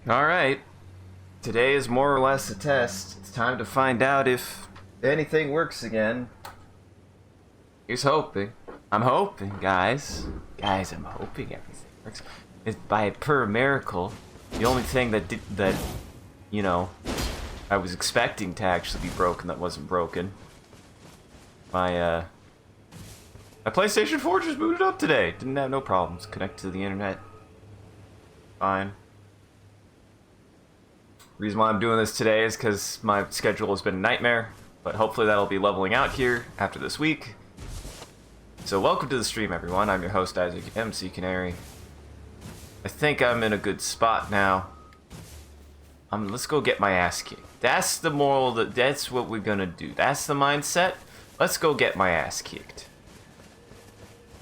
Alright, today is more or less a test. It's time to find out if anything works again. Here's hoping. I'm hoping, guys. Guys, I'm hoping everything works. It's by pure miracle. The only thing that I was expecting to actually be broken that wasn't broken. My PlayStation 4 just booted up today. Didn't have no problems. Connected to the internet. Fine. Reason why I'm doing this today is because my schedule has been a nightmare, but hopefully that'll be leveling out here after this week. So welcome to the stream, everyone. I'm your host, Isaac, MCCanary. I think I'm in a good spot now. Let's go get my ass kicked. That's the moral, that's what we're gonna do. That's the mindset. Let's go get my ass kicked.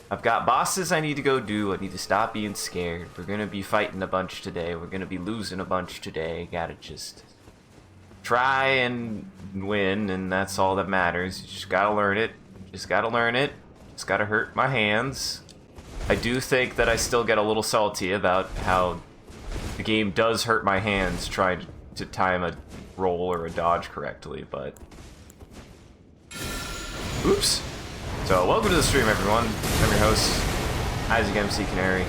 I've got bosses I need to go do. I need to stop being scared. We're gonna be fighting a bunch today. We're gonna be losing a bunch today. Gotta just try and win, and that's all that matters. You just gotta learn it. Just gotta learn it. Just gotta hurt my hands. I do think that I still get a little salty about how the game does hurt my hands trying to time a roll or a dodge correctly, but... Oops. So, welcome to the stream, everyone. I'm your host, Isaac MCCanary.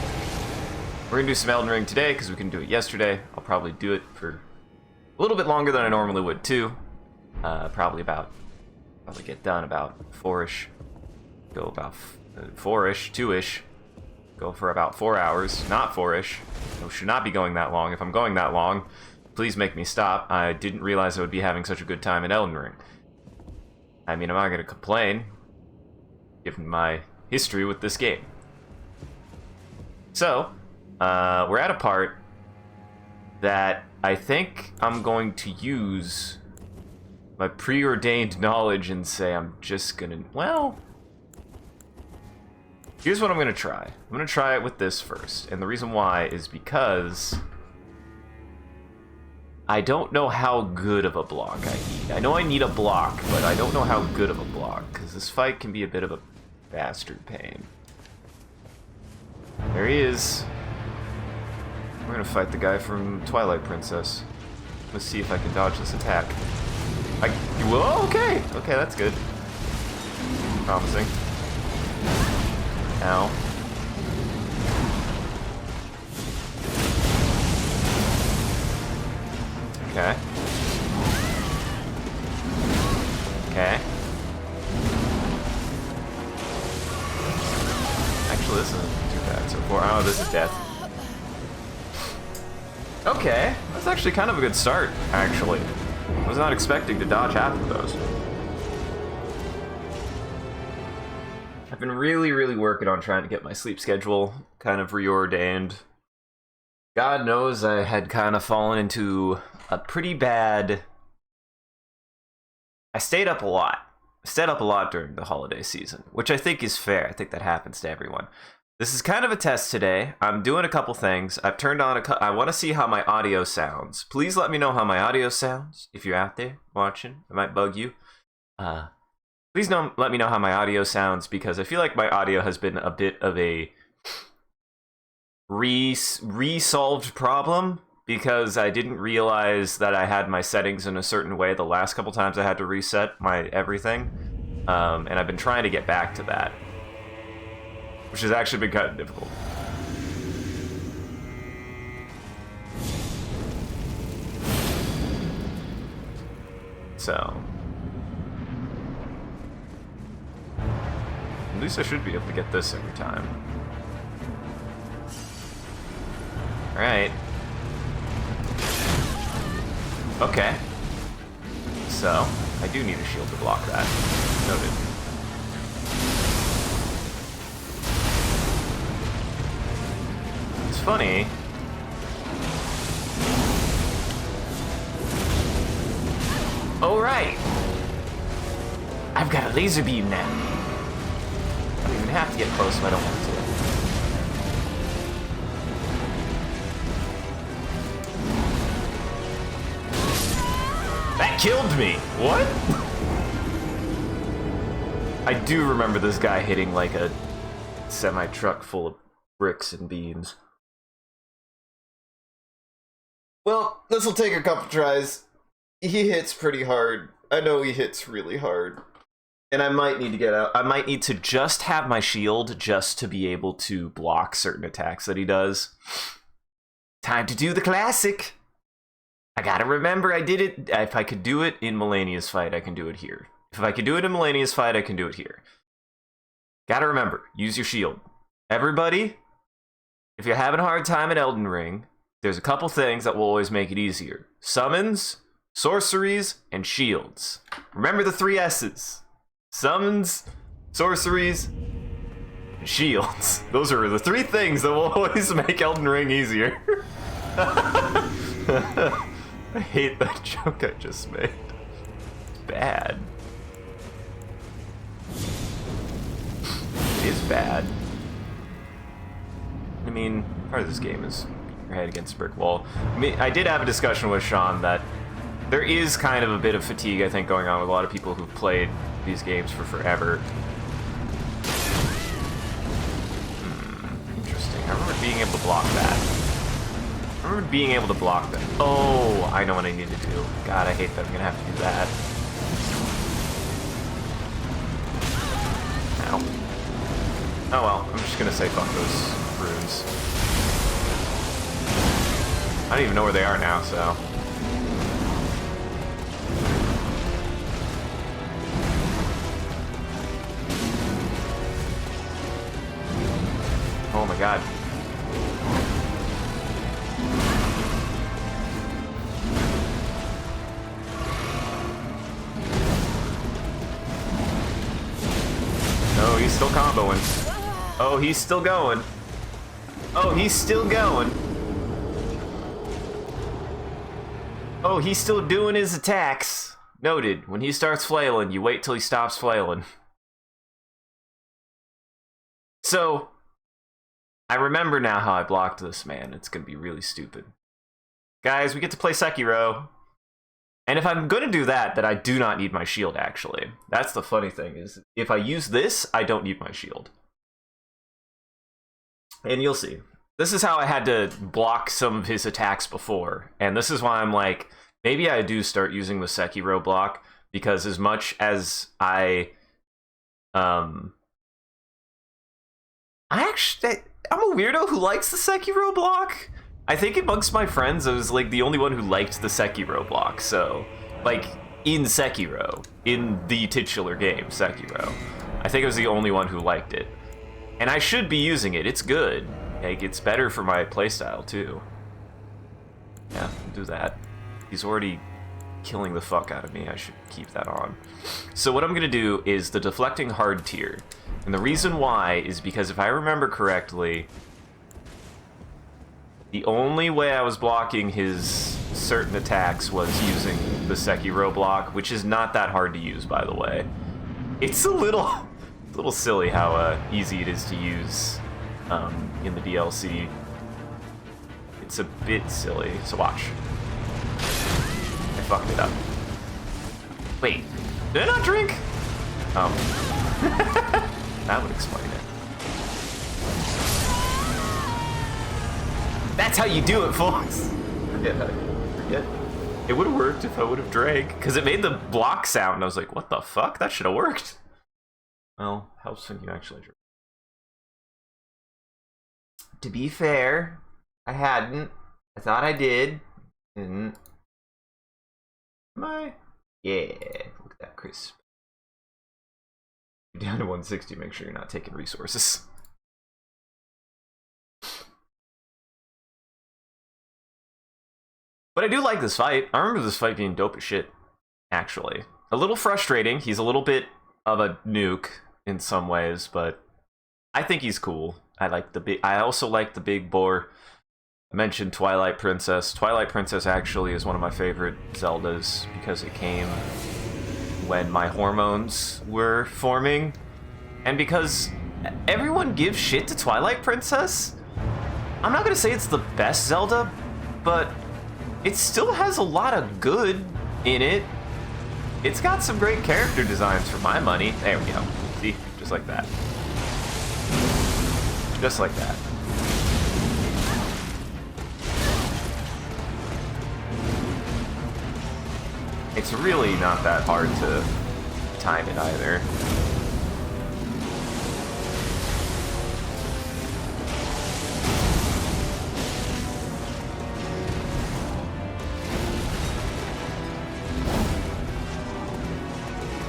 We're gonna do some Elden Ring today, because we couldn't do it yesterday. I'll probably do it for a little bit longer than I normally would, too. Probably get done about 4-ish. Go about 4-ish, 2-ish. Go for about 4 hours, not 4-ish. I should not be going that long. If I'm going that long, please make me stop. I didn't realize I would be having such a good time in Elden Ring. I mean, I'm not gonna complain, given my history with this game. So, we're at a part that I think I'm going to use my preordained knowledge and say I'm just gonna, well, here's what I'm gonna try. I'm gonna try it with this first, and the reason why is because I don't know how good of a block I need. I know I need a block, but I don't know how good of a block, because this fight can be a bit of a bastard pain. There he is. We're gonna fight the guy from Twilight Princess. Let's see if I can dodge this attack. Whoa, okay! Okay, that's good. Promising. Ow. Okay. Okay. Actually, this isn't too bad so far. Oh, this is death. Okay, that's actually kind of a good start, actually. I was not expecting to dodge half of those. I've been really working on trying to get my sleep schedule kind of reordained. God knows I had kind of fallen into a pretty bad... I stayed up a lot. I stayed up a lot during the holiday season, which I think is fair. I think that happens to everyone. This is kind of a test today. I'm doing a couple things. I've turned on I want to see how my audio sounds. Please let me know how my audio sounds if you're out there watching. It might bug you. Please let me know how my audio sounds, because I feel like my audio has been a bit of a resolved problem, because I didn't realize that I had my settings in a certain way the last couple times I had to reset my everything. And I've been trying to get back to that, which has actually been kind of difficult. So, at least I should be able to get this every time. Alright. Okay. So, I do need a shield to block that. Noted. It's funny. Oh, right! I've got a laser beam now. I don't even have to get close if I don't want to. That killed me! What? I do remember this guy hitting like a semi-truck full of bricks and beams. Well, this will take a couple tries. He hits pretty hard. I know he hits really hard. And I might need to get out. I might need to just have my shield just to be able to block certain attacks that he does. Time to do the classic. I gotta remember I did it. If I could do it in Melania's fight, I can do it here. If I could do it in Melania's fight, I can do it here. Gotta remember, use your shield. Everybody, if you're having a hard time at Elden Ring, there's a couple things that will always make it easier. Summons, sorceries, and shields. Remember the 3 S's. Summons, sorceries, and shields. Those are the 3 things that will always make Elden Ring easier. I hate that joke I just made. It's bad. It is bad. I mean, part of this game is your head against a brick wall. I mean, I did have a discussion with Sean that there is kind of a bit of fatigue, I think, going on with a lot of people who've played these games for forever. Interesting. I remember being able to block that. I remember being able to block that. Oh, I know what I need to do. God, I hate that I'm gonna have to do that. Ow. Oh well, I'm just gonna say fuck those runes. I don't even know where they are now, so. Oh my god. Oh, he's still comboing. Oh, he's still going. Oh, he's still going. Oh, he's still doing his attacks. Noted. When he starts flailing, you wait till he stops flailing. So, I remember now how I blocked this man. It's gonna be really stupid. Guys, we get to play Sekiro. And if I'm gonna do that, then I do not need my shield, actually. That's the funny thing, is if I use this, I don't need my shield. And you'll see. This is how I had to block some of his attacks before. And this is why I'm like, maybe I do start using the Sekiro block, because as much as I'm a weirdo who likes the Sekiro block. I think amongst my friends, I was like the only one who liked the Sekiro block. So, like, in Sekiro, in the titular game, Sekiro, I think I was the only one who liked it. And I should be using it. It's good. Like, it's better for my playstyle, too. Yeah, do that. He's already killing the fuck out of me. I should keep that on. So what I'm going to do is the deflecting hard tier. And the reason why is because if I remember correctly, the only way I was blocking his certain attacks was using the Sekiro block, which is not that hard to use, by the way. It's a little silly how easy it is to use in the DLC. It's a bit silly, so watch. I fucked it up. Wait, did I not drink? Oh. That would explain it. That's how you do it, folks. Forget. It would have worked if I would have drank, because it made the block sound, and I was like, what the fuck? That should have worked. Well, helps when you actually drink. To be fair, I hadn't. I thought I did. Didn't. Am I? Yeah. Look at that crisp. You're down to 160. Make sure you're not taking resources. But I do like this fight. I remember this fight being dope as shit, actually. A little frustrating. He's a little bit of a nuke in some ways, but I think he's cool. I also like the big boar. I mentioned Twilight Princess. Twilight Princess actually is one of my favorite Zeldas because it came when my hormones were forming. And because everyone gives shit to Twilight Princess, I'm not gonna say it's the best Zelda, but it still has a lot of good in it. It's got some great character designs for my money. There we go. See? Just like that. Just like that. It's really not that hard to time it either.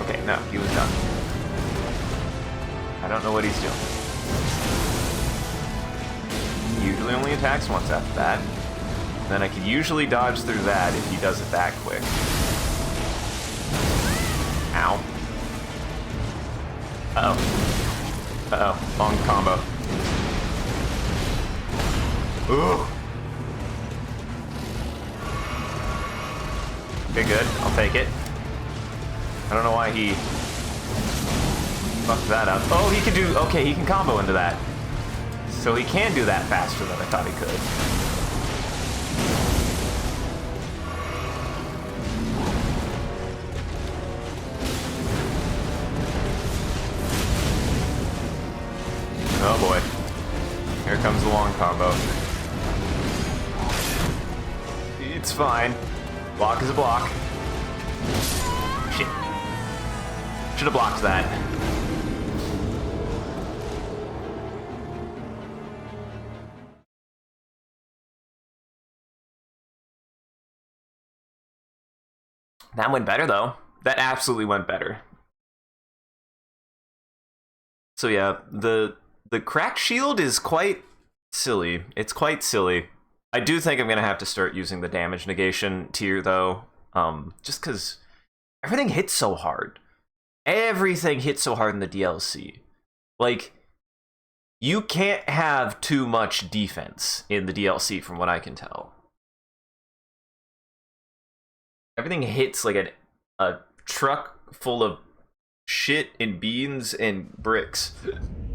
Okay, no, he was done. I don't know what he's doing. He usually only attacks once after that. Then I could usually dodge through that if he does it that quick. Ow. Uh-oh. Uh-oh. Long combo. Ooh. Okay, good. I'll take it. I don't know why he fucked that up. Oh, he can do... Okay, he can combo into that. So he can do that faster than I thought he could. Oh boy. Here comes the long combo. It's fine. Block is a block. Shit. Should have blocked that. That went better, though. That absolutely went better. So yeah, the cracked shield is quite silly. It's quite silly. I do think I'm going to have to start using the damage negation tier, though. Just because everything hits so hard. Everything hits so hard in the DLC. Like, you can't have too much defense in the DLC, from what I can tell. Everything hits like a truck full of shit and beans and bricks.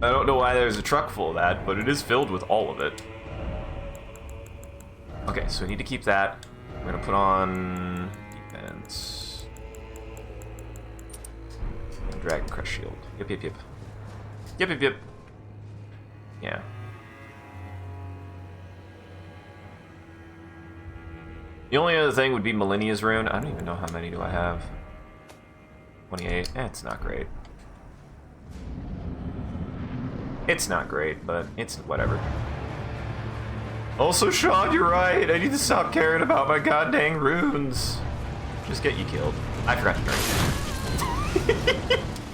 I don't know why there's a truck full of that, but it is filled with all of it. Okay, so we need to keep that. We're gonna put on defense. And Dragon Crush Shield. Yep, yep, yep. Yep, yep, yep. Yeah. The only other thing would be Millennia's Rune. I don't even know how many do I have. 28. It's not great. It's not great, but it's whatever. Also, Sean, you're right. I need to stop caring about my goddamn runes. Just get you killed. I forgot to drink.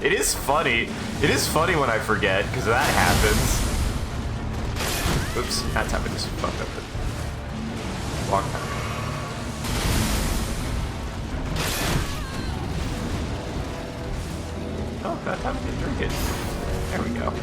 It is funny. It is funny when I forget, because that happens. Oops, that time I just fucked up the block time. Oh, that time I didn't drink it. There we go.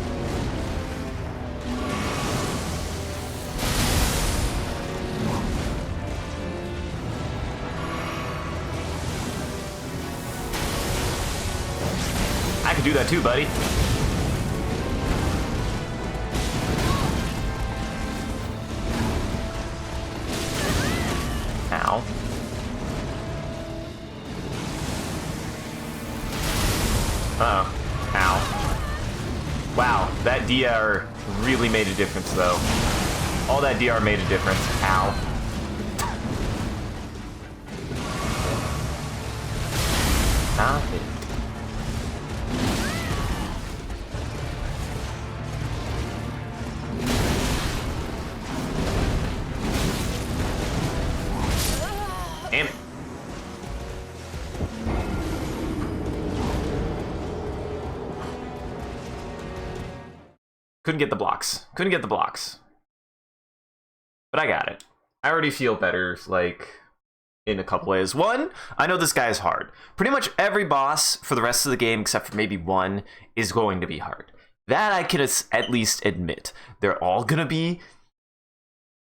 I could do that too, buddy. Ow. Uh-oh. Ow. Wow, that DR really made a difference, though. All that DR made a difference. Ow. Stop it. Damn it. Couldn't get the blocks. Couldn't get the blocks. But I got it. I already feel better, like, in a couple ways. One, I know this guy is hard. Pretty much every boss for the rest of the game, except for maybe one, is going to be hard. That I can at least admit. They're all gonna be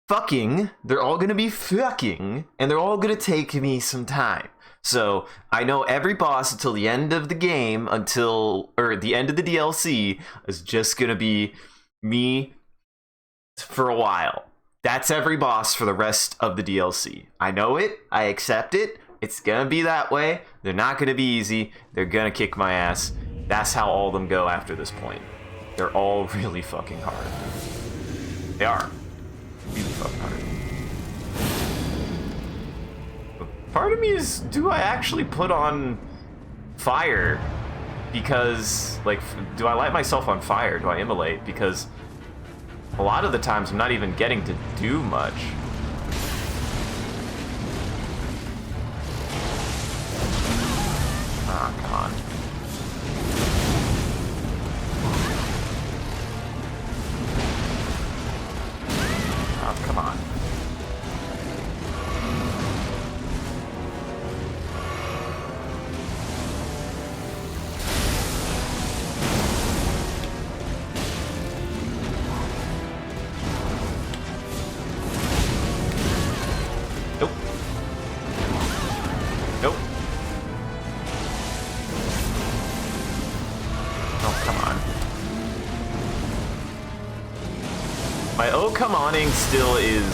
fucking, and they're all gonna take me some time. So I know every boss until the end of the game, or the end of the DLC, is just gonna be me for a while. That's every boss for the rest of the DLC. I know it, I accept it, it's gonna be that way. They're not gonna be easy, they're gonna kick my ass. That's how all of them go after this point. They're all really fucking hard. They are. Really fucking hard. part of me is, do I actually put on fire? Because, like, do I light myself on fire? Do I immolate? Because a lot of the times I'm not even getting to do much. Ah, come on. Oh, come on. Nope. Nope. Oh, come on. My oh come oning still is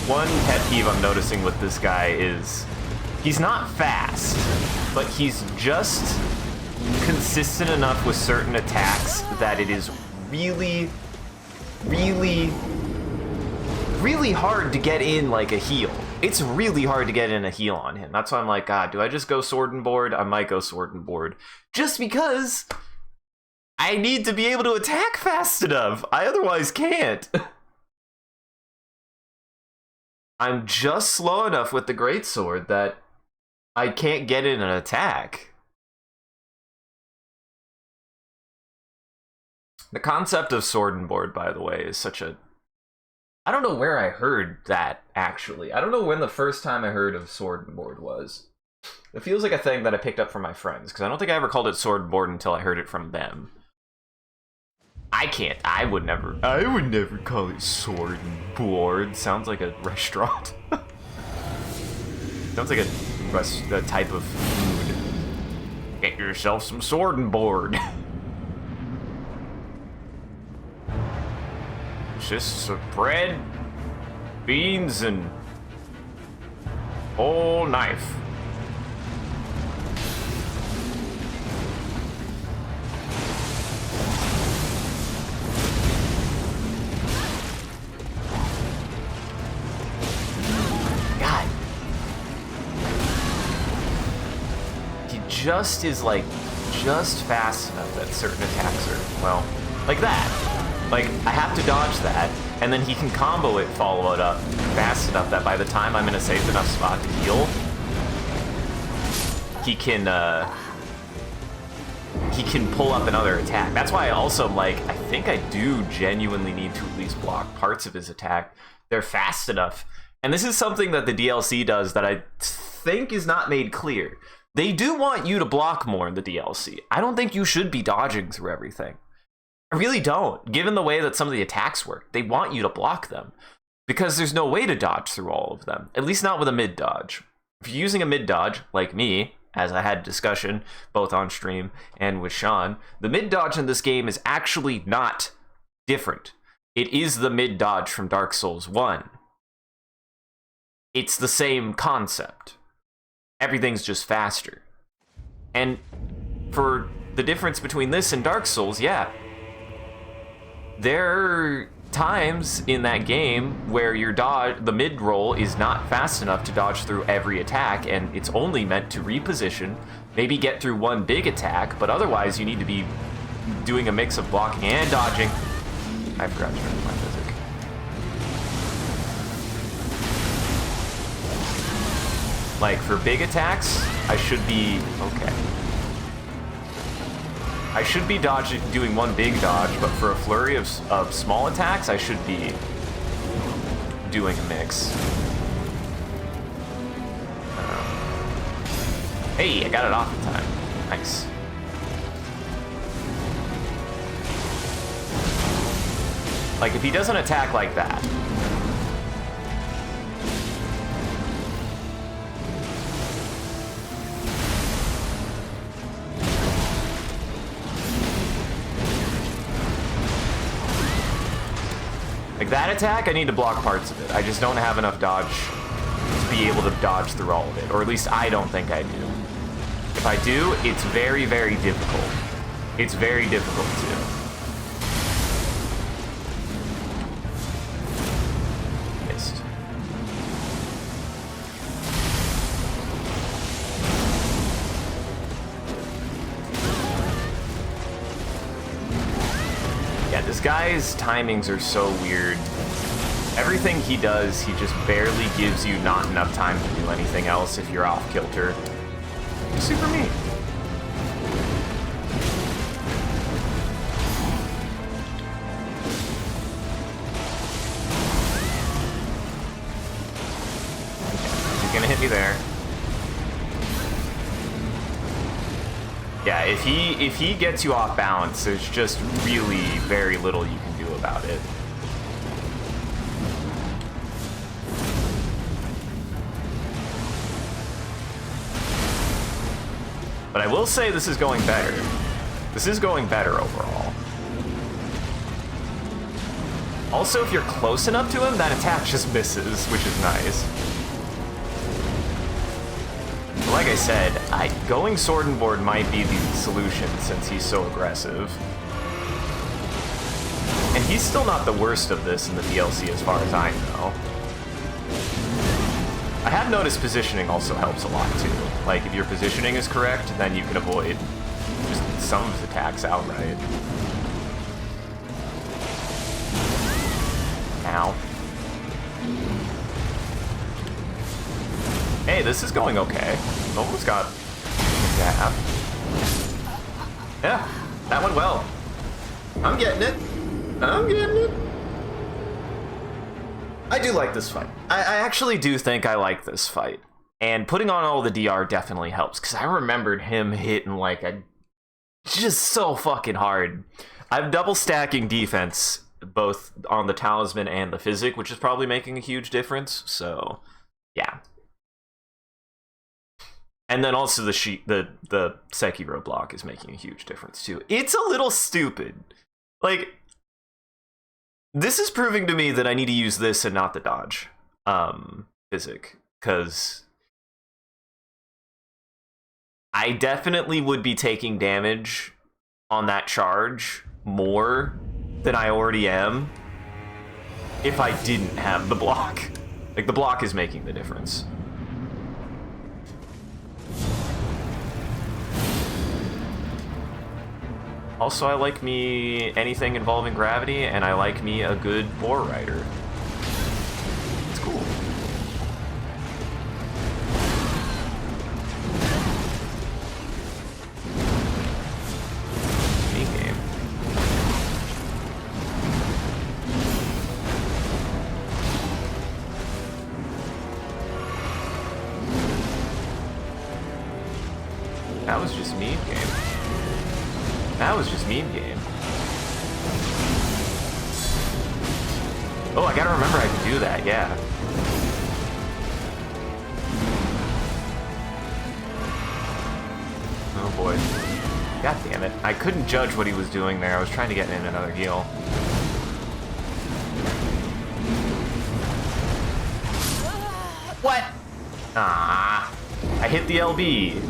one pet peeve I'm noticing with this guy is he's not fast, but he's just consistent enough with certain attacks that it is really, really, really hard to get in like a heal. It's really hard to get in a heal on him. That's why I'm like, God, do I just go sword and board? I might go sword and board. Just because I need to be able to attack fast enough. I otherwise can't. I'm just slow enough with the greatsword that I can't get in an attack. The concept of sword and board, by the way, is such a... I don't know where I heard that, actually. I don't know when the first time I heard of sword and board was. It feels like a thing that I picked up from my friends, because I don't think I ever called it sword and board until I heard it from them. I would never call it sword and board. Sounds like a restaurant. Sounds like a type of food. Get yourself some sword and board. Just some bread, beans, and whole knife. God. He just is like, just fast enough that certain attacks are, well, like that. Like, I have to dodge that, and then he can combo it, follow it up fast enough that by the time I'm in a safe enough spot to heal, he can pull up another attack. That's why I also, like, I think I do genuinely need to at least block parts of his attack. They're fast enough. And this is something that the DLC does that I think is not made clear. They do want you to block more in the DLC. I don't think you should be dodging through everything. I really don't, given the way that some of the attacks work. They want you to block them, because there's no way to dodge through all of them, at least not with a mid-dodge. If you're using a mid-dodge, like me, as I had discussion both on stream and with Sean, the mid-dodge in this game is actually not different. It is the mid-dodge from Dark Souls 1. It's the same concept. Everything's just faster. And for the difference between this and Dark Souls, yeah, there are times in that game where your the mid roll is not fast enough to dodge through every attack, and it's only meant to reposition, maybe get through one big attack, but otherwise you need to be doing a mix of blocking and dodging. I forgot to turn my physic. Like, for big attacks, I should be okay. I should be doing one big dodge, but for a flurry of small attacks, I should be doing a mix. Hey, I got it off in time. Nice. Like, if he doesn't attack like that, like that attack, I need to block parts of it. I just don't have enough dodge to be able to dodge through all of it. Or at least I don't think I do. If I do, it's very, very difficult. It's very difficult to. Missed. guy's timings are so weird. Everything he does, he just barely gives you not enough time to do anything else if you're off kilter. Super mean. He's gonna hit me there. Yeah, if he gets you off balance, there's just really very little you can do about it. But I will say this is going better. This is going better overall. Also, if you're close enough to him, that attack just misses, which is nice. But like I said, going sword and board might be the solution since he's so aggressive. And he's still not the worst of this in the DLC as far as I know. I have noticed positioning also helps a lot too. Like, if your positioning is correct, then you can avoid just some of his attacks outright. Ow. Hey, this is going okay. Almost got that. Yeah, that went well. I'm getting it. I'm getting it. I do like this fight. I actually do think I like this fight. And putting on all the DR definitely helps, because I remembered him hitting like just so fucking hard. I'm double stacking defense, both on the talisman and the physic, which is probably making a huge difference, so yeah. And then also the Sekiro block is making a huge difference too. It's a little stupid. Like, this is proving to me that I need to use this and not the dodge physic, because I definitely would be taking damage on that charge more than I already am if I didn't have the block. Like, the block is making the difference. Also, I like me anything involving gravity, and I like me a good boar rider. It's cool. Neat game. That was just meme game. That was just meme game. Oh, I gotta remember I can do that, yeah. Oh boy. God damn it. I couldn't judge what he was doing there. I was trying to get in another heal. What? Ah, I hit the LB.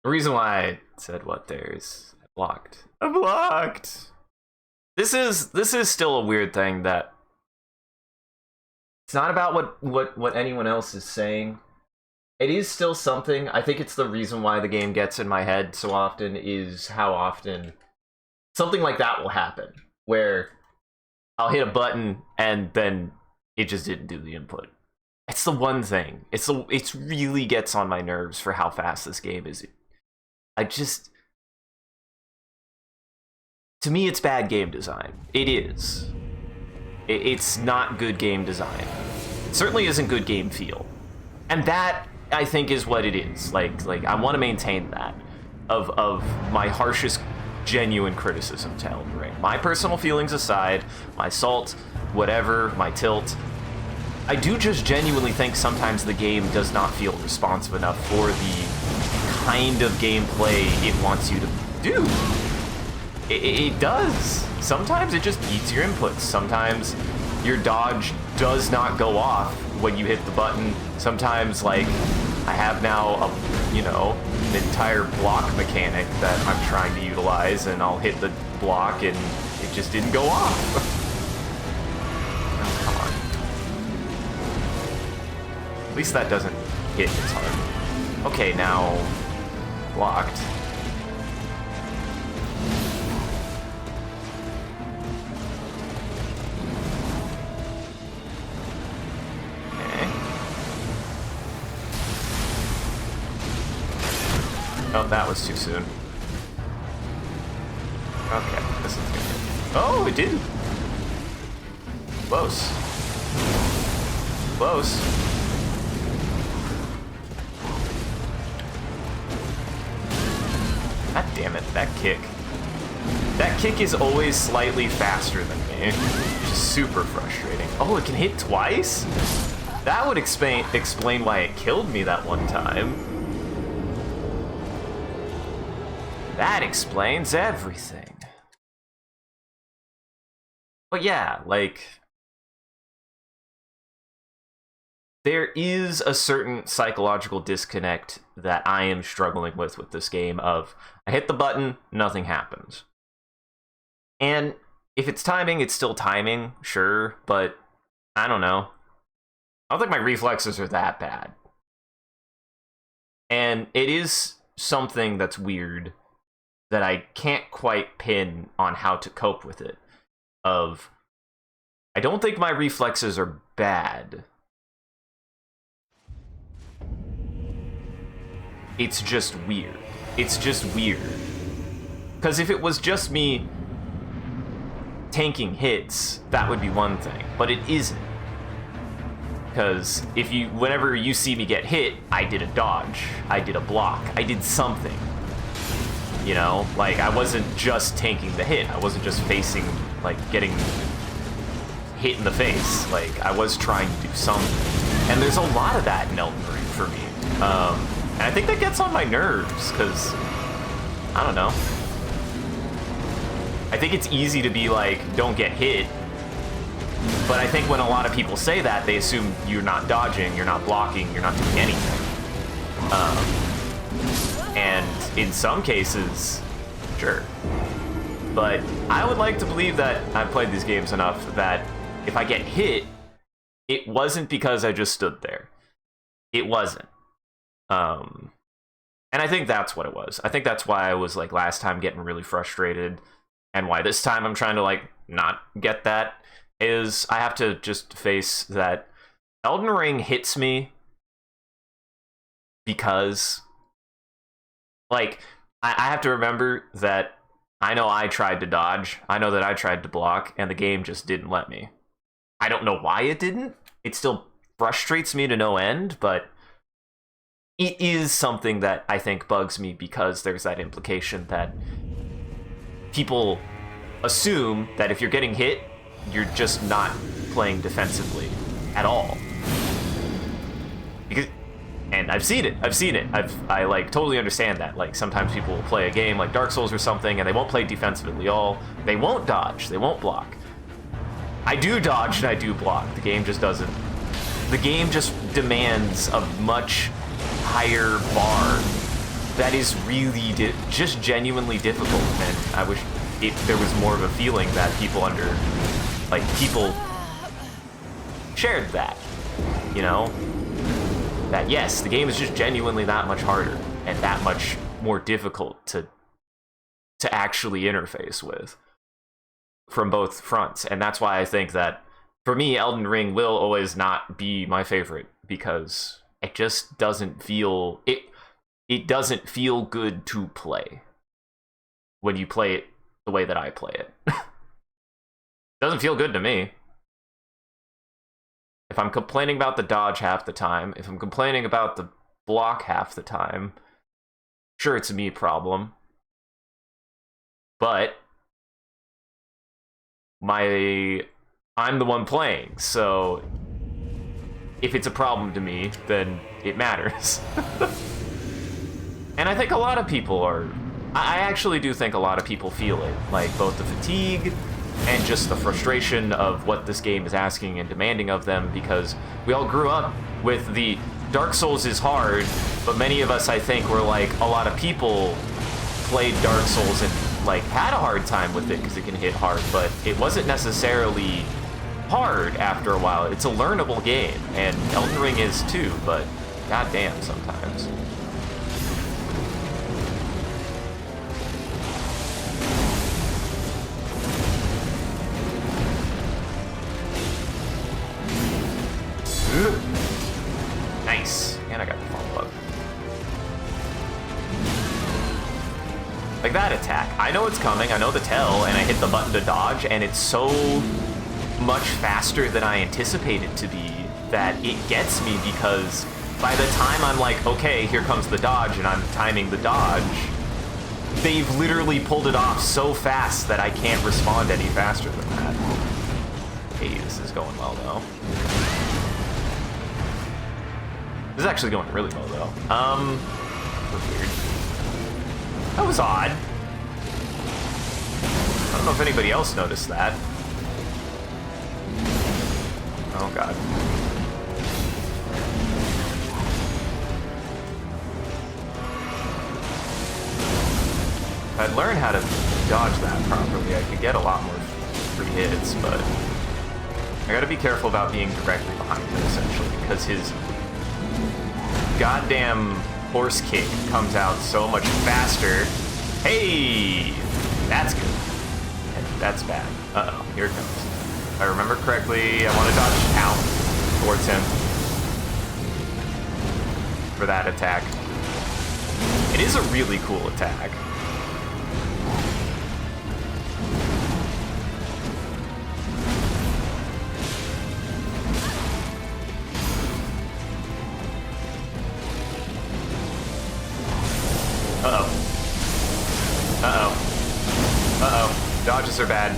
The reason why I said what there is I blocked. I blocked. This is still a weird thing that it's not about what anyone else is saying. It is still something. I think it's the reason why the game gets in my head so often is how often something like that will happen, where I'll hit a button and then it just didn't do the input. It's the one thing. It really gets on my nerves for how fast this game is. To me, it's bad game design. It is. It's not good game design. It certainly isn't good game feel. And that, I think, is what it is. Like I want to maintain that of my harshest genuine criticism to Elden Ring. My personal feelings aside, my salt, whatever, my tilt, I do just genuinely think sometimes the game does not feel responsive enough for the kind of gameplay it wants you to do. It does. Sometimes it just eats your inputs. Sometimes your dodge does not go off when you hit the button. Sometimes, like, I have now an entire block mechanic that I'm trying to utilize, and I'll hit the block and it just didn't go off. Oh, come on. At least that doesn't hit hits hard. Okay, now blocked. Okay. Oh, that was too soon. Okay, this is good. Oh, it didn't. Close. Close. God damn it, that kick. That kick is always slightly faster than me. Which is super frustrating. Oh, it can hit twice? That would explain why it killed me that one time. That explains everything. But yeah, like, there is a certain psychological disconnect that I am struggling with this game of, I hit the button, nothing happens. And if it's timing, it's still timing, sure, but I don't know. I don't think my reflexes are that bad. And it is something that's weird that I can't quite pin on how to cope with it. I don't think my reflexes are bad. It's just weird. It's just weird. Because if it was just me tanking hits, that would be one thing. But it isn't. Because whenever you see me get hit, I did a dodge. I did a block. I did something. You know? Like, I wasn't just tanking the hit. I wasn't just facing, like, getting hit in the face. Like, I was trying to do something. And there's a lot of that in Elden Ring for me. And I think that gets on my nerves, because, I don't know. I think it's easy to be like, don't get hit. But I think when a lot of people say that, they assume you're not dodging, you're not blocking, you're not doing anything. And in some cases, sure. But I would like to believe that I've played these games enough that if I get hit, it wasn't because I just stood there. It wasn't. And I think that's what it was. I think that's why I was, like, last time getting really frustrated, and why this time I'm trying to, like, not get that, is I have to just face that Elden Ring hits me because, like, I have to remember that I know I tried to dodge, I know that I tried to block, and the game just didn't let me. I don't know why it didn't. It still frustrates me to no end, but it is something that I think bugs me, because there's that implication that people assume that if you're getting hit, you're just not playing defensively at all. And I've seen it. I like totally understand that. Like, sometimes people will play a game like Dark Souls or something, and they won't play defensively at all. They won't dodge. They won't block. I do dodge and I do block. The game just doesn't. The game just demands a much higher bar that is really just genuinely difficult, and I wish there was more of a feeling that people shared that, you know, that yes, the game is just genuinely that much harder and that much more difficult to actually interface with from both fronts. And that's why I think that for me, Elden Ring will always not be my favorite, because it just doesn't feel it doesn't feel good to play when you play it the way that I play it. Doesn't feel good to me. If I'm complaining about the dodge half the time, if I'm complaining about the block half the time, sure, it's a me problem. But I'm the one playing, so if it's a problem to me, then it matters. And I think a lot of people I actually do think a lot of people feel it, like both the fatigue and just the frustration of what this game is asking and demanding of them, because we all grew up with the Dark Souls is hard, but many of us, I think, were like, a lot of people played Dark Souls and like had a hard time with it because it can hit hard, but it wasn't necessarily hard after a while. It's a learnable game, and Elden Ring is too, but goddamn sometimes. Nice. And I got the follow-up. Like that attack. I know it's coming, I know the tell, and I hit the button to dodge, and it's so much faster than I anticipated it to be that it gets me, because by the time I'm like, okay, here comes the dodge, and I'm timing the dodge, they've literally pulled it off so fast that I can't respond any faster than that. Hey, this is going well, though. This is actually going really well, though. That was weird. That was odd. I don't know if anybody else noticed that. Oh, God. If I'd learned how to dodge that properly, I could get a lot more free hits, but I gotta be careful about being directly behind him, essentially, because his goddamn horse kick comes out so much faster. Hey! That's good. That's bad. Uh-oh, here it comes. If I remember correctly, I want to dodge out towards him for that attack. It is a really cool attack. Uh-oh. Uh-oh. Uh-oh. Dodges are bad.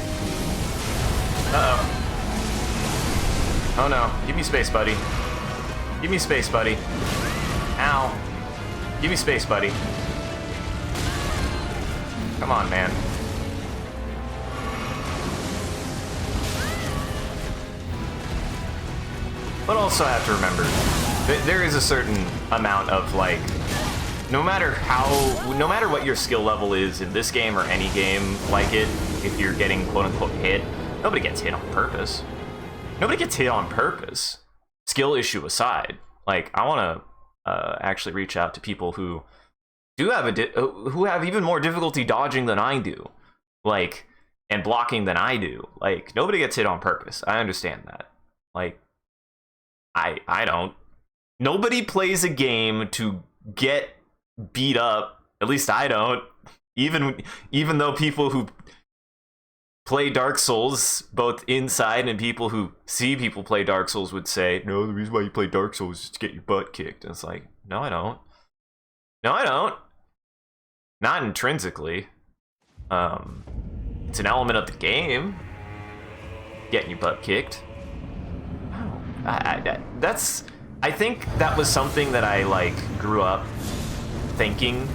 Uh-oh. Oh no. Give me space, buddy. Give me space, buddy. Ow. Give me space, buddy. Come on, man. But also have to remember, there is a certain amount of, like, no matter what your skill level is in this game or any game like it, if you're getting quote-unquote hit, nobody gets hit on purpose. Nobody gets hit on purpose. Skill issue aside. Like, I want to actually reach out to people who do have who have even more difficulty dodging than I do, like, and blocking than I do. Like, nobody gets hit on purpose. I understand that. Like, I don't. Nobody plays a game to get beat up. At least I don't. Even though people who play Dark Souls, both inside and people who see people play Dark Souls, would say, no, the reason why you play Dark Souls is to get your butt kicked. And it's like, no, I don't. No, I don't. Not intrinsically. It's an element of the game, getting your butt kicked. I think that was something that I, like, grew up thinking,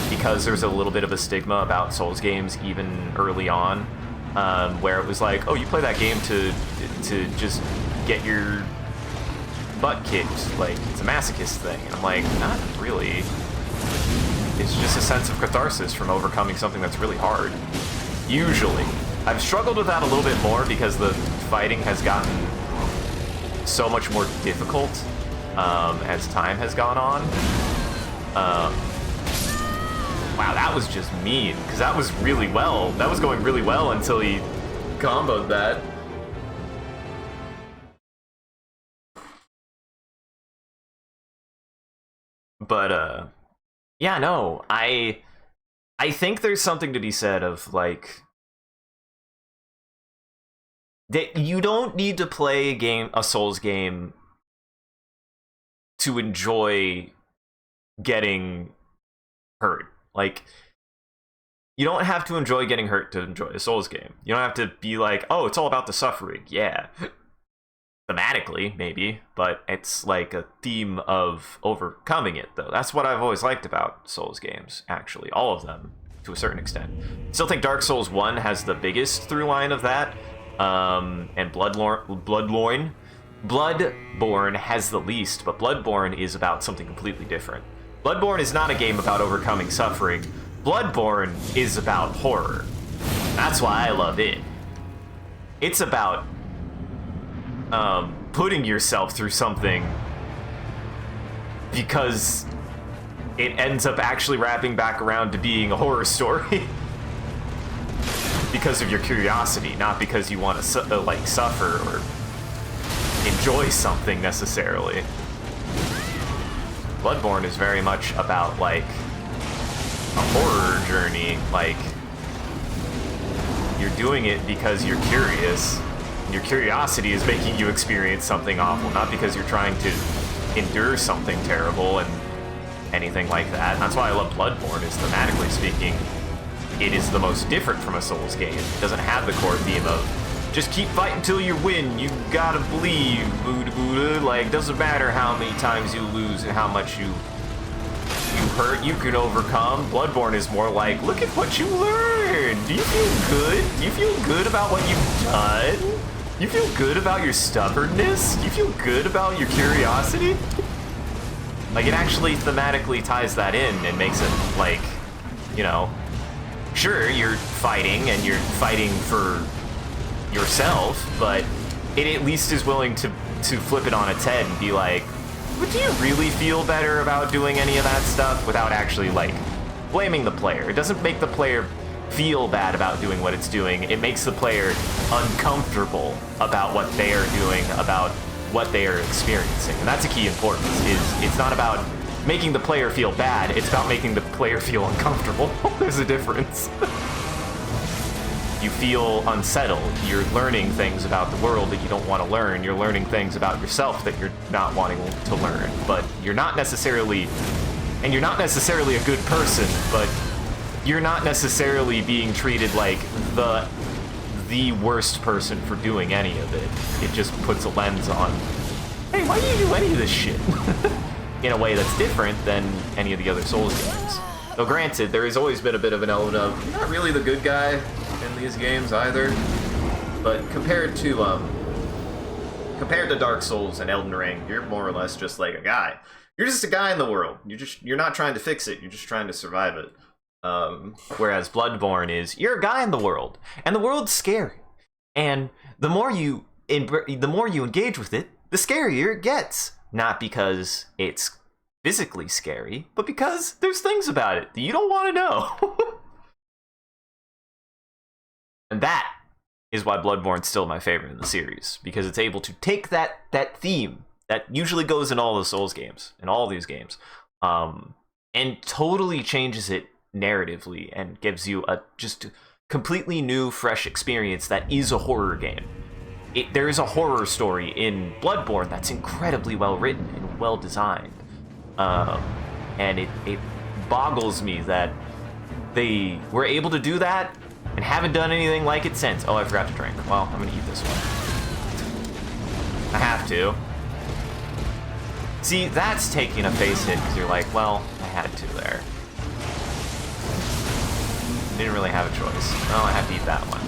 because there's a little bit of a stigma about Souls games even early on, where it was like, oh, you play that game to just get your butt kicked, like, it's a masochist thing. And I'm like, not really. It's just a sense of catharsis from overcoming something that's really hard. Usually. I've struggled with that a little bit more because the fighting has gotten so much more difficult as time has gone on. Wow, that was just mean, because that was really well. That was going really well until he comboed that. But, yeah, no, I think there's something to be said of, like, that you don't need to play a Souls game to enjoy getting hurt. Like, you don't have to enjoy getting hurt to enjoy a Souls game. You don't have to be like, oh, it's all about the suffering. Yeah. Thematically, maybe, but it's like a theme of overcoming it, though. That's what I've always liked about Souls games, actually. All of them, to a certain extent. Still think Dark Souls 1 has the biggest through line of that. And Bloodborne has the least, but Bloodborne is about something completely different. Bloodborne is not a game about overcoming suffering. Bloodborne is about horror. That's why I love it. It's about putting yourself through something because it ends up actually wrapping back around to being a horror story. Because of your curiosity, not because you want to like suffer or enjoy something necessarily. Bloodborne is very much about like a horror journey. Like, you're doing it because you're curious. Your curiosity is making you experience something awful, not because you're trying to endure something terrible and anything like that. And that's why I love Bloodborne, is thematically speaking, it is the most different from a Souls game. It doesn't have the core theme of just keep fighting till you win, you gotta believe, Buddha Buddha. Like, doesn't matter how many times you lose and how much you hurt, you can overcome. Bloodborne is more like, look at what you learned. Do you feel good? Do you feel good about what you've done? You feel good about your stubbornness? You feel good about your curiosity? Like, it actually thematically ties that in and makes it like, you know, sure, you're fighting and you're fighting for yourself, but it at least is willing to flip it on its head and be like, but do you really feel better about doing any of that stuff, without actually like blaming the player? It doesn't make the player feel bad about doing what it's doing. It makes the player uncomfortable about what they are doing, about what they are experiencing. And that's a key importance, is it's not about making the player feel bad, it's about making the player feel uncomfortable. There's a difference. You feel unsettled, you're learning things about the world that you don't want to learn, you're learning things about yourself that you're not wanting to learn, but you're not necessarily, and you're not necessarily a good person, but you're not necessarily being treated like the worst person for doing any of it. It just puts a lens on, hey, why do you do any of this shit? In a way that's different than any of the other Souls games. Though granted, there has always been a bit of an element of, you're not really the good guy in these games either. But compared to Dark Souls and Elden Ring, you're more or less just like a guy. You're just a guy in the world. You're not trying to fix it, you're just trying to survive it. Whereas Bloodborne is, you're a guy in the world, and the world's scary. And the more you engage with it, the scarier it gets. Not because it's physically scary, but because there's things about it that you don't want to know. And that is why Bloodborne's still my favorite in the series, because it's able to take that theme that usually goes in all the Souls games, in all these games, and totally changes it narratively and gives you a just completely new, fresh experience that is a horror game. There is a horror story in Bloodborne that's incredibly well written and well designed, and it boggles me that they were able to do that and haven't done anything like it since. Oh, I forgot to drink. Well, I'm gonna eat this one. I have to. See, that's taking a face hit because you're like, well, I had to there. Didn't really have a choice. Oh, I have to eat that one.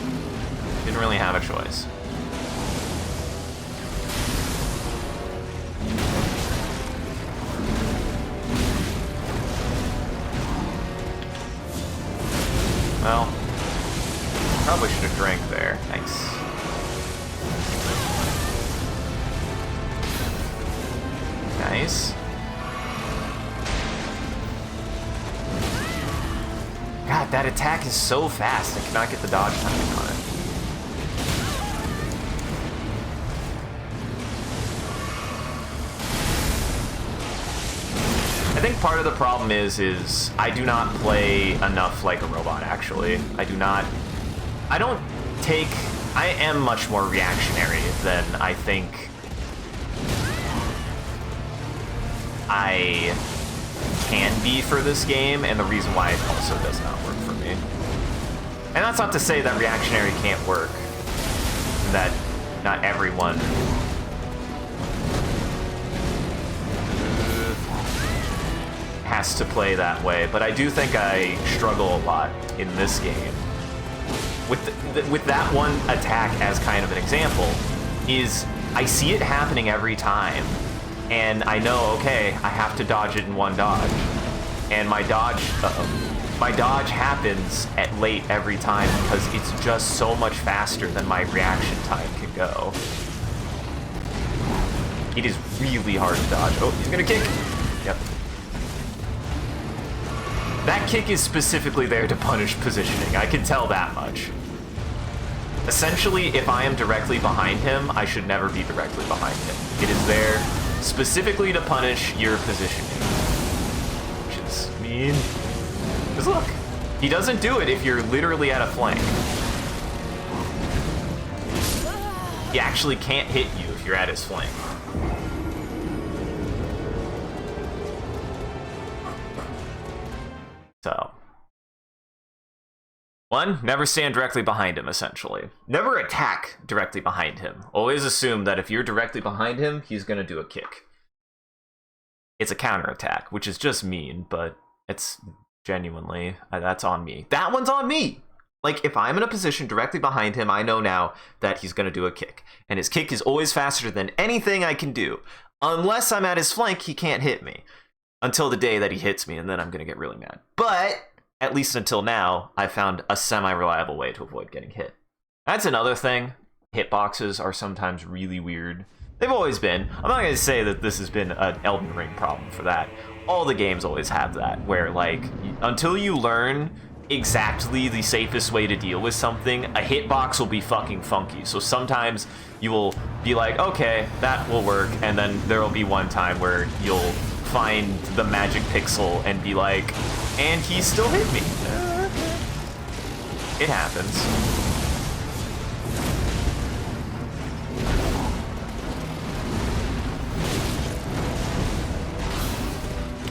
Didn't really have a choice. Well, probably should have drank there. Nice. Nice. God, that attack is so fast. I cannot get the dodge timing on it. I think part of the problem is I do not play enough like a robot, actually. I am much more reactionary than I think I can be for this game, and the reason why it also does not work for me. And that's not to say that reactionary can't work, that not everyone has to play that way, but I do think I struggle a lot in this game. With that one attack as kind of an example, is I see it happening every time, and I know, okay, I have to dodge it in one dodge. And my dodge happens at late every time because it's just so much faster than my reaction time can go. It is really hard to dodge. Oh, he's gonna kick. Yep. That kick is specifically there to punish positioning. I can tell that much. Essentially, if I am directly behind him, I should never be directly behind him. It is there specifically to punish your positioning. Which is mean. Because look, he doesn't do it if you're literally at a flank. He actually can't hit you if you're at his flank. So, one, never stand directly behind him, essentially. Never attack directly behind him. Always assume that if you're directly behind him, he's going to do a kick. It's a counterattack, which is just mean, but it's genuinely, that's on me. That one's on me! Like, if I'm in a position directly behind him, I know now that he's going to do a kick. And his kick is always faster than anything I can do. Unless I'm at his flank, he can't hit me. Until the day that he hits me, and then I'm going to get really mad. But, at least until now, I've found a semi-reliable way to avoid getting hit. That's another thing. Hitboxes are sometimes really weird. They've always been. I'm not going to say that this has been an Elden Ring problem for that. All the games always have that, where, like, until you learn exactly the safest way to deal with something, a hitbox will be fucking funky. So sometimes you will be like, okay, that will work, and then there will be one time where you'll find the magic pixel and be like, and he still hit me. It happens.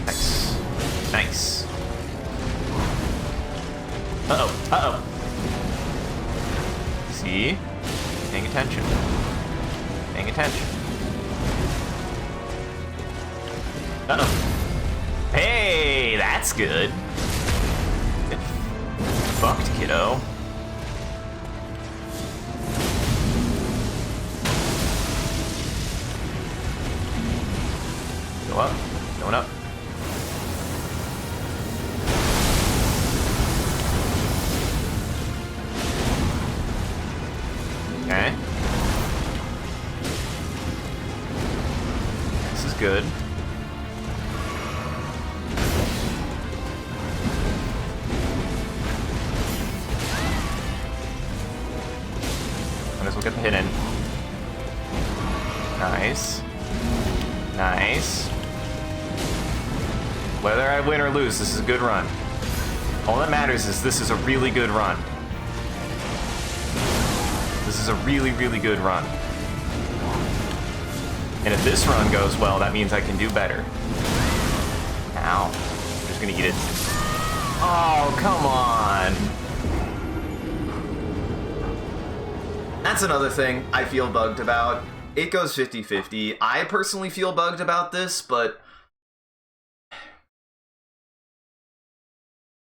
Nice. Nice. Uh-oh. Uh-oh. See? Paying attention. Paying attention. Uh-oh. Hey, that's good. Get fucked, kiddo. Go up. Going up. Okay. This is good. Might as well get the hit in. Nice. Nice. Whether I win or lose, this is a good run. All that matters is this is a really good run. This is a really, really good run. And if this run goes well, that means I can do better. Ow. I'm just gonna eat it. Oh, come on. That's another thing I feel bugged about. It goes 50-50. I personally feel bugged about this, but...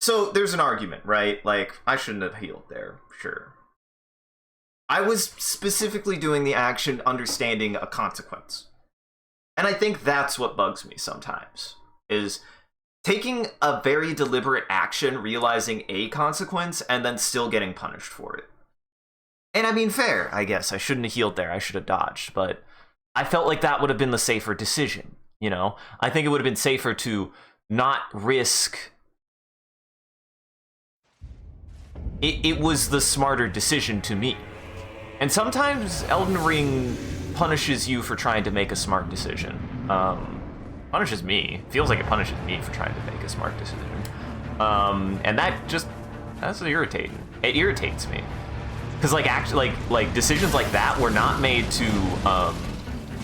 So, there's an argument, right? Like, I shouldn't have healed there, sure. I was specifically doing the action understanding a consequence. And I think that's what bugs me sometimes, is taking a very deliberate action, realizing a consequence, and then still getting punished for it. And I mean, fair, I guess. I shouldn't have healed there. I should have dodged. But I felt like that would have been the safer decision, you know? I think it would have been safer to not risk... It was the smarter decision to me. And sometimes Elden Ring punishes you for trying to make a smart decision. Punishes me. Feels like it punishes me for trying to make a smart decision. And that's irritating. It irritates me. Because like decisions like that were not made to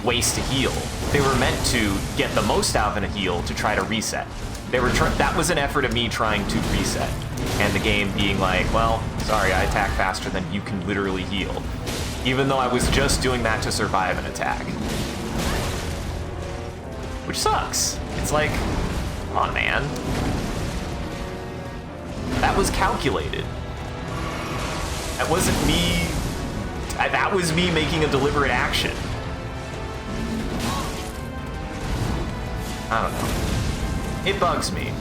waste a heal. They were meant to get the most out of a heal to try to reset. That was an effort of me trying to reset. And the game being like, well, sorry, I attack faster than you can literally heal. Even though I was just doing that to survive an attack. Which sucks. It's like, come on, man. That was calculated. That wasn't me... That was me making a deliberate action. I don't know. It bugs me.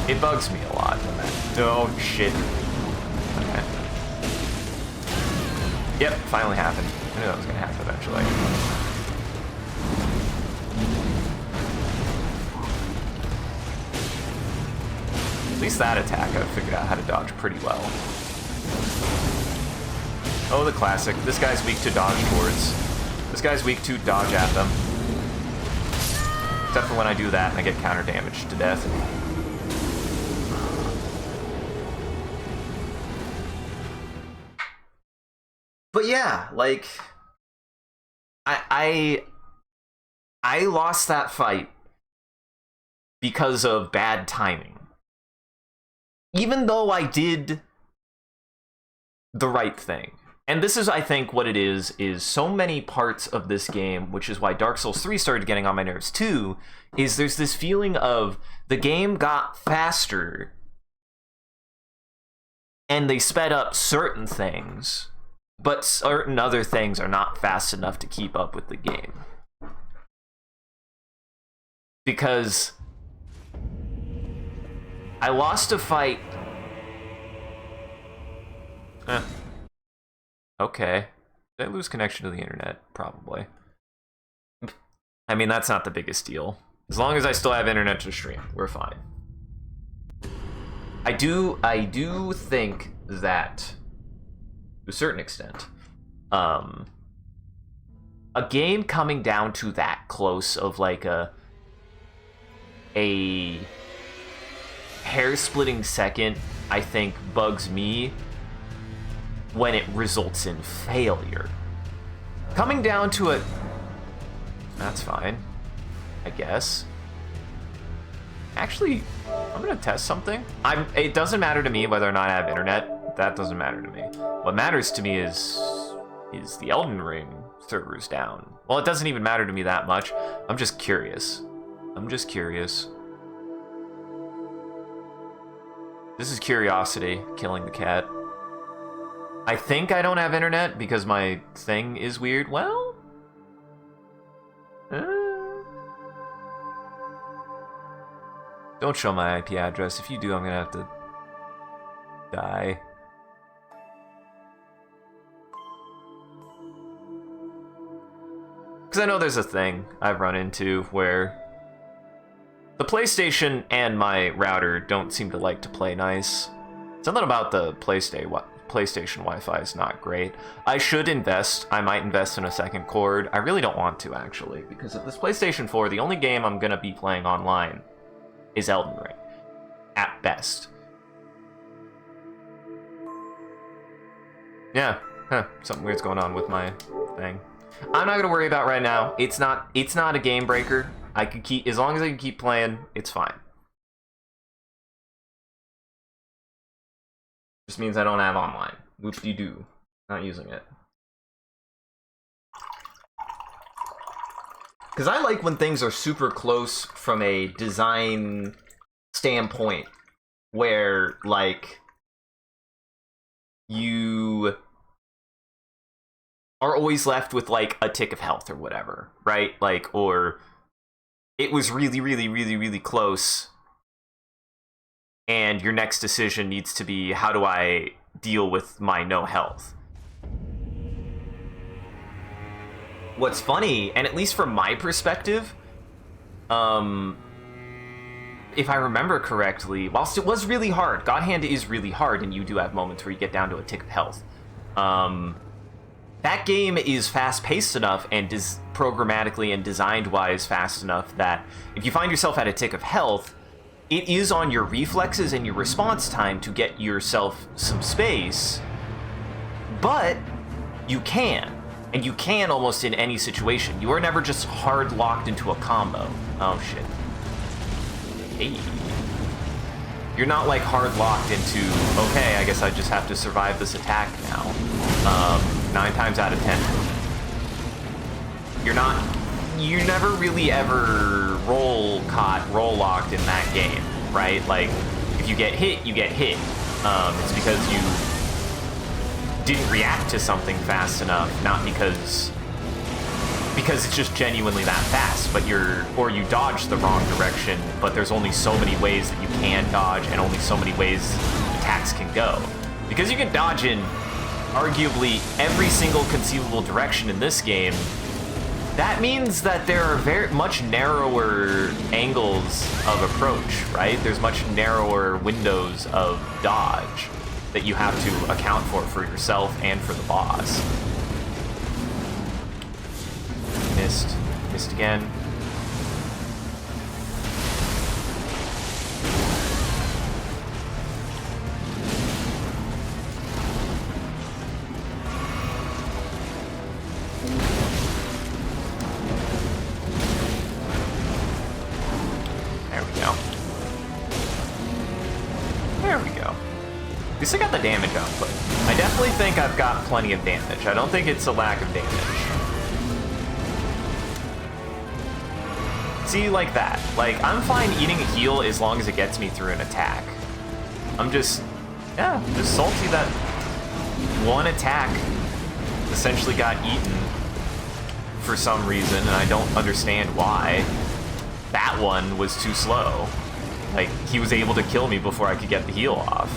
It bugs me a lot when that... Oh, shit. Okay. Yep, finally happened. I knew that was gonna happen eventually. least that attack I've figured out how to dodge pretty well. Oh, the classic. This guy's weak to dodge towards. This guy's weak to dodge at them. Except for when I do that and I get counter damage to death. But yeah, like I lost that fight because of bad timing. Even though I did the right thing. And this is, I think, what it is so many parts of this game, which is why Dark Souls 3 started getting on my nerves too, is there's this feeling of the game got faster and they sped up certain things, but certain other things are not fast enough to keep up with the game. Because I lost a fight. Okay. Did I lose connection to the internet? Probably. I mean, that's not the biggest deal. As long as I still have internet to stream, we're fine. I do think that, to a certain extent, a game coming down to that close of like a hair-splitting second, I think bugs me when it results in failure. Coming down to it, that's fine, I guess. Actually, I'm gonna test something. It doesn't matter to me whether or not I have internet. That doesn't matter to me. What matters to me is the Elden Ring servers down. Well, it doesn't even matter to me that much. I'm just curious. This is curiosity killing the cat. I think I don't have internet because my thing is weird. Well, don't show my IP address. If you do, I'm gonna have to die. Because I know there's a thing I've run into where the PlayStation and my router don't seem to like to play nice. Something about the PlayStation Wi-Fi is not great. I should invest. I might invest in a second cord. I really don't want to, actually, because of this PlayStation 4, the only game I'm gonna be playing online is Elden Ring, at best. Yeah, something weird's going on with my thing. I'm not gonna worry about right now. It's not a game breaker. I could keep, as long as I can keep playing, it's fine. Just means I don't have online. Whoop-de-doo. Not using it. Because I like when things are super close from a design standpoint, where, like, you are always left with, like, a tick of health or whatever, right? Like, or it was really, really, really, really close, and your next decision needs to be, how do I deal with my no health? What's funny, and at least from my perspective, if I remember correctly, whilst it was really hard, God Hand is really hard, and you do have moments where you get down to a tick of health. That game is fast-paced enough and programmatically and designed-wise fast enough that if you find yourself at a tick of health, it is on your reflexes and your response time to get yourself some space, but you can. And you can almost in any situation. You are never just hard locked into a combo. Oh shit. Hey. You're not like hard locked into, okay, I guess I just have to survive this attack now. 9 times out of 10. You never really ever roll locked in that game, right? Like, if you get hit, you get hit. It's because you didn't react to something fast enough, not because it's just genuinely that fast, but or you dodged the wrong direction, but there's only so many ways that you can dodge and only so many ways attacks can go. Because you can dodge in arguably every single conceivable direction in this game, that means that there are very much narrower angles of approach, right? There's much narrower windows of dodge that you have to account for yourself and for the boss. Missed again. At least I got the damage output. I definitely think I've got plenty of damage. I don't think it's a lack of damage. See, like that. Like, I'm fine eating a heal as long as it gets me through an attack. I'm just salty that one attack essentially got eaten for some reason, and I don't understand why. That one was too slow. Like, he was able to kill me before I could get the heal off.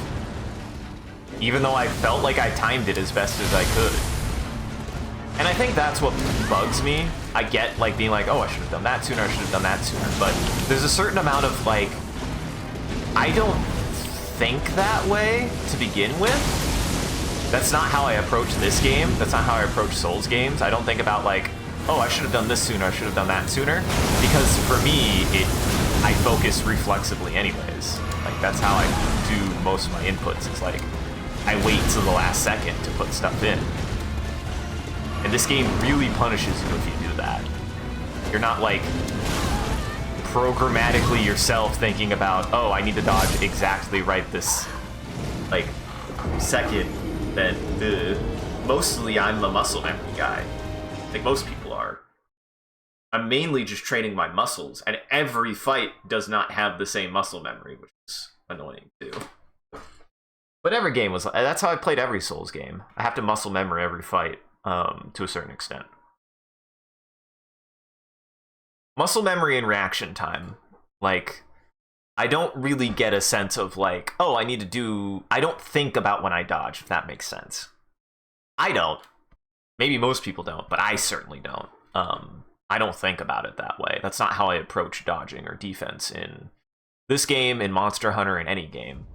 Even though I felt like I timed it as best as I could. And I think that's what bugs me. I get, like, being like, oh, I should have done that sooner, I should have done that sooner. But there's a certain amount of, like, I don't think that way to begin with. That's not how I approach this game. That's not how I approach Souls games. I don't think about, like, oh, I should have done this sooner, I should have done that sooner. Because for me, I focus reflexively anyways. Like, that's how I do most of my inputs. It's like, I wait till the last second to put stuff in. And this game really punishes you if you do that. You're not, like, programmatically yourself thinking about, oh, I need to dodge exactly right this, like, second. Then, mostly I'm the muscle memory guy. Like most people are. I'm mainly just training my muscles, and every fight does not have the same muscle memory, which is annoying too. But every game was, that's how I played every Souls game. I have to muscle memory every fight, to a certain extent. Muscle memory and reaction time. Like, I don't really get a sense of like, oh, I don't think about when I dodge, if that makes sense. I don't. Maybe most people don't, but I certainly don't. I don't think about it that way. That's not how I approach dodging or defense in this game, in Monster Hunter, in any game.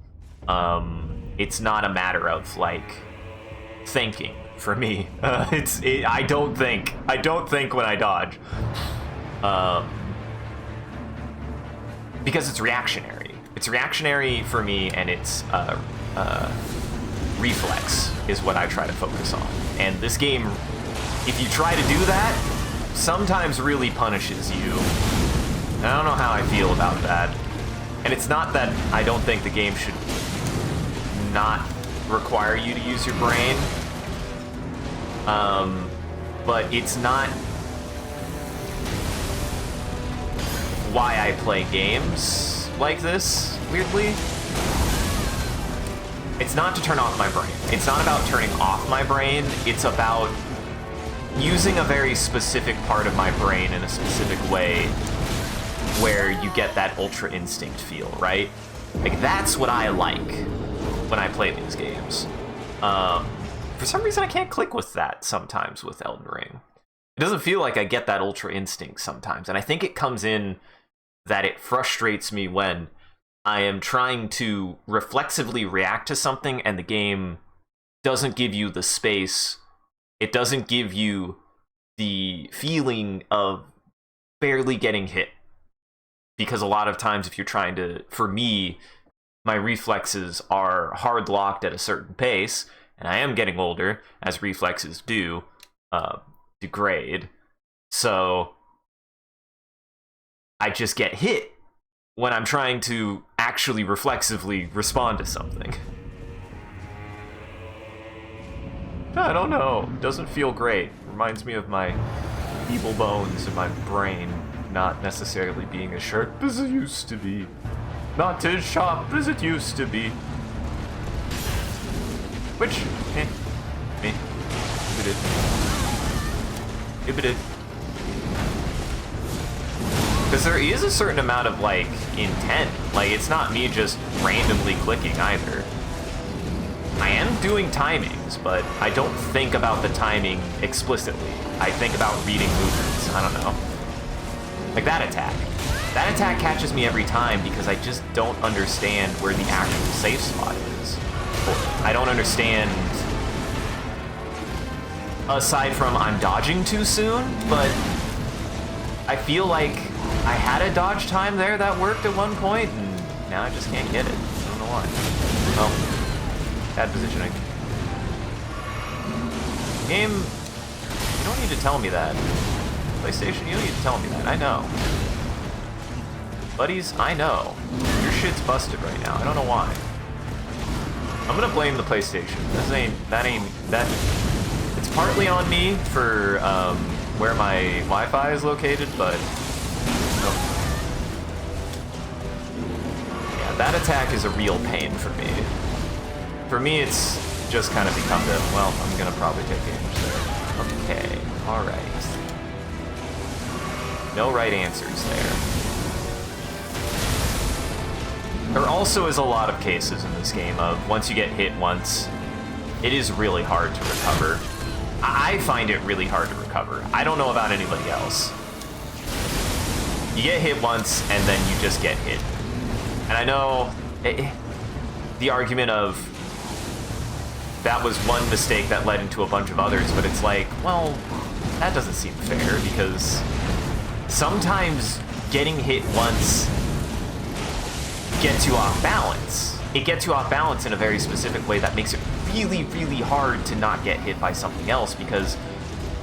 It's not a matter of, like, thinking for me. I don't think. I don't think when I dodge. Because it's reactionary. It's reactionary for me, and it's reflex is what I try to focus on. And this game, if you try to do that, sometimes really punishes you. And I don't know how I feel about that. And it's not that I don't think the game should not require you to use your brain. But it's not why I play games like this, weirdly. It's not to turn off my brain. It's not about turning off my brain. It's about using a very specific part of my brain in a specific way where you get that ultra instinct feel, right? Like, that's what I like when I play these games. For some reason, I can't click with that sometimes with Elden Ring. It doesn't feel like I get that ultra instinct sometimes. And I think it comes in that it frustrates me when I am trying to reflexively react to something and the game doesn't give you the space. It doesn't give you the feeling of barely getting hit. Because a lot of times if you're trying to, for me, my reflexes are hard locked at a certain pace, and I am getting older, as reflexes do degrade. So I just get hit when I'm trying to actually reflexively respond to something. I don't know. Doesn't feel great. Reminds me of my feeble bones and my brain not necessarily being as sharp as it used to be. Not as sharp as it used to be. Which, it did. Because there is a certain amount of, like, intent. Like, it's not me just randomly clicking either. I am doing timings, but I don't think about the timing explicitly. I think about reading movements. I don't know. Like that attack. That attack catches me every time because I just don't understand where the actual safe spot is. I don't understand, aside from I'm dodging too soon, but I feel like I had a dodge time there that worked at one point, and now I just can't get it. I don't know why. Oh, bad positioning. Game, you don't need to tell me that. PlayStation, you don't need to tell me that. I know. Buddies, I know. Your shit's busted right now. I don't know why. I'm gonna blame the PlayStation. It's partly on me for where my Wi-Fi is located, but yeah, that attack is a real pain for me. For me, it's just kind of become the, well, I'm gonna probably take damage there. Okay, alright. No right answers there. There also is a lot of cases in this game of once you get hit once, it is really hard to recover. I find it really hard to recover. I don't know about anybody else. You get hit once and then you just get hit. And I know the argument of that was one mistake that led into a bunch of others, but it's like, well, that doesn't seem fair because sometimes getting hit once gets you off balance. It gets you off balance in a very specific way that makes it really, really hard to not get hit by something else because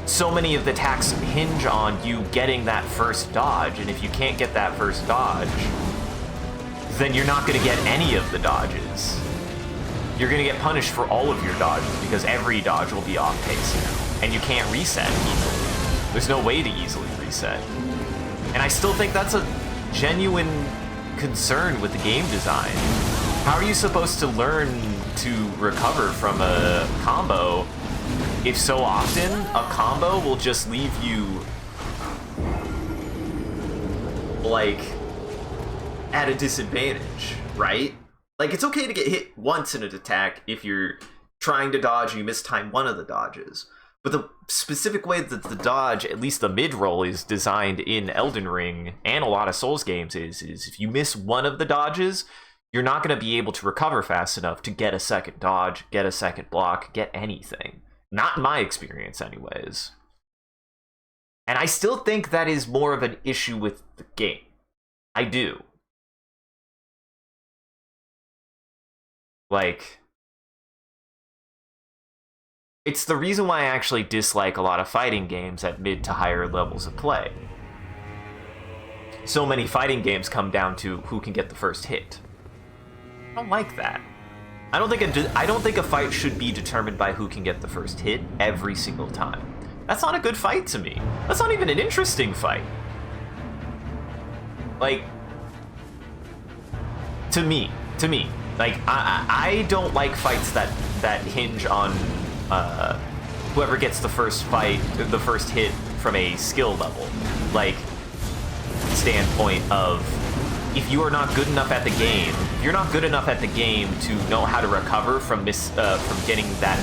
so many of the attacks hinge on you getting that first dodge, and if you can't get that first dodge, then you're not going to get any of the dodges. You're going to get punished for all of your dodges because every dodge will be off pace now, and you can't reset easily. There's no way to easily reset. And I still think that's a genuine concern with the game design. How are you supposed to learn to recover from a combo if so often a combo will just leave you like at a disadvantage, right? Like it's okay to get hit once in an attack if you're trying to dodge and you mistime one of the dodges. But the specific way that the dodge, at least the mid-roll, is designed in Elden Ring and a lot of Souls games is if you miss one of the dodges, you're not going to be able to recover fast enough to get a second dodge, get a second block, get anything. Not in my experience, anyways. And I still think that is more of an issue with the game. I do. Like, it's the reason why I actually dislike a lot of fighting games at mid to higher levels of play. So many fighting games come down to who can get the first hit. I don't like that. I don't think a fight should be determined by who can get the first hit every single time. That's not a good fight to me. That's not even an interesting fight. Like, to me, like I don't like fights that hinge on whoever gets the first hit from a skill level, like standpoint of if you are not good enough at the game, if you're not good enough at the game to know how to recover from getting that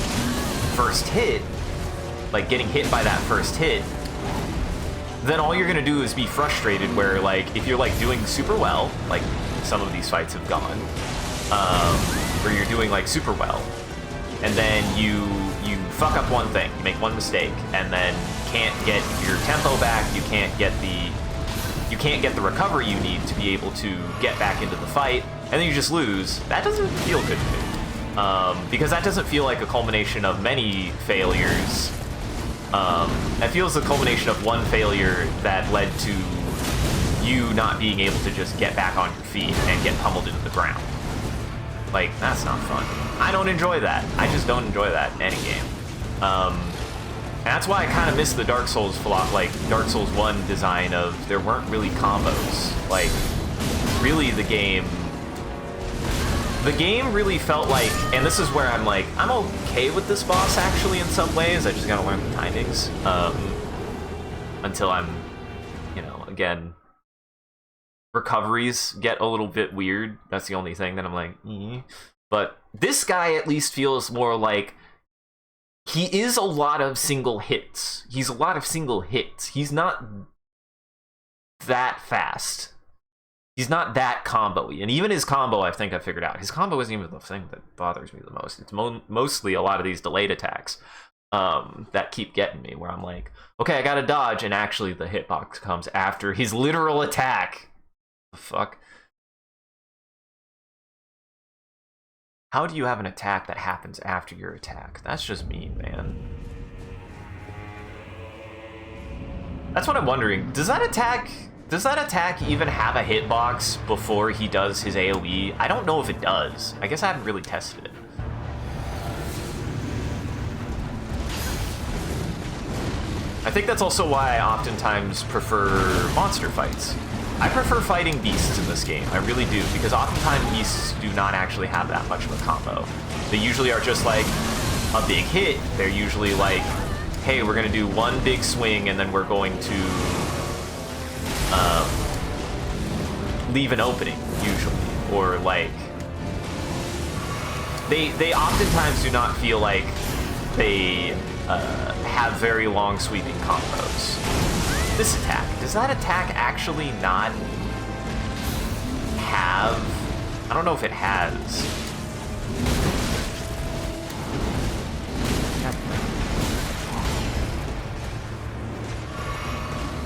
first hit, like getting hit by that first hit, then all you're gonna do is be frustrated. Where like if you're like doing super well, like some of these fights have gone, where you're doing like super well, and then you fuck up one thing, you make one mistake, and then can't get your tempo back, you can't get the recovery you need to be able to get back into the fight, and then you just lose. That doesn't feel good to me. Because that doesn't feel like a culmination of many failures. That feels the culmination of one failure that led to you not being able to just get back on your feet and get pummeled into the ground. Like, that's not fun. I don't enjoy that. I just don't enjoy that in any game. And that's why I kind of miss the Dark Souls like Dark Souls 1 design of there weren't really combos. Like, really the game really felt like, and this is where I'm like, I'm okay with this boss actually in some ways. I just gotta learn the timings. Until I'm, again, recoveries get a little bit weird. That's the only thing that I'm like, But this guy at least feels more like he is a lot of single hits. He's a lot of single hits. He's not that fast. He's not that combo-y. And even his combo, I think I figured out. His combo isn't even the thing that bothers me the most. It's mostly a lot of these delayed attacks that keep getting me, where I'm like, okay, I gotta dodge, and actually the hitbox comes after his literal attack. The fuck? How do you have an attack that happens after your attack? That's just mean, man. That's what I'm wondering. Does that attack even have a hitbox before he does his AoE? I don't know if it does. I guess I haven't really tested it. I think that's also why I oftentimes prefer monster fights. I prefer fighting beasts in this game, I really do, because oftentimes beasts do not actually have that much of a combo. They usually are just like a big hit. They're usually like, hey, we're gonna do one big swing and then we're going to leave an opening, usually. Or like, they oftentimes do not feel like they have very long sweeping combos. This attack, does that attack actually not have... I don't know if it has.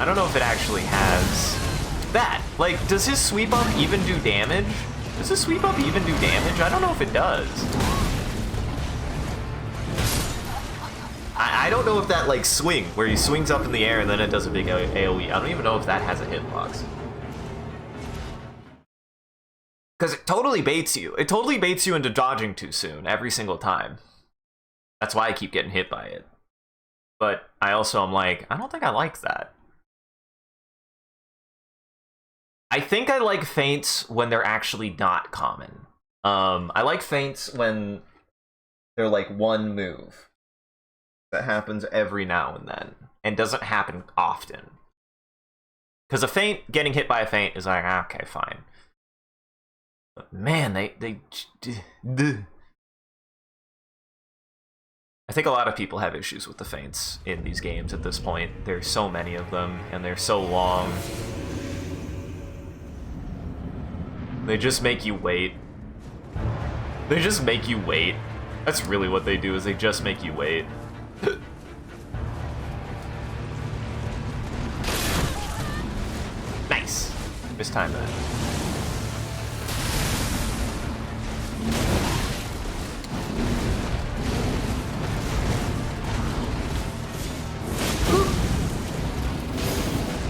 I don't know if it actually has that. Like, does his sweep up even do damage? Does his sweep up even do damage? I don't know if it does. I don't know if that, like, swing, where he swings up in the air and then it does a big AoE, I don't even know if that has a hitbox. Because it totally baits you. It totally baits you into dodging too soon, every single time. That's why I keep getting hit by it. But I also am like, I don't think I like that. I think I like feints when they're actually not common. I like feints when they're like one move that happens every now and then and doesn't happen often. Because a feint, getting hit by a feint is like, okay, fine. But man, I think a lot of people have issues with the feints in these games at this point. There's so many of them, and they're so long. They just make you wait. They just make you wait. That's really what they do, is they just make you wait. Nice. Mistime that.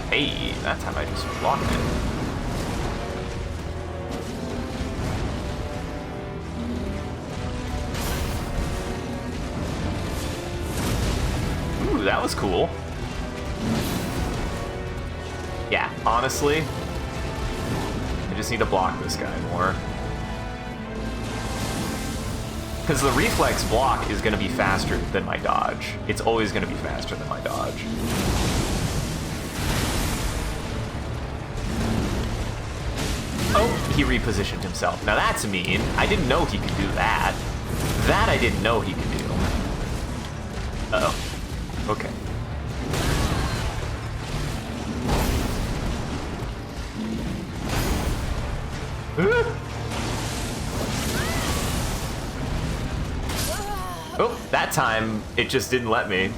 Hey, that time I just blocked it. Ooh, that was cool. Yeah, honestly, I just need to block this guy more. Because the reflex block is going to be faster than my dodge. It's always going to be faster than my dodge. Oh, he repositioned himself. Now that's mean. I didn't know he could do that. That I didn't know he could do. Uh-oh. Okay. Oh, that time it just didn't let me.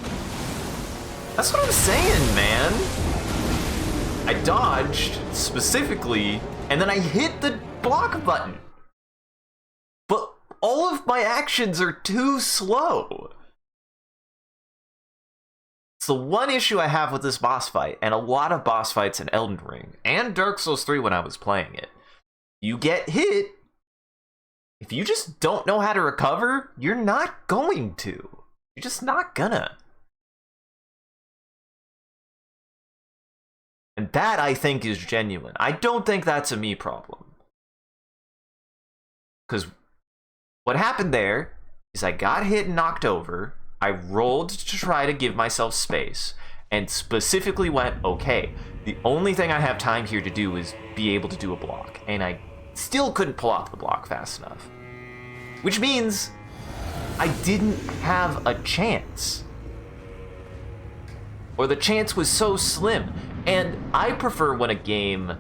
That's what I'm saying, man. I dodged specifically, and then I hit the block button. But all of my actions are too slow. It's the one issue I have with this boss fight, and a lot of boss fights in Elden Ring, and Dark Souls 3 when I was playing it. You get hit, if you just don't know how to recover, you're not going to. You're just not gonna. And that, I think, is genuine. I don't think that's a me problem. Because what happened there is I got hit and knocked over, I rolled to try to give myself space, and specifically went, okay, the only thing I have time here to do is be able to do a block, and I still couldn't pull off the block fast enough. Which means I didn't have a chance. Or the chance was so slim. And I prefer when a game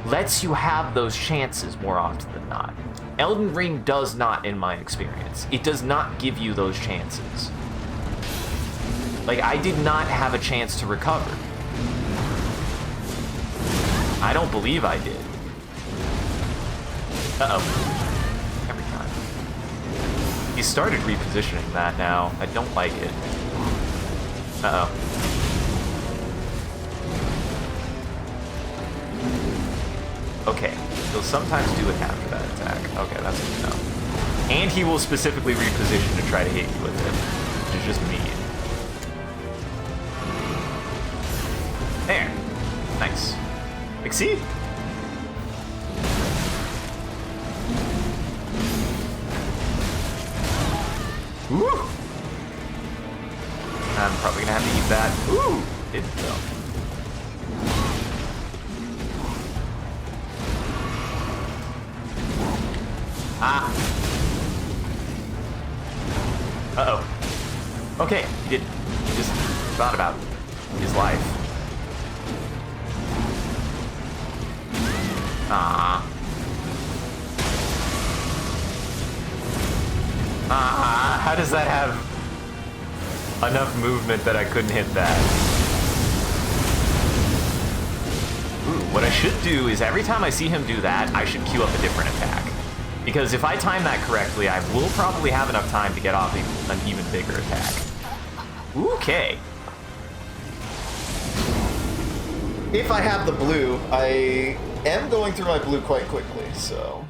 lets you have those chances more often than not. Elden Ring does not, in my experience. It does not give you those chances. Like, I did not have a chance to recover. I don't believe I did. Uh-oh. Every time. He started repositioning that now. I don't like it. Uh-oh. Okay, he'll sometimes do it after that attack. Okay, that's good to know. And he will specifically reposition to try to hit you with it, which is just mean. There. Nice. Like, see? Ooh! I'm probably gonna have to eat that. Ooh! Didn't go. Ah! Uh-oh. Okay, he didn't. He just thought about his life. Ah. Ah, how does that have enough movement that I couldn't hit that? Ooh, what I should do is every time I see him do that, I should queue up a different attack. Because if I time that correctly, I will probably have enough time to get off an even bigger attack. Okay. If I have the blue, I am going through my blue quite quickly, so...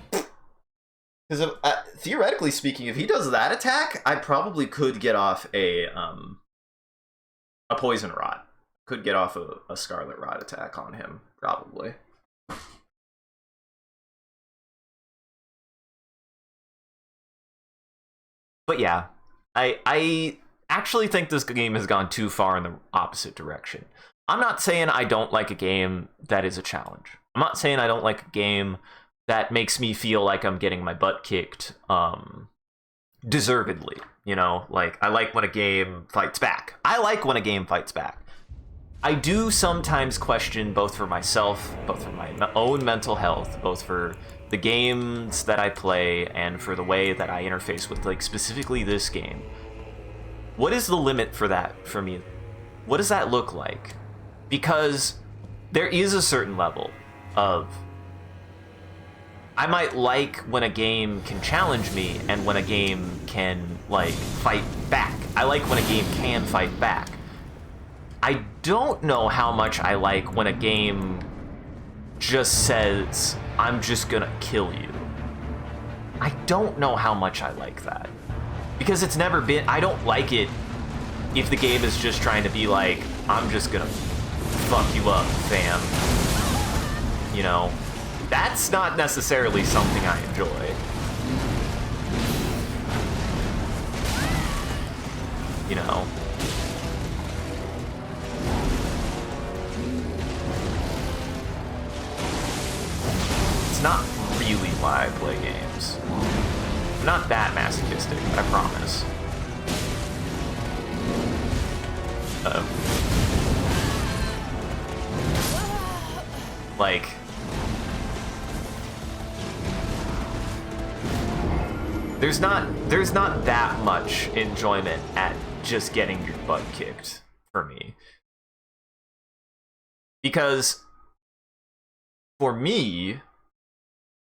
Because theoretically speaking, if he does that attack, I probably could get off a poison rot. Could get off a scarlet rot attack on him, probably. But yeah, I actually think this game has gone too far in the opposite direction. I'm not saying I don't like a game that is a challenge. I'm not saying I don't like a game that makes me feel like I'm getting my butt kicked deservedly. You know, like, I like when a game fights back. I like when a game fights back. I do sometimes question, both for myself, both for my own mental health, both for the games that I play and for the way that I interface with, like, specifically this game. What is the limit for that for me? What does that look like? Because there is a certain level of... I might like when a game can challenge me and when a game can, like, fight back. I like when a game can fight back. I don't know how much I like when a game just says, I'm just gonna kill you. I don't know how much I like that. Because it's never been... I don't like it if the game is just trying to be like, I'm just gonna fuck you up, fam. You know? That's not necessarily something I enjoy. You know? It's not really why I play games. I'm not that masochistic, I promise. Uh-oh. Like... There's not that much enjoyment at just getting your butt kicked for me. Because for me,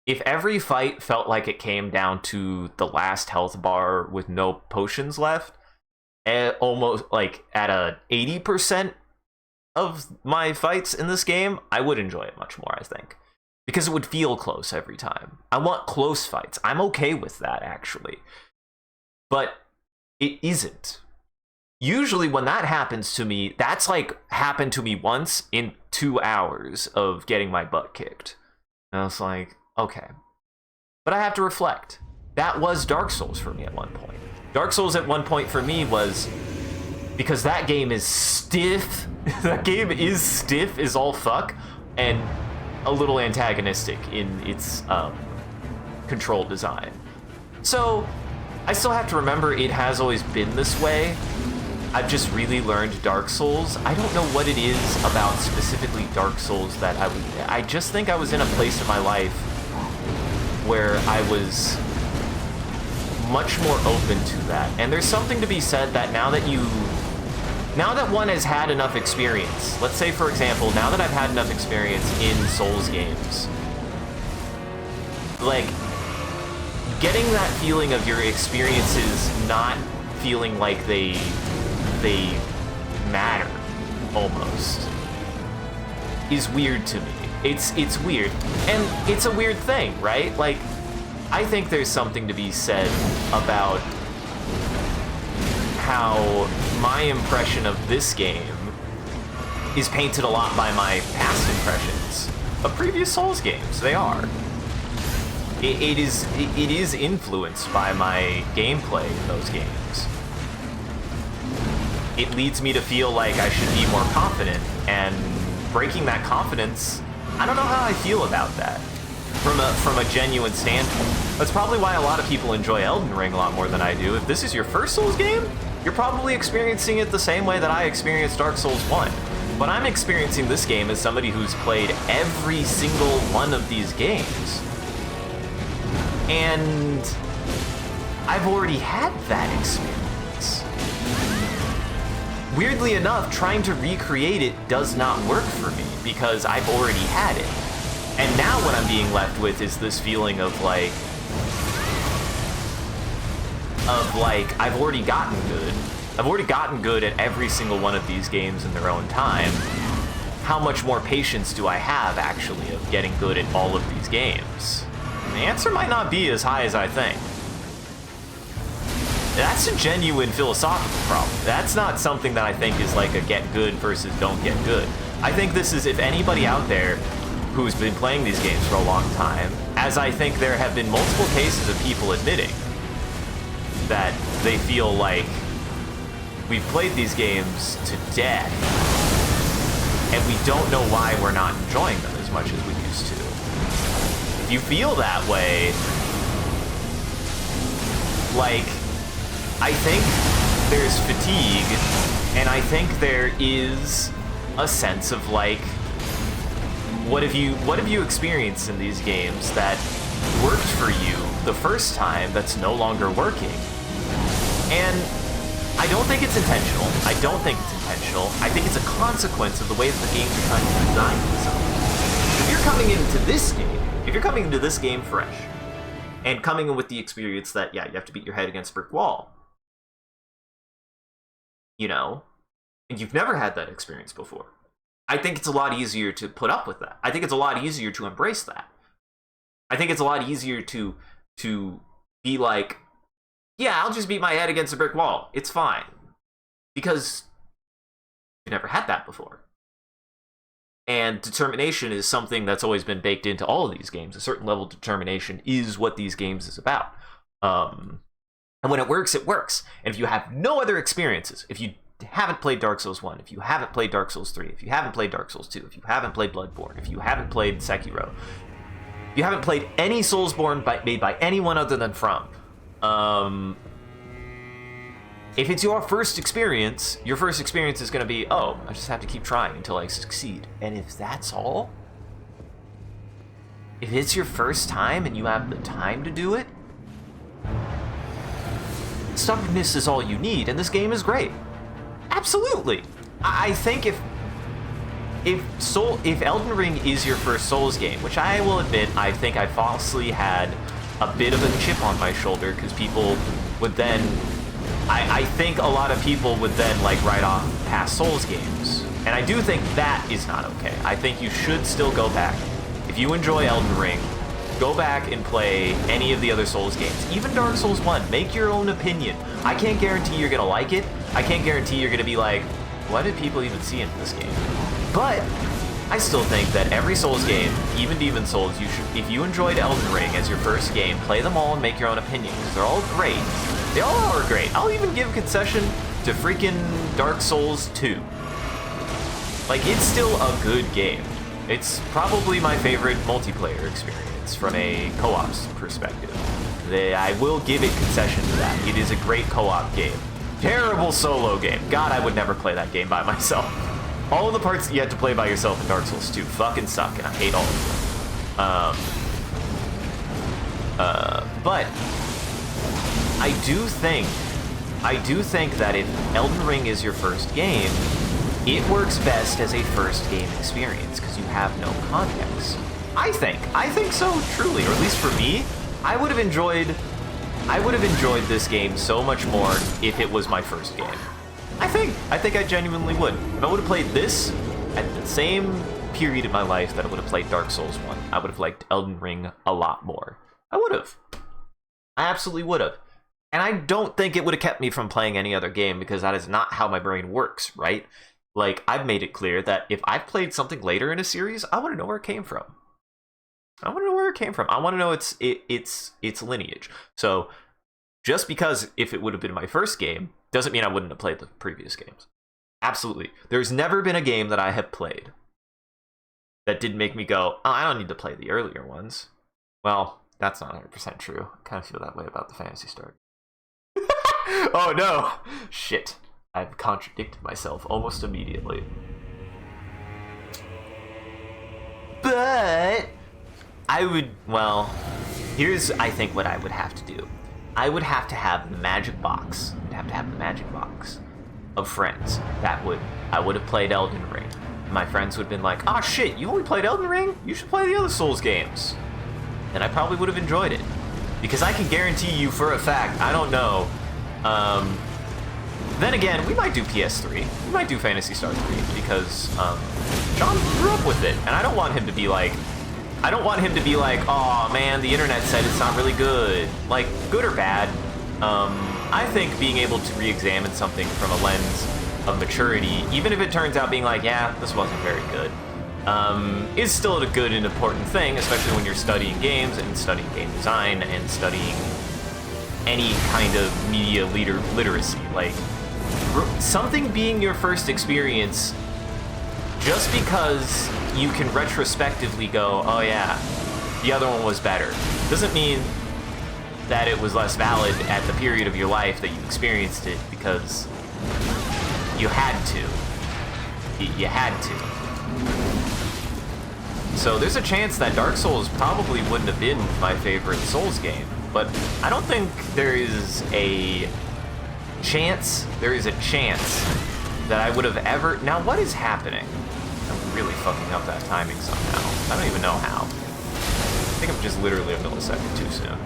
if every fight felt like it came down to the last health bar with no potions left, almost like at a 80% of my fights in this game, I would enjoy it much more, I think. Because it would feel close every time. I want close fights. I'm okay with that, actually. But it isn't. Usually when that happens to me, that's like happened to me once in 2 hours of getting my butt kicked. And I was like, okay. But I have to reflect. That was Dark Souls for me at one point. Dark Souls at one point for me was... Because that game is stiff. That game is stiff as all fuck. And... a little antagonistic in its control design. So, I still have to remember it has always been this way. I've just really learned Dark Souls. I don't know what it is about specifically Dark Souls that I just think I was in a place in my life where I was much more open to that. And there's something to be said that now that one has had enough experience, let's say for example, now that I've had enough experience in Souls games, like, getting that feeling of your experiences not feeling like they matter, almost, is weird to me. It's weird. And it's a weird thing, right? Like, I think there's something to be said about how my impression of this game is painted a lot by my past impressions of previous Souls games. They are. It is influenced by my gameplay in those games. It leads me to feel like I should be more confident, and breaking that confidence, I don't know how I feel about that from a genuine standpoint. That's probably why a lot of people enjoy Elden Ring a lot more than I do. If this is your first Souls game, you're probably experiencing it the same way that I experienced Dark Souls 1. But I'm experiencing this game as somebody who's played every single one of these games. And I've already had that experience. Weirdly enough, trying to recreate it does not work for me because I've already had it. And now what I'm being left with is this feeling of like, I've already gotten good. I've already gotten good at every single one of these games in their own time. How much more patience do I have, actually, of getting good at all of these games? And the answer might not be as high as I think. That's a genuine philosophical problem. That's not something that I think is like a get good versus don't get good. I think this is if anybody out there who's been playing these games for a long time, as I think there have been multiple cases of people admitting that they feel like we've played these games to death and we don't know why we're not enjoying them as much as we used to. If you feel that way, like, I think there's fatigue, and I think there is a sense of like, what have you experienced in these games that worked for you the first time that's no longer working? And I don't think it's intentional. I don't think it's intentional. I think it's a consequence of the way that the games are trying to design themselves. If you're coming into this game fresh, and coming in with the experience that, yeah, you have to beat your head against a brick wall, you know, and you've never had that experience before, I think it's a lot easier to put up with that. I think it's a lot easier to embrace that. I think it's a lot easier to be like, yeah, I'll just beat my head against a brick wall. It's fine. Because you've never had that before. And determination is something that's always been baked into all of these games. A certain level of determination is what these games is about. And when it works, it works. And if you have no other experiences, if you haven't played Dark Souls 1, if you haven't played Dark Souls 3, if you haven't played Dark Souls 2, if you haven't played Bloodborne, if you haven't played Sekiro, if you haven't played any Soulsborne made by anyone other than From, if it's your first experience is going to be, oh, I just have to keep trying until I succeed. And if that's all, if it's your first time and you have the time to do it, stubbornness is all you need, and this game is great. Absolutely. I think if Elden Ring is your first Souls game, which I will admit, I think I falsely had a bit of a chip on my shoulder, because people would then, I think a lot of people would then like write off past Souls games. And I do think that is not okay. I think you should still go back. If you enjoy Elden Ring, go back and play any of the other Souls games. Even Dark Souls 1, make your own opinion. I can't guarantee you're gonna like it. I can't guarantee you're gonna be like, what did people even see in this game? But I still think that every Souls game, even Demon Souls, you should, if you enjoyed Elden Ring as your first game, play them all and make your own opinion, because they're all great. They all are great. I'll even give concession to freaking Dark Souls 2. Like, it's still a good game. It's probably my favorite multiplayer experience from a co-op perspective. I will give it concession to that. It is a great co-op game. Terrible solo game. God, I would never play that game by myself. All of the parts that you have to play by yourself in Dark Souls 2 fucking suck, and I hate all of them. But I do think that if Elden Ring is your first game, it works best as a first game experience because you have no context. I think so, truly, or at least for me. I would have enjoyed this game so much more if it was my first game. I think I genuinely would. If I would have played this at the same period in my life that I would have played Dark Souls 1, I would have liked Elden Ring a lot more. I would have. I absolutely would have. And I don't think it would have kept me from playing any other game because that is not how my brain works, right? Like, I've made it clear that if I've played something later in a series, I want to know where it came from. I want to know where it came from. I want to know its lineage. So, just because if it would have been my first game, doesn't mean I wouldn't have played the previous games. Absolutely. There's never been a game that I have played that did make me go, oh, I don't need to play the earlier ones. Well, that's not 100% true. I kind of feel that way about the Phantasy Star. Oh no! Shit. I've contradicted myself almost immediately. But here's, I think, what I would have to do. I would have to have the magic box. I'd have to have the magic box of friends I would have played Elden Ring. My friends would have been like, oh shit, you only played Elden Ring? You should play the other Souls games. And I probably would have enjoyed it. Because I can guarantee you for a fact, I don't know. Then again, we might do PS3. We might do Phantasy Star 3 because John grew up with it, and I don't want him to be like, oh man, the internet said it's not really good. Like, good or bad. I think being able to re-examine something from a lens of maturity, even if it turns out being like, yeah, this wasn't very good, is still a good and important thing, especially when you're studying games and studying game design and studying any kind of media literacy. Like, something being your first experience, just because you can retrospectively go, oh yeah, the other one was better, doesn't mean that it was less valid at the period of your life that you experienced it, because you had to. You had to. So there's a chance that Dark Souls probably wouldn't have been my favorite Souls game, but I don't think there is a chance that I would have ever... Now, what is happening? I'm really fucking up that timing somehow. I don't even know how. I think I'm just literally a millisecond too soon.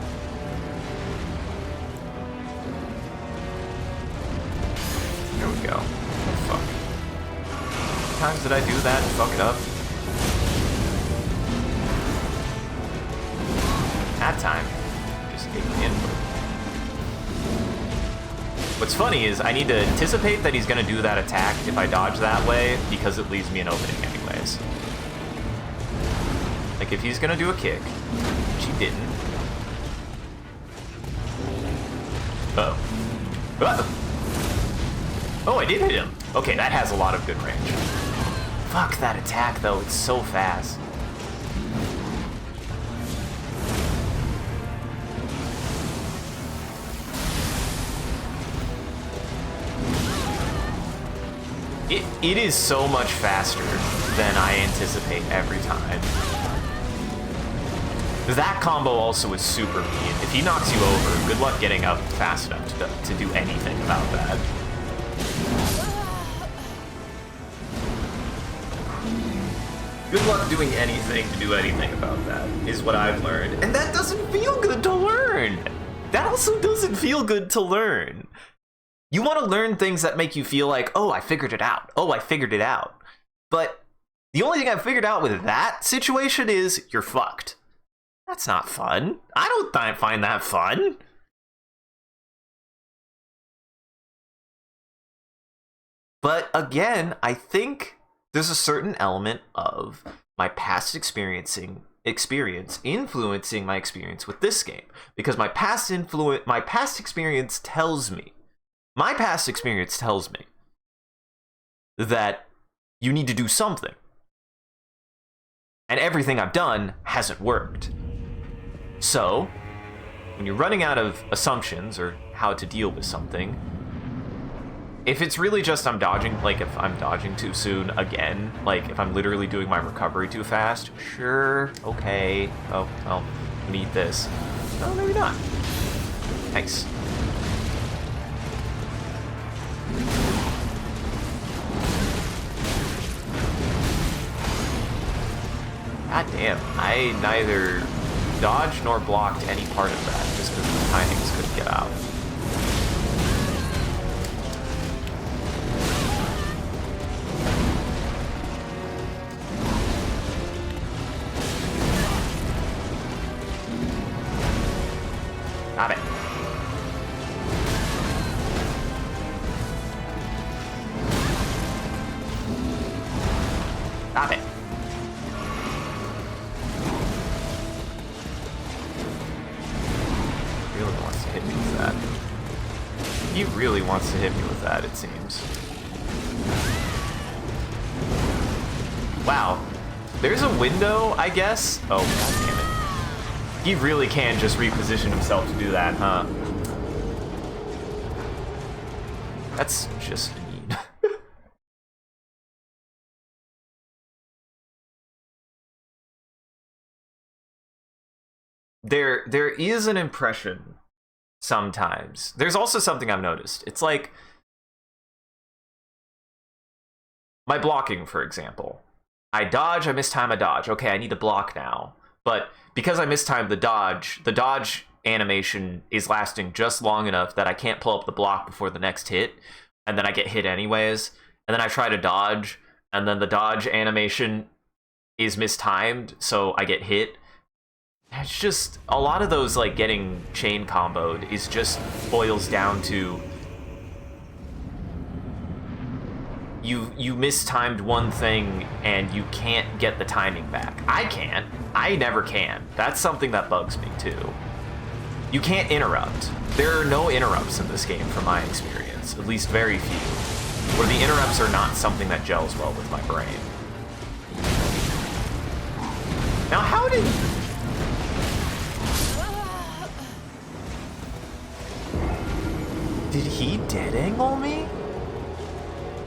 There we go. Oh, fuck. How many times did I do that and fuck it up? That time, just gave me input. What's funny is I need to anticipate that he's going to do that attack if I dodge that way, because it leaves me an opening anyways. Like, if he's going to do a kick, which he didn't. Uh-oh. Uh-oh. Oh, I did hit him. Okay, that has a lot of good range. Fuck that attack, though. It's so fast. It is so much faster than I anticipate every time. That combo also is super mean. If he knocks you over, good luck getting up fast enough to do anything about that. Good luck doing anything to do anything about that, is what I've learned. And that doesn't feel good to learn! That also doesn't feel good to learn. You want to learn things that make you feel like, oh, I figured it out. Oh, I figured it out. But the only thing I've figured out with that situation is you're fucked. That's not fun. I don't find that fun. But again, I think there's a certain element of my past experience influencing my experience with this game. Because my past experience tells me that you need to do something. And everything I've done hasn't worked. So, when you're running out of assumptions or how to deal with something, if it's really just I'm dodging, like if I'm dodging too soon again, like if I'm literally doing my recovery too fast, sure, okay, oh, well, I'm gonna eat this. No, maybe not. Thanks. God damn, I neither dodged nor blocked any part of that just because the timings couldn't get out. Got it. Stop it. Really wants to hit me with that. He really wants to hit me with that, it seems. Wow. There's a window, I guess. Oh, god damn it. He really can just reposition himself to do that, huh? That's just mean. There is an impression sometimes. There's also something I've noticed. It's like my blocking, for example. I dodge, I mistime a dodge. Okay, I need to block now. But because I mistimed the dodge animation is lasting just long enough that I can't pull up the block before the next hit, and then I get hit anyways. And then I try to dodge, and then the dodge animation is mistimed, so I get hit. It's just a lot of those, like, getting chain comboed is just boils down to you mistimed one thing and you can't get the timing back. I can't. I never can. That's something that bugs me too. You can't interrupt. There are no interrupts in this game from my experience, at least very few, where the interrupts are not something that gels well with my brain. Now how did... Did he dead angle me?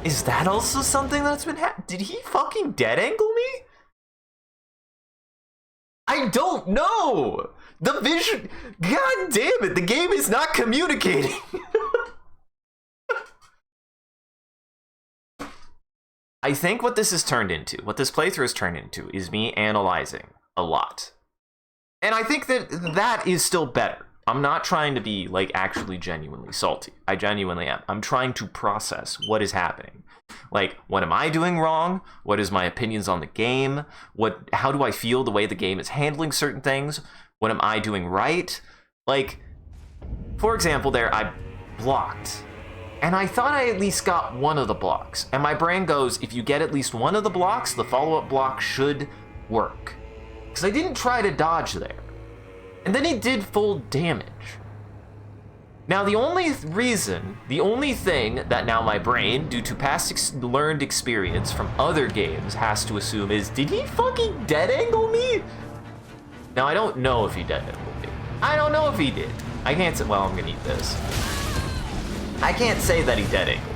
Is that also something that's been Did he fucking dead angle me? I don't know! The vision... God damn it, the game is not communicating! I think what this has turned into, what this playthrough has turned into, is me analyzing a lot. And I think that that is still better. I'm not trying to be, like, actually genuinely salty. I genuinely am. I'm trying to process what is happening. Like, what am I doing wrong? What is my opinions on the game? How do I feel the way the game is handling certain things? What am I doing right? Like, for example, there, I blocked. And I thought I at least got one of the blocks. And my brain goes, if you get at least one of the blocks, the follow-up block should work. Because I didn't try to dodge there. And then he did full damage. Now, the only thing that now my brain, due to past learned experience from other games, has to assume is, did he fucking dead angle me? Now, I don't know if he dead angled me. I don't know if he did. I can't say, well, I'm gonna eat this. I can't say that he dead angled me.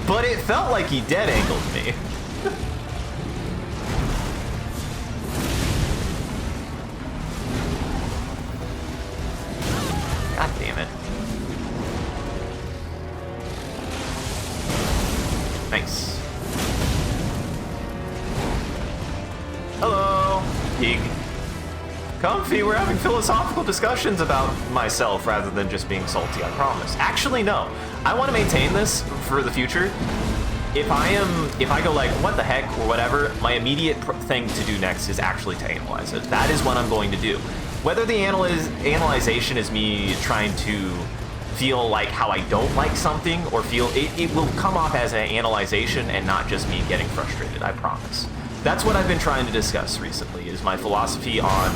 But it felt like he dead angled me. God damn it. Thanks. Hello, pig. Comfy, we're having philosophical discussions about myself rather than just being salty, I promise. Actually, no. I want to maintain this for the future. If I go like, what the heck, or whatever, my immediate thing to do next is actually to analyze it. That is what I'm going to do. Whether the analyzation is me trying to feel like how I don't like something, or feel it will come off as an analyzation and not just me getting frustrated, I promise. That's what I've been trying to discuss recently, is my philosophy on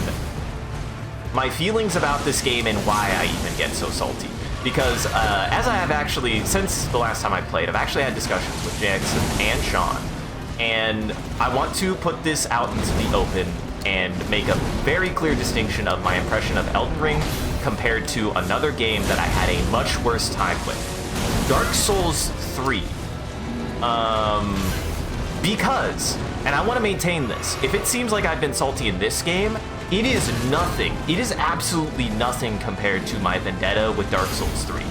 my feelings about this game and why I even get so salty. Because as I have actually, since the last time I played, I've actually had discussions with Jackson and Sean, and I want to put this out into the open and make a very clear distinction of my impression of Elden Ring compared to another game that I had a much worse time with. Dark Souls 3. Because, and I want to maintain this, if it seems like I've been salty in this game, it is nothing. It is absolutely nothing compared to my vendetta with Dark Souls 3.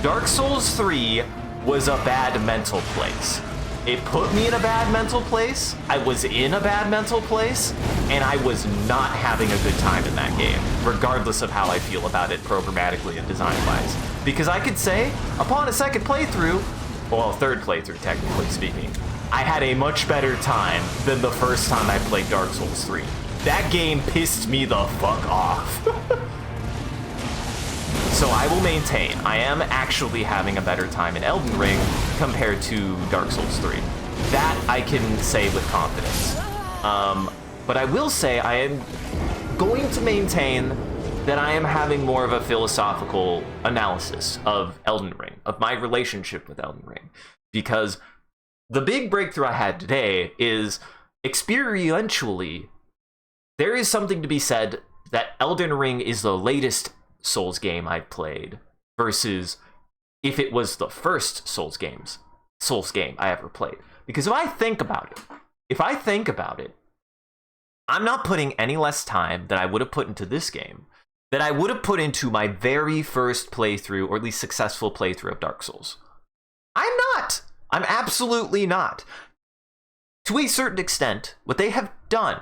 Dark Souls 3 was a bad mental place. It put me in a bad mental place, I was in a bad mental place, and I was not having a good time in that game, regardless of how I feel about it programmatically and design-wise. Because I could say, upon a second playthrough, well, third playthrough technically speaking, I had a much better time than the first time I played Dark Souls 3. That game pissed me the fuck off. So I will maintain, I am actually having a better time in Elden Ring compared to Dark Souls 3. That I can say with confidence. But I will say I am going to maintain that I am having more of a philosophical analysis of Elden Ring, of my relationship with Elden Ring. Because the big breakthrough I had today is, experientially, there is something to be said that Elden Ring is the latest Souls game I've played versus if it was the first Souls game I ever played. Because if I think about it, I'm not putting any less time than I would have put into this game that I would have put into my very first playthrough, or at least successful playthrough of Dark Souls. I'm not. I'm absolutely not. To a certain extent, what they have done...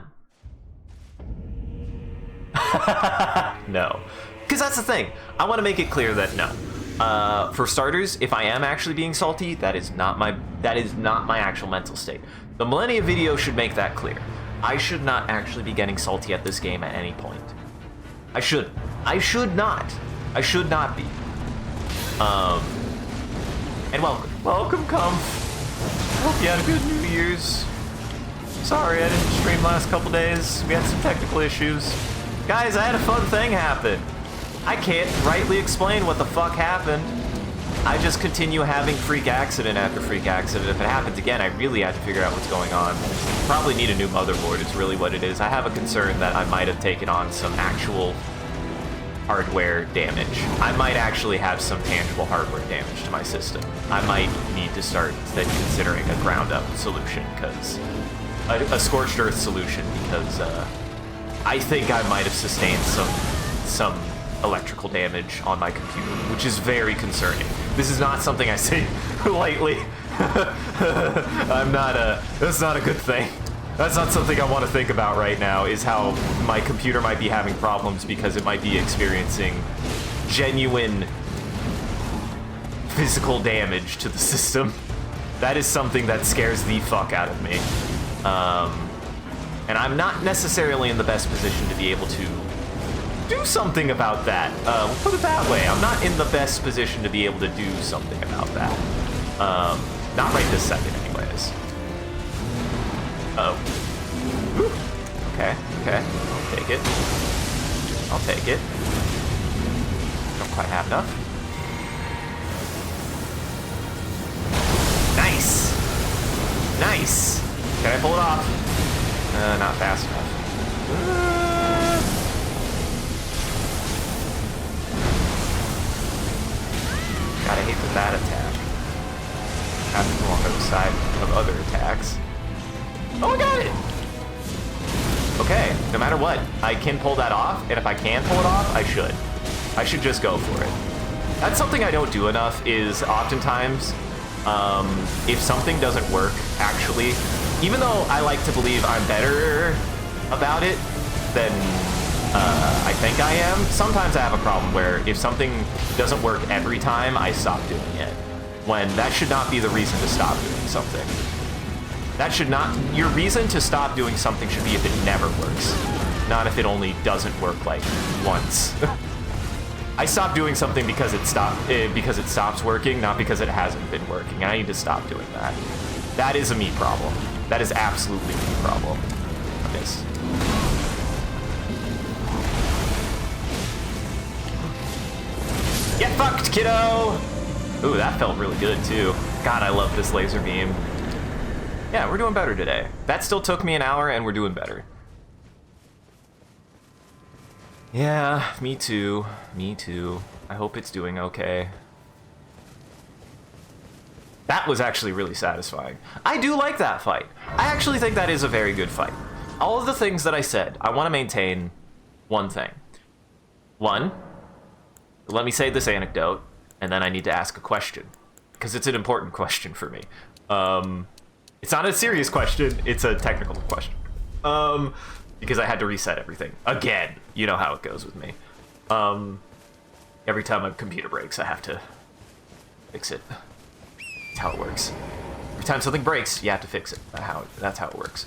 No. Because that's the thing. I want to make it clear that no. For starters, if I am actually being salty, that is not my actual mental state. The Millennia video should make that clear. I should not actually be getting salty at this game at any point. I should not be. And welcome, Comf. Hope you had a good New Year's. Sorry I didn't stream last couple days. We had some technical issues. Guys, I had a fun thing happen. I can't rightly explain what the fuck happened. I just continue having freak accident after freak accident. If it happens again, I really have to figure out what's going on. Probably need a new motherboard is really what it is. I have a concern that I might have taken on some actual hardware damage. I might actually have some tangible hardware damage to my system. I might need to start considering a ground-up solution, because a scorched earth solution, because I think I might have sustained some electrical damage on my computer, which is very concerning. This is not something I say lightly. That's not a good thing. That's not something I want to think about right now, is how my computer might be having problems because it might be experiencing genuine physical damage to the system. That is something that scares the fuck out of me. And I'm not necessarily in the best position to be able to do something about that. We'll put it that way. I'm not in the best position to be able to do something about that. Not right this second, anyways. Oh. Whew. Okay. I'll take it. Don't quite have enough. Nice! Can I pull it off? Not fast enough. God, I hate that attack. Have to go on the other side of other attacks. Oh, I got it! Okay, no matter what, I can pull that off, and if I can pull it off, I should. I should just go for it. That's something I don't do enough, is oftentimes, if something doesn't work, actually, even though I like to believe I'm better about it than I think I am, sometimes I have a problem where if something doesn't work every time, I stop doing it. When that should not be the reason to stop doing something. That should not, your reason to stop doing something should be if it never works, not if it only doesn't work like once. I stop doing something because it stops working, not because it hasn't been working, and I need to stop doing that. That is a me problem. That is absolutely a me problem. I miss. Get fucked, kiddo! Ooh, that felt really good, too. God, I love this laser beam. Yeah, we're doing better today. That still took me an hour, and we're doing better. Yeah, me too. Me too. I hope it's doing okay. That was actually really satisfying. I do like that fight. I actually think that is a very good fight. All of the things that I said, I want to maintain one thing. One, let me say this anecdote, and then I need to ask a question, because it's an important question for me. It's not a serious question, it's a technical question. Because I had to reset everything. Again, you know how it goes with me. Every time my computer breaks, I have to fix it. That's how it works. Every time something breaks, you have to fix it. That's how it works.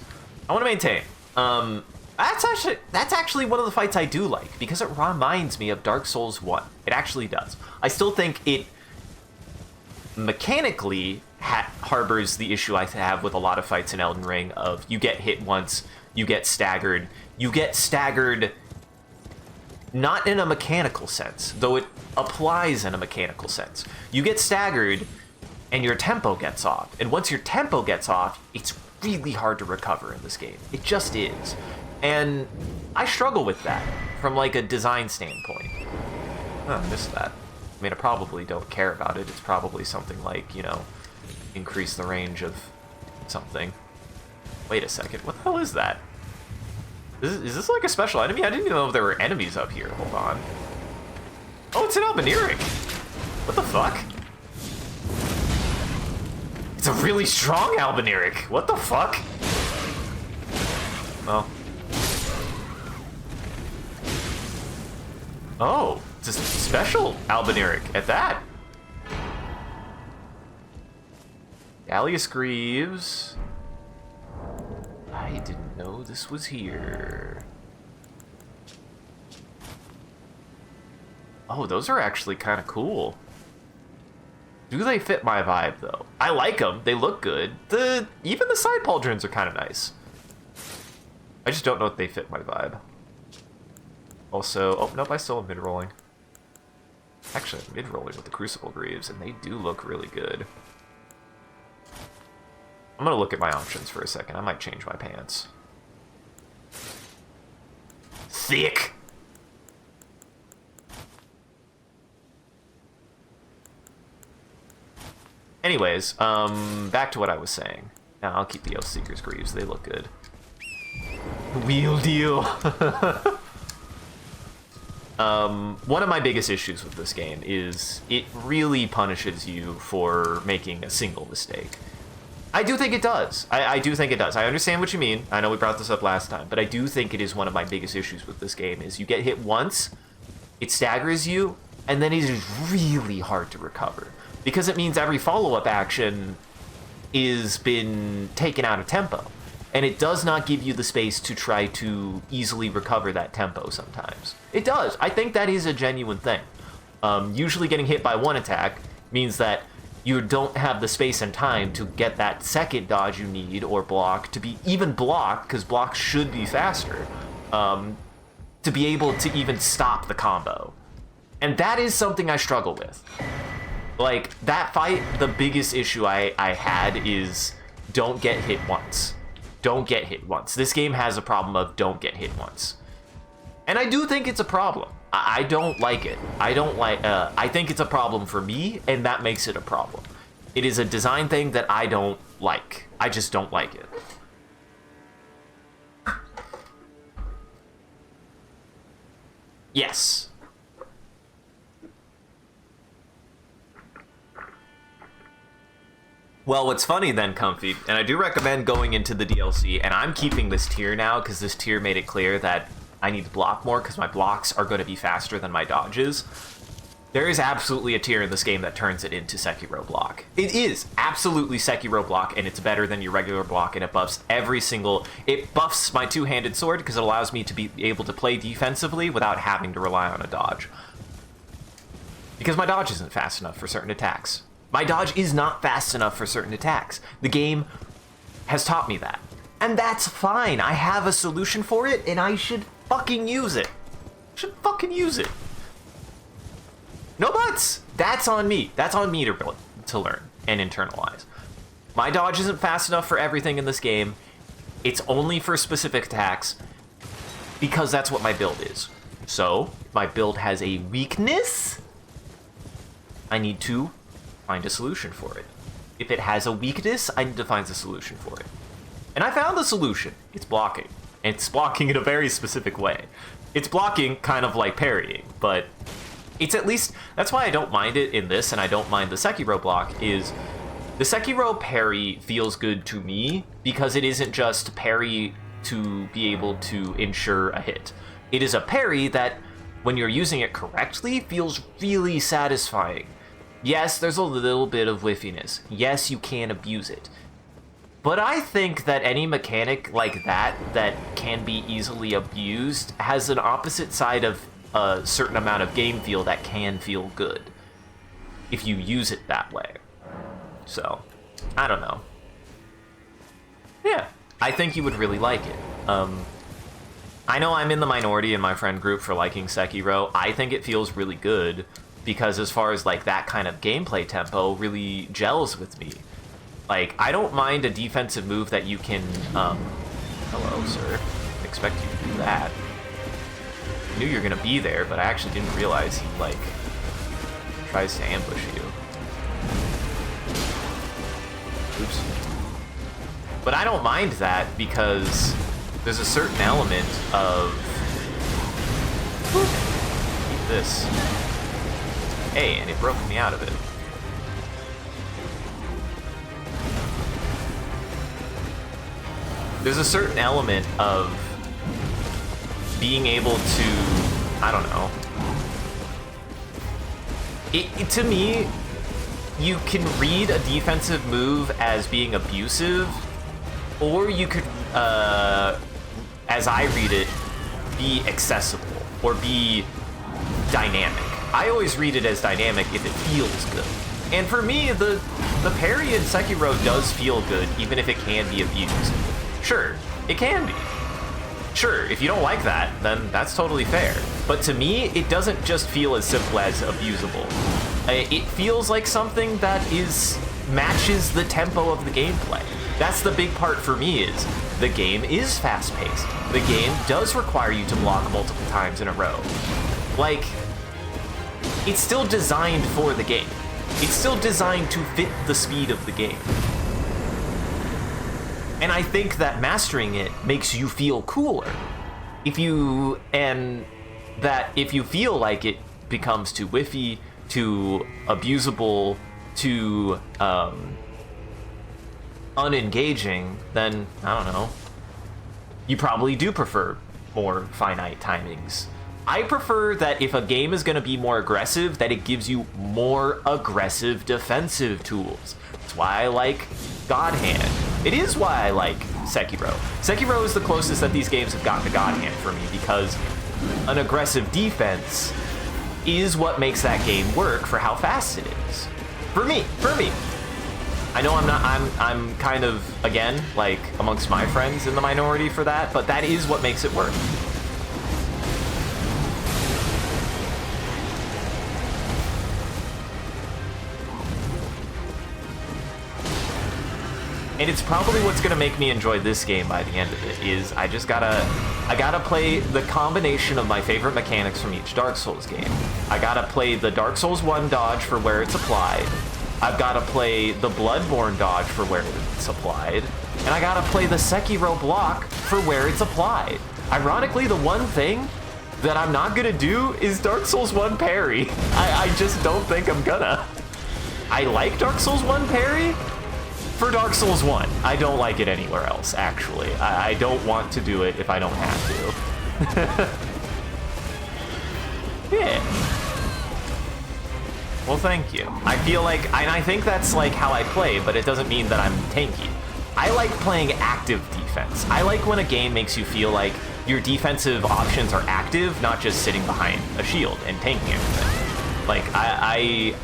I want to maintain. That's actually one of the fights I do like, because it reminds me of Dark Souls 1. It actually does. I still think it mechanically harbors the issue I have with a lot of fights in Elden Ring of you get hit once, you get staggered. You get staggered not in a mechanical sense, though it applies in a mechanical sense. You get staggered and your tempo gets off. And once your tempo gets off, it's really hard to recover in this game. It just is. And I struggle with that from like a design standpoint. Oh, I missed that. I mean, I probably don't care about it. It's probably something like, you know, increase the range of something. Wait a second, what the hell is that? Is this like a special enemy? I didn't even know if there were enemies up here. Hold on. Oh, it's an Albinauric. What the fuck? It's a really strong Albinauric. What the fuck? Oh. Oh, it's a special Albinauric at that. Gallius Greaves. I didn't know this was here. Oh, those are actually kind of cool. Do they fit my vibe, though? I like them. They look good. Even the side pauldrons are kind of nice. I just don't know if they fit my vibe. Also, oh, nope, I still am mid-rolling. Actually, I'm mid-rolling with the Crucible Greaves, and they do look really good. I'm gonna look at my options for a second. I might change my pants. Thick! Anyways, back to what I was saying. Now, I'll keep the Oathseeker's Greaves. They look good. Wheel deal! One of my biggest issues with this game is it really punishes you for making a single mistake. I do think it does. I do think it does. I understand what you mean. I know we brought this up last time, but I do think it is one of my biggest issues with this game is you get hit once, it staggers you, and then it is really hard to recover. Because it means every follow-up action is been taken out of tempo. And it does not give you the space to try to easily recover that tempo sometimes. It does. I think that is a genuine thing. Usually getting hit by one attack means that you don't have the space and time to get that second dodge you need or block to be even blocked, because blocks should be faster, to be able to even stop the combo. And that is something I struggle with. Like, that fight, the biggest issue I had is don't get hit once. Don't get hit once. This game has a problem of don't get hit once. And I do think it's a problem. I don't like it. I think it's a problem for me, and that makes it a problem. It is a design thing that I don't like. I just don't like it. Yes. Well, what's funny then, Comfy, and I do recommend going into the DLC, and I'm keeping this tier now because this tier made it clear that I need to block more because my blocks are going to be faster than my dodges. There is absolutely a tier in this game that turns it into Sekiro block. It is absolutely Sekiro block, and it's better than your regular block, and it buffs every single... It buffs my two-handed sword because it allows me to be able to play defensively without having to rely on a dodge. Because my dodge isn't fast enough for certain attacks. My dodge is not fast enough for certain attacks. The game has taught me that. And that's fine. I have a solution for it, and I should fucking use it. Should fucking use it. No buts! That's on me. That's on me to learn and internalize. My dodge isn't fast enough for everything in this game. It's only for specific attacks because that's what my build is. So, if my build has a weakness, I need to find a solution for it. If it has a weakness, I need to find a solution for it. And I found the solution. It's blocking. And it's blocking in a very specific way. It's blocking kind of like parrying, but it's at least... That's why I don't mind it in this, and I don't mind the Sekiro block, is the Sekiro parry feels good to me because it isn't just parry to be able to ensure a hit. It is a parry that, when you're using it correctly, feels really satisfying. Yes, there's a little bit of whiffiness. Yes, you can abuse it. But I think that any mechanic like that can be easily abused has an opposite side of a certain amount of game feel that can feel good if you use it that way. So, I don't know. Yeah, I think you would really like it. I know I'm in the minority in my friend group for liking Sekiro. I think it feels really good because as far as like that kind of gameplay tempo really gels with me. Like, I don't mind a defensive move that you can, hello, sir. I expect you to do that. I knew you were gonna be there, but I actually didn't realize he, like, tries to ambush you. Oops. But I don't mind that because there's a certain element of... Keep this. Hey, and it broke me out of it. There's a certain element of being able to, I don't know. To me, you can read a defensive move as being abusive, or you could, as I read it, be accessible or be dynamic. I always read it as dynamic if it feels good. And for me, the parry in Sekiro does feel good, even if it can be abused. Sure, it can be. Sure, if you don't like that, then that's totally fair. But to me, it doesn't just feel as simple as abusable. It feels like something that matches the tempo of the gameplay. That's the big part for me is, the game is fast-paced. The game does require you to block multiple times in a row. Like, it's still designed for the game. It's still designed to fit the speed of the game. And I think that mastering it makes you feel cooler. If you feel like it becomes too whiffy, too abusable, too unengaging, then, I don't know, you probably do prefer more finite timings. I prefer that if a game is going to be more aggressive, that it gives you more aggressive defensive tools. That's why I like God Hand. It is why I like Sekiro. Sekiro is the closest that these games have gotten to God Hand for me, because an aggressive defense is what makes that game work for how fast it is. For me. I know I'm kind of, again, like, amongst my friends in the minority for that, but that is what makes it work. And it's probably what's gonna make me enjoy this game by the end of it, is I gotta play the combination of my favorite mechanics from each Dark Souls game. I gotta play the Dark Souls 1 dodge for where it's applied. I've gotta play the Bloodborne dodge for where it's applied. And I gotta play the Sekiro block for where it's applied. Ironically, the one thing that I'm not gonna do is Dark Souls 1 parry. I just don't think I'm gonna. I like Dark Souls 1 parry, for Dark Souls 1. I don't like it anywhere else, actually. I don't want to do it if I don't have to. Yeah. Well, thank you. I feel like, and I think that's like how I play, but it doesn't mean that I'm tanky. I like playing active defense. I like when a game makes you feel like your defensive options are active, not just sitting behind a shield and tanking everything. Like, I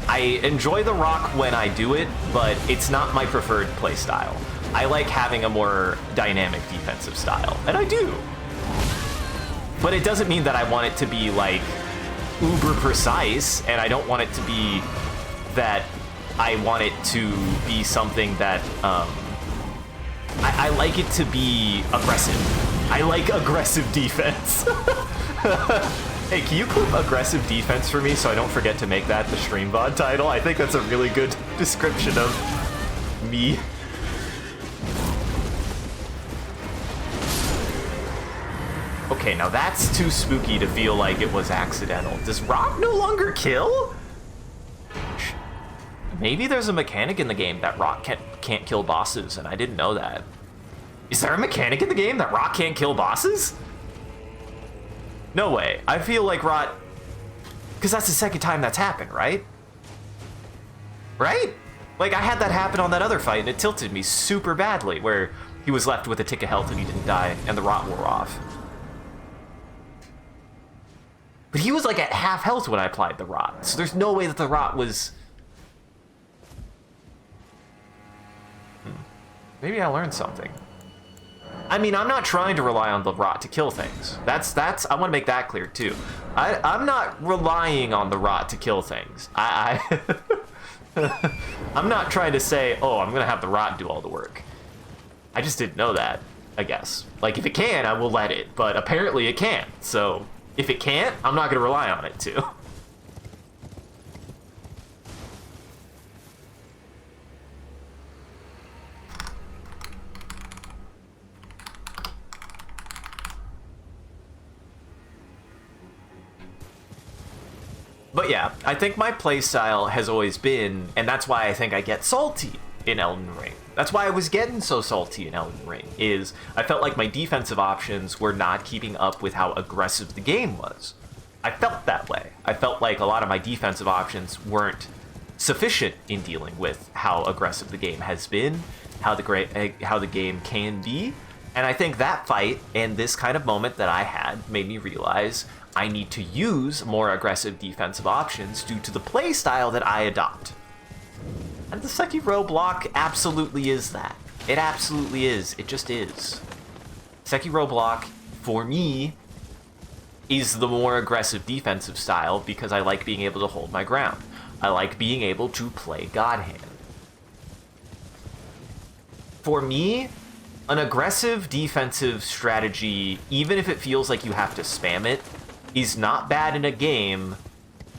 enjoy the rock when I do it, but it's not my preferred play style. I like having a more dynamic defensive style, and I do. But it doesn't mean that I want it to be, like, uber precise, and I don't want it to be that I want it to be something that, I like it to be aggressive. I like aggressive defense. Hey, can you clip aggressive defense for me so I don't forget to make that the stream VOD title? I think that's a really good description of me. Okay, now that's too spooky to feel like it was accidental. Does rock no longer kill? Maybe there's a mechanic in the game that rock can't kill bosses, and I didn't know that. Is there a mechanic in the game that rock can't kill bosses? No way. I feel like rot... Because that's the second time that's happened, right? Right? Like, I had that happen on that other fight, and it tilted me super badly, where he was left with a tick of health and he didn't die, and the rot wore off. But he was like at half health when I applied the rot, so there's no way that the rot was... Maybe I learned something. I mean, I'm not trying to rely on the rot to kill things. That's I want to make that clear too. I'm not relying on the rot to kill things. I'm not trying to say, oh, I'm gonna have the rot do all the work. I just didn't know that, I guess. Like, if it can, I will let it, but apparently it can't. So if it can't, I'm not gonna rely on it to. But yeah, I think my playstyle has always been, and that's why I think I get salty in Elden Ring. That's why I was getting so salty in Elden Ring, is I felt like my defensive options were not keeping up with how aggressive the game was. I felt that way. I felt like a lot of my defensive options weren't sufficient in dealing with how aggressive the game has been, how the game can be, and I think that fight and this kind of moment that I had made me realize I need to use more aggressive defensive options due to the playstyle that I adopt. And the Sekiro block absolutely is that. It absolutely is. It just is. Sekiro block, for me, is the more aggressive defensive style because I like being able to hold my ground. I like being able to play God Hand. For me, an aggressive defensive strategy, even if it feels like you have to spam it, is not bad in a game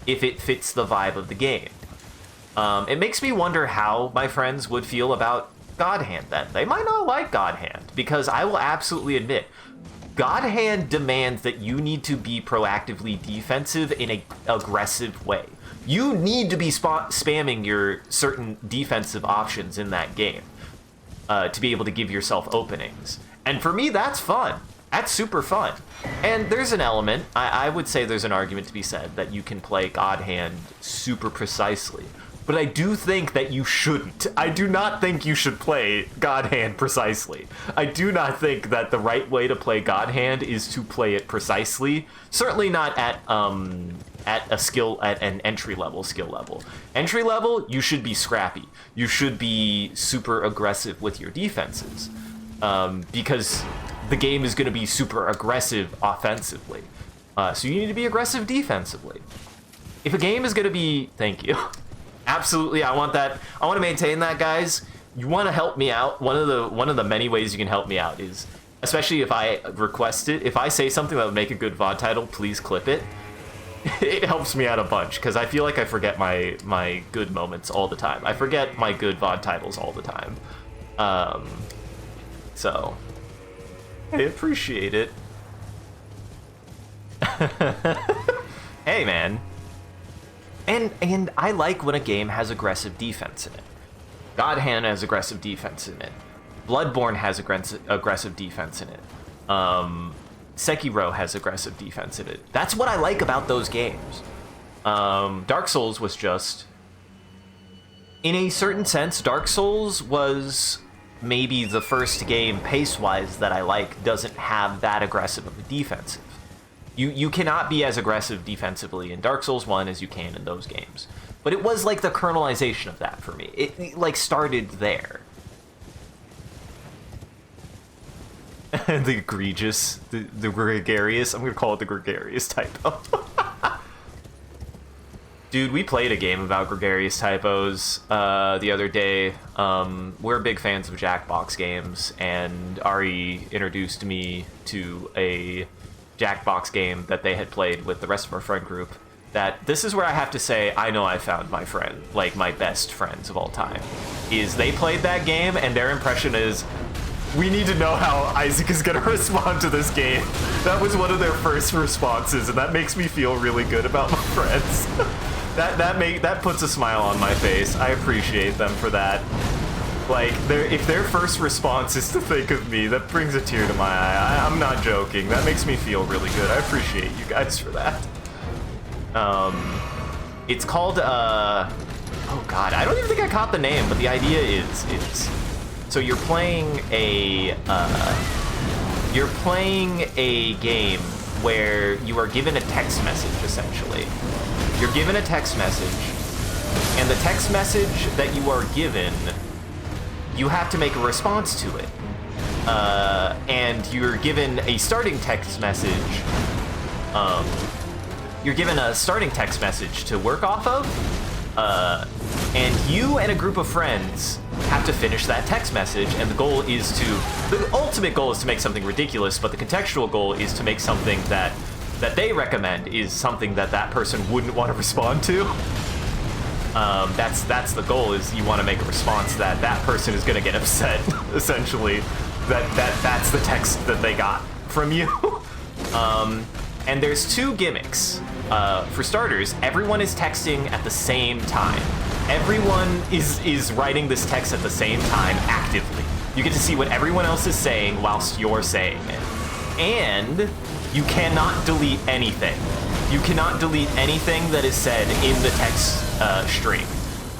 if it fits the vibe of the game. It makes me wonder how my friends would feel about God Hand then. They might not like God Hand, because I will absolutely admit, God Hand demands that you need to be proactively defensive in an aggressive way. You need to be spamming your certain defensive options in that game to be able to give yourself openings. And for me, that's fun. That's super fun. And there's an element, I would say there's an argument to be said that you can play God Hand super precisely. But I do think that you shouldn't. I do not think you should play God Hand precisely. I do not think that the right way to play God Hand is to play it precisely. Certainly not at an entry-level skill level. Entry level, you should be scrappy. You should be super aggressive with your defenses. Because the game is going to be super aggressive offensively. So you need to be aggressive defensively. If a game is going to be... Thank you. Absolutely, I want that. I want to maintain that, guys. You want to help me out? One of the many ways you can help me out is, especially if I request it, if I say something that would make a good VOD title, please clip it. It helps me out a bunch, because I feel like I forget my good moments all the time. I forget my good VOD titles all the time. So, I appreciate it. Hey, man. And I like when a game has aggressive defense in it. God Hand has aggressive defense in it. Bloodborne has aggressive defense in it. Sekiro has aggressive defense in it. That's what I like about those games. Dark Souls was just... In a certain sense, Dark Souls was maybe the first game, pace-wise, that I like doesn't have that aggressive of a defensive. You cannot be as aggressive defensively in Dark Souls 1 as you can in those games. But it was like the kernelization of that for me. It like started there. The egregious, the gregarious, I'm gonna call it the gregarious typo. Dude, we played a game about gregarious typos the other day. We're big fans of Jackbox games, and Ari introduced me to a Jackbox game that they had played with the rest of our friend group, that this is where I have to say I know I found my friend, like my best friends of all time, is they played that game and their impression is, we need to know how Isaac is going to respond to this game. That was one of their first responses, and that makes me feel really good about my friends. that puts a smile on my face. I appreciate them for that. Like, if their first response is to think of me, that brings a tear to my eye. I'm not joking. That makes me feel really good. I appreciate you guys for that. It's called, oh god, I don't even think I caught the name, but the idea is so you're playing a game where you are given a text message, essentially. You're given a text message, and the text message that you are given, you have to make a response to it. And you're given a starting text message, you're given a starting text message to work off of, and you and a group of friends have to finish that text message, and the ultimate goal is to make something ridiculous, but the contextual goal is to make something that they recommend is something that person wouldn't want to respond to. That's the goal, is you want to make a response that person is going to get upset, essentially, that's the text that they got from you. And there's two gimmicks. For starters, everyone is texting at the same time. Everyone is writing this text at the same time, actively. You get to see what everyone else is saying whilst you're saying it. And you cannot delete anything. You cannot delete anything that is said in the text stream.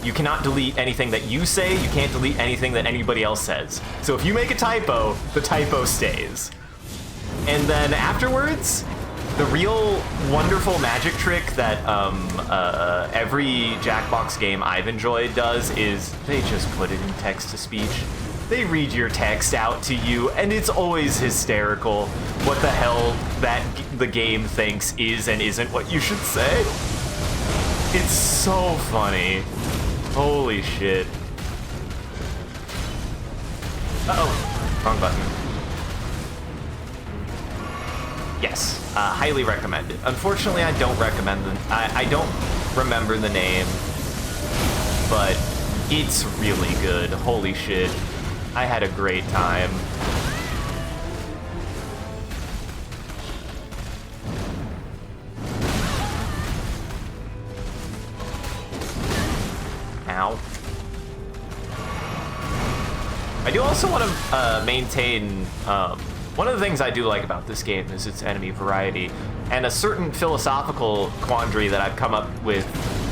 You cannot delete anything that you say. You can't delete anything that anybody else says. So if you make a typo, the typo stays. And then afterwards, the real wonderful magic trick that every Jackbox game I've enjoyed does is they just put it in text-to-speech. They read your text out to you, and it's always hysterical what the hell the game thinks is and isn't what you should say. It's so funny. Holy shit. Uh-oh. Wrong button. Yes, highly recommended. Unfortunately, I don't recommend them. I don't remember the name, but it's really good. Holy shit. I had a great time. Ow. I do also want to maintain one of the things I do like about this game is its enemy variety, and a certain philosophical quandary that I've come up with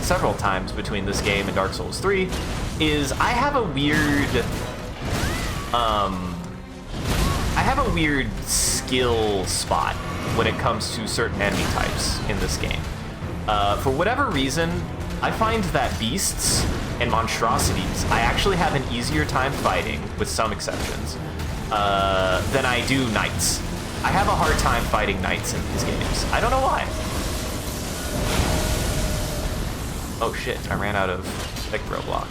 several times between this game and Dark Souls 3 is I have a weird skill spot when it comes to certain enemy types in this game. For whatever reason, I find that beasts and monstrosities I actually have an easier time fighting, with some exceptions, than I do knights. I have a hard time fighting knights in these games. I don't know why. Oh shit, I ran out of thick throw block.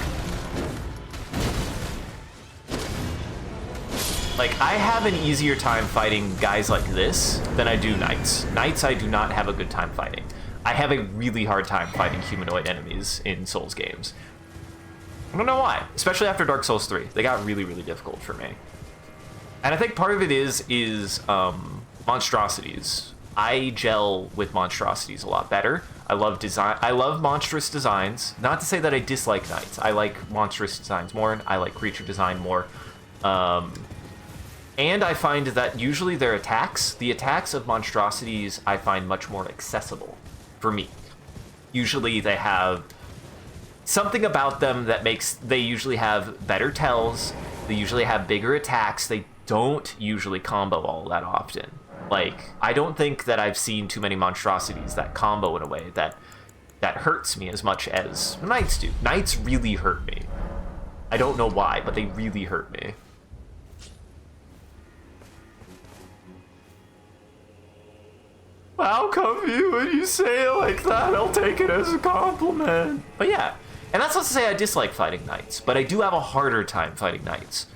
Like, I have an easier time fighting guys like this than I do knights. Knights I do not have a good time fighting. I have a really hard time fighting humanoid enemies in Souls games. I don't know why, especially after Dark Souls 3. They got really, really difficult for me. And I think part of it is monstrosities. I gel with monstrosities a lot better. I love monstrous designs. Not to say that I dislike knights. I like monstrous designs more, and I like creature design more. And I find that usually the attacks of monstrosities, I find much more accessible for me. Usually they have something about them that they usually have better tells, they usually have bigger attacks, they don't usually combo all that often. Like, I don't think that I've seen too many monstrosities that combo in a way that hurts me as much as knights do. Knights really hurt me. I don't know why, but they really hurt me. How come when you say it like that, I'll take it as a compliment. But yeah, and that's not to say I dislike fighting knights, but I do have a harder time fighting knights.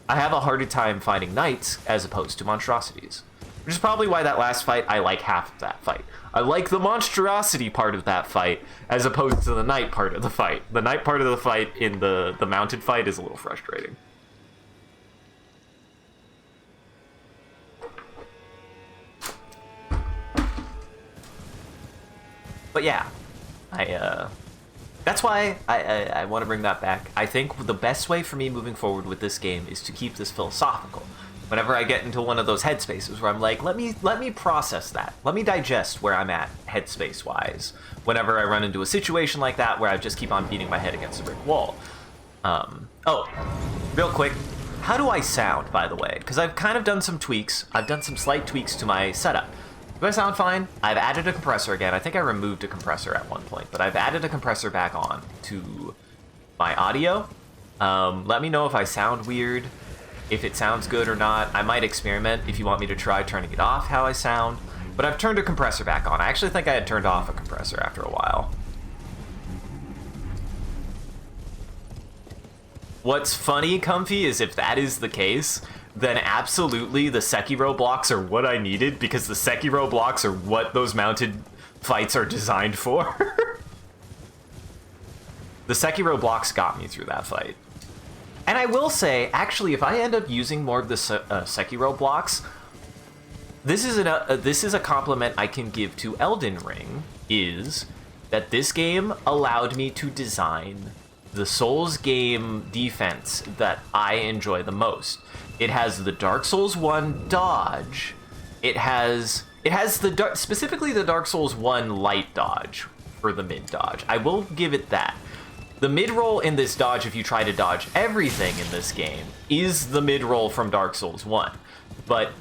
I have a harder time fighting knights as opposed to monstrosities. I don't know why. I don't know why, but they really hurt me. I don't know why, but they really hurt me. But yeah, and that's not to say I dislike fighting knights, but I do have a harder time fighting knights. I have a harder time fighting knights as opposed to monstrosities. Which is probably why that last fight, I like half of that fight. I like the monstrosity part of that fight, as opposed to the knight part of the fight. The knight part of the fight in the mounted fight is a little frustrating. But yeah, that's why I want to bring that back. I think the best way for me moving forward with this game is to keep this philosophical. Whenever I get into one of those headspaces where I'm like, let me process that. Let me digest where I'm at headspace-wise. Whenever I run into a situation like that where I just keep on beating my head against a brick wall. Oh, real quick, how do I sound, by the way? Because I've kind of done some tweaks. I've done some slight tweaks to my setup. Do I sound fine? I've added a compressor again. I think I removed a compressor at one point, but I've added a compressor back on to my audio. Let me know if I sound weird, if it sounds good or not. I might experiment if you want me to try turning it off how I sound, but I've turned a compressor back on. I actually think I had turned off a compressor after a while. What's funny, Comfy, is if that is the case, then absolutely the Sekiro blocks are what I needed, because the Sekiro blocks are what those mounted fights are designed for. The Sekiro blocks got me through that fight. And I will say, actually, if I end up using more of the Sekiro blocks, this is a compliment I can give to Elden Ring, is that this game allowed me to design the Souls game defense that I enjoy the most. It has the Dark Souls 1 dodge. It has specifically the Dark Souls 1 light dodge for the mid dodge. I will give it that. The mid-roll in this dodge, if you try to dodge everything in this game, is the mid-roll from Dark Souls 1. But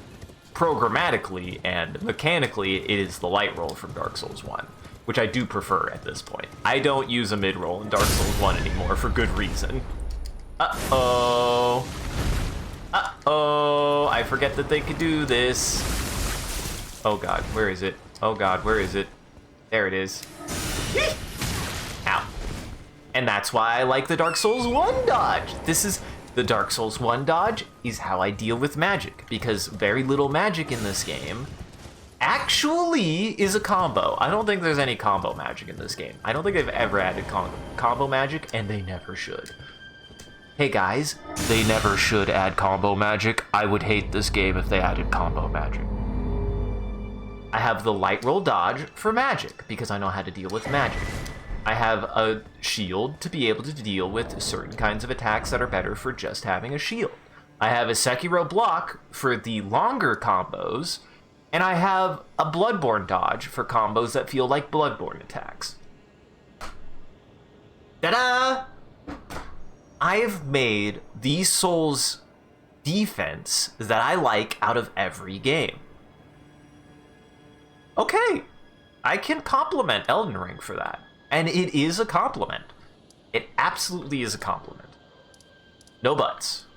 programmatically and mechanically, it is the light roll from Dark Souls 1, which I do prefer at this point. I don't use a mid-roll in Dark Souls 1 anymore for good reason. Uh-oh. Uh-oh. I forget that they could do this. Oh god, where is it? Oh god, where is it? There it is. Ow. And that's why I like the Dark Souls 1 dodge. The Dark Souls 1 dodge is how I deal with magic, because very little magic in this game actually is a combo. I don't think there's any combo magic in this game. I don't think they've ever added combo magic, and they never should. Hey guys, they never should add combo magic. I would hate this game if they added combo magic. I have the light roll dodge for magic, because I know how to deal with magic. I have a shield to be able to deal with certain kinds of attacks that are better for just having a shield. I have a Sekiro block for the longer combos, and I have a Bloodborne dodge for combos that feel like Bloodborne attacks. Ta-da! I've made the Souls defense that I like out of every game. Okay, I can compliment Elden Ring for that. And it is a compliment. It absolutely is a compliment. No buts.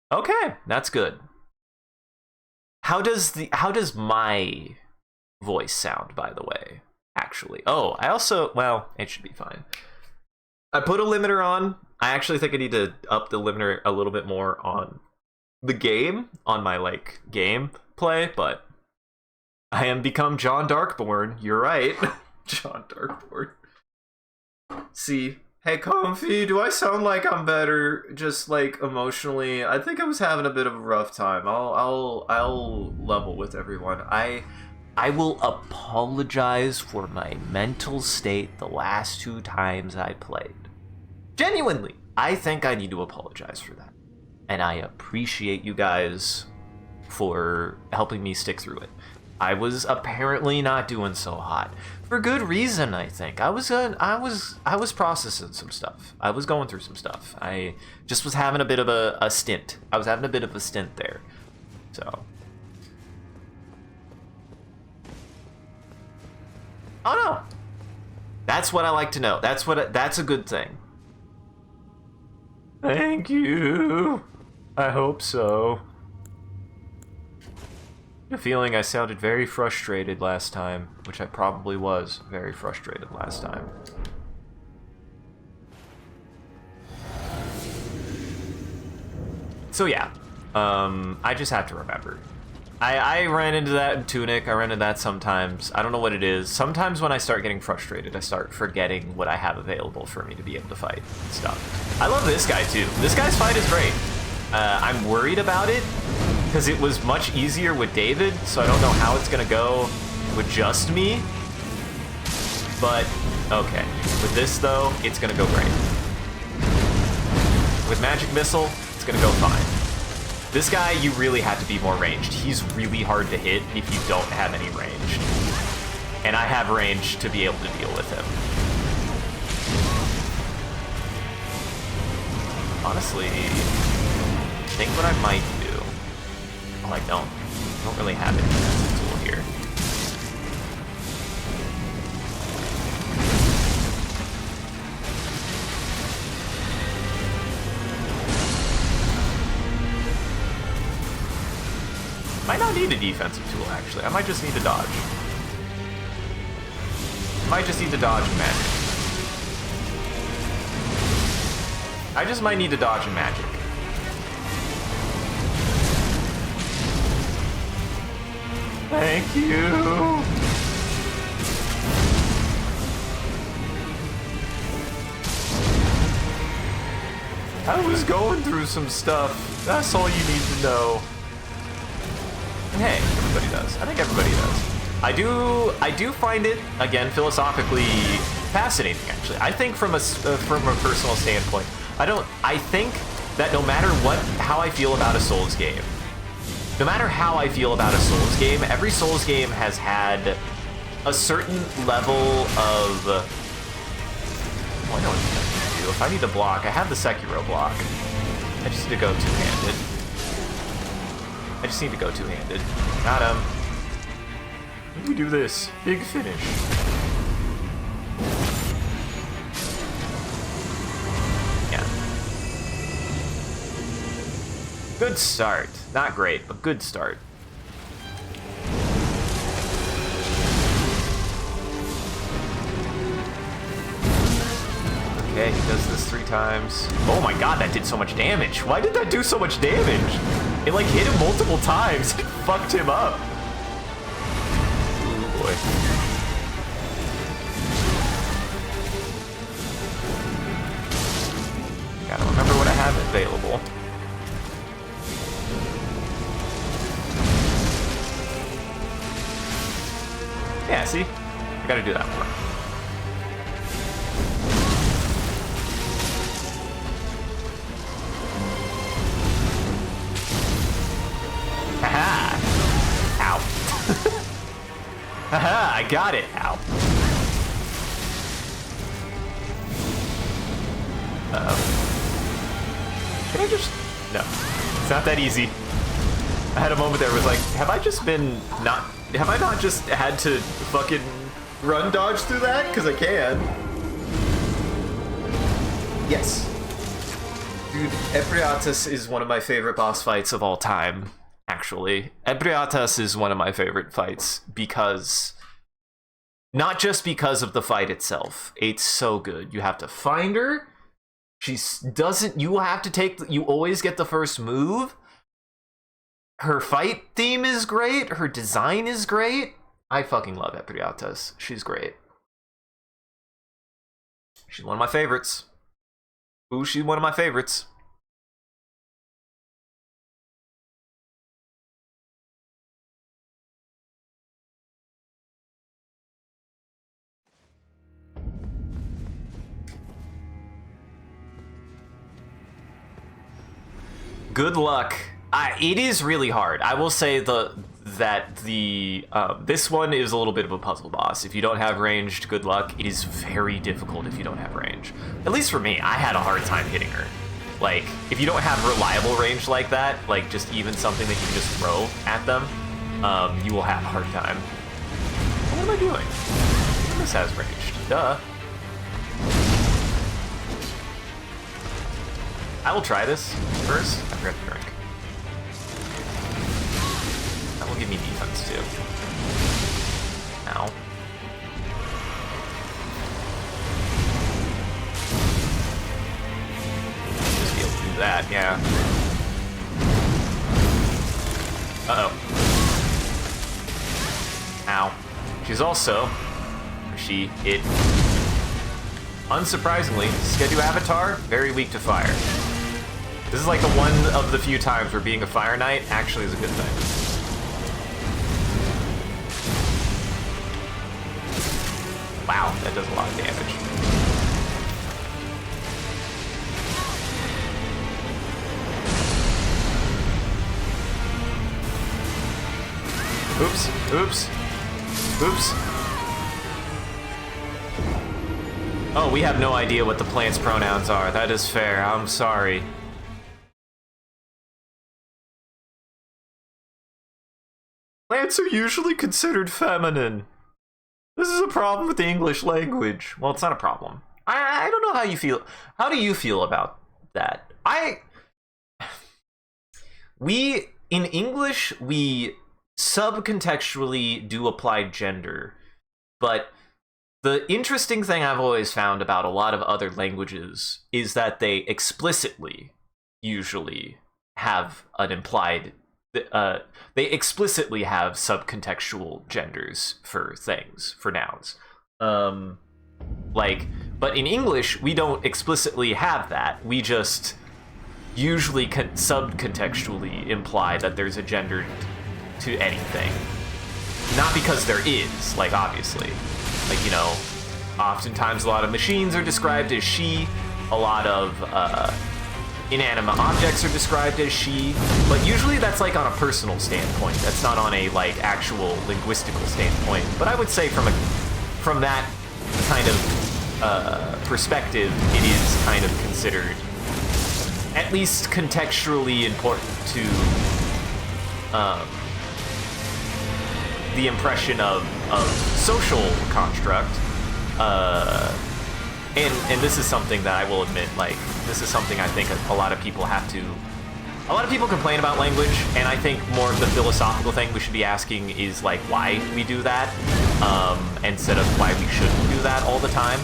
Okay, that's good. How does my voice sound, by the way, actually? Oh, well, it should be fine. I put a limiter on. I actually think I need to up the limiter a little bit more on the game, on my game play, but I am become John Darkborn. You're right. John Darkborn. See, hey Comfy, do I sound like I'm better just emotionally? I think I was having a bit of a rough time. I'll level with everyone. I will apologize for my mental state the last 2 times I played. Genuinely, I think I need to apologize for that. And I appreciate you guys for helping me stick through it. I was apparently not doing so hot. For good reason, I think. I was processing some stuff. I was going through some stuff. I just was having a bit of a stint. I was having a bit of a stint there. So. Oh no. That's what I like to know. That's a good thing. Thank you. I hope so. I have a feeling I sounded very frustrated last time, which I probably was very frustrated last time. So yeah, I just have to remember. I ran into that in Tunic. I ran into that sometimes. I don't know what it is. Sometimes when I start getting frustrated, I start forgetting what I have available for me to be able to fight and stuff. I love this guy too. This guy's fight is great. I'm worried about it because it was much easier with David, so I don't know how it's gonna go with just me. But okay, with this though, it's gonna go great. With Magic Missile, it's gonna go fine. This guy, you really have to be more ranged. He's really hard to hit if you don't have any range. And I have range to be able to deal with him. Honestly, I think what I might do... Oh, I don't really have it as a tool here. Might not need a defensive tool, actually. I might just need to dodge. Might just need to dodge and magic. I just might need to dodge and magic. Thank you! I was going through some stuff. That's all you need to know. And hey, everybody does. I think everybody does. I do find it, again, philosophically fascinating, actually. I think from a personal standpoint, I think that no matter how I feel about a Souls game, every Souls game has had a certain level of... Well, I know what I need to do. If I need to block, I have the Sekiro block. I just need to go two-handed. Got him. Let me do this. Big finish. Yeah. Good start. Not great, but good start. Okay, he does this 3 times. Oh my god, that did so much damage. Why did that do so much damage? It like hit him multiple times. It fucked him up. Oh boy. Gotta remember what I have available. Yeah, see? I gotta do that more. Haha! Ow. Haha, I got it. Ow. Can I just... No. It's not that easy. I had a moment there where it was like, have I not just had to fucking run dodge through that? Because I can. Yes. Dude, Ebriatus is one of my favorite boss fights of all time, actually. Ebriatus is one of my favorite fights because... Not just because of the fight itself. It's so good. You have to find her. You always get the first move. Her fight theme is great. Her design is great. I fucking love Ebriatus. She's great. She's one of my favorites. Ooh, she's one of my favorites. Good luck. It is really hard. I will say this one is a little bit of a puzzle boss. If you don't have ranged, good luck. It is very difficult if you don't have range. At least for me, I had a hard time hitting her. Like, if you don't have reliable range like that, like just even something that you can just throw at them, you will have a hard time. What am I doing? This has ranged. Duh. I will try this first. I forgot to drink. That will give me defense too. Ow. Just be able to do that, yeah. Uh-oh. Ow. She's also... it... Unsurprisingly, Skedu Avatar, very weak to fire. This is like the one of the few times where being a Fire Knight actually is a good thing. Wow, that does a lot of damage. Oops, oops, oops. Oh, we have no idea what the plant's pronouns are. That is fair. I'm sorry. Plants are usually considered feminine. This is a problem with the English language. Well, it's not a problem. I don't know how you feel. How do you feel about that? In English, we subcontextually do apply gender, but the interesting thing I've always found about a lot of other languages is that they explicitly usually have an implied they explicitly have subcontextual genders for things, for nouns. But in English, we don't explicitly have that. We just usually subcontextually imply that there's a gender to anything. Not because there is, like, obviously. Like, you know, oftentimes a lot of machines are described as she, a lot of inanimate objects are described as she, but usually that's like on a personal standpoint. That's not on a like actual linguistical standpoint. But I would say from that kind of perspective, it is kind of considered at least contextually important to the impression of social construct. And this is something that I will admit, like, this is something I think a lot of people complain about language, and I think more of the philosophical thing we should be asking is, like, why we do that, instead of why we shouldn't do that all the time.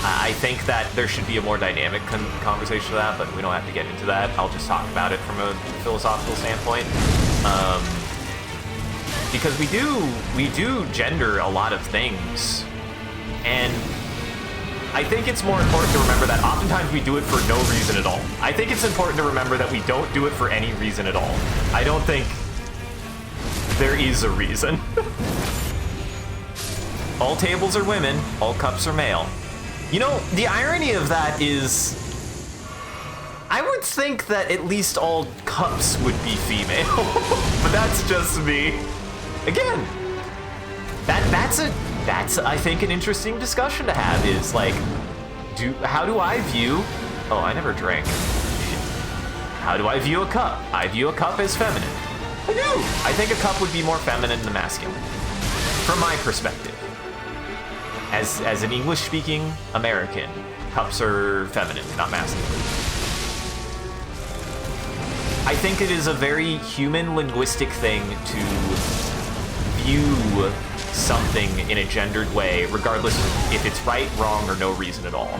I think that there should be a more dynamic conversation of that, but we don't have to get into that. I'll just talk about it from a philosophical standpoint. Because we do gender a lot of things. And I think it's more important to remember that oftentimes we do it for no reason at all. I think it's important to remember that we don't do it for any reason at all. I don't think there is a reason. All tables are women, all cups are male. You know, the irony of that is, I would think that at least all cups would be female, but that's just me. Again, that's I think an interesting discussion to have is like, how do I view, oh, I never drank. How do I view a cup? I view a cup as feminine. I do. I think a cup would be more feminine than masculine, from my perspective. As an English-speaking American, cups are feminine, not masculine. I think it is a very human linguistic thing to view something in a gendered way, regardless of if it's right, wrong, or no reason at all.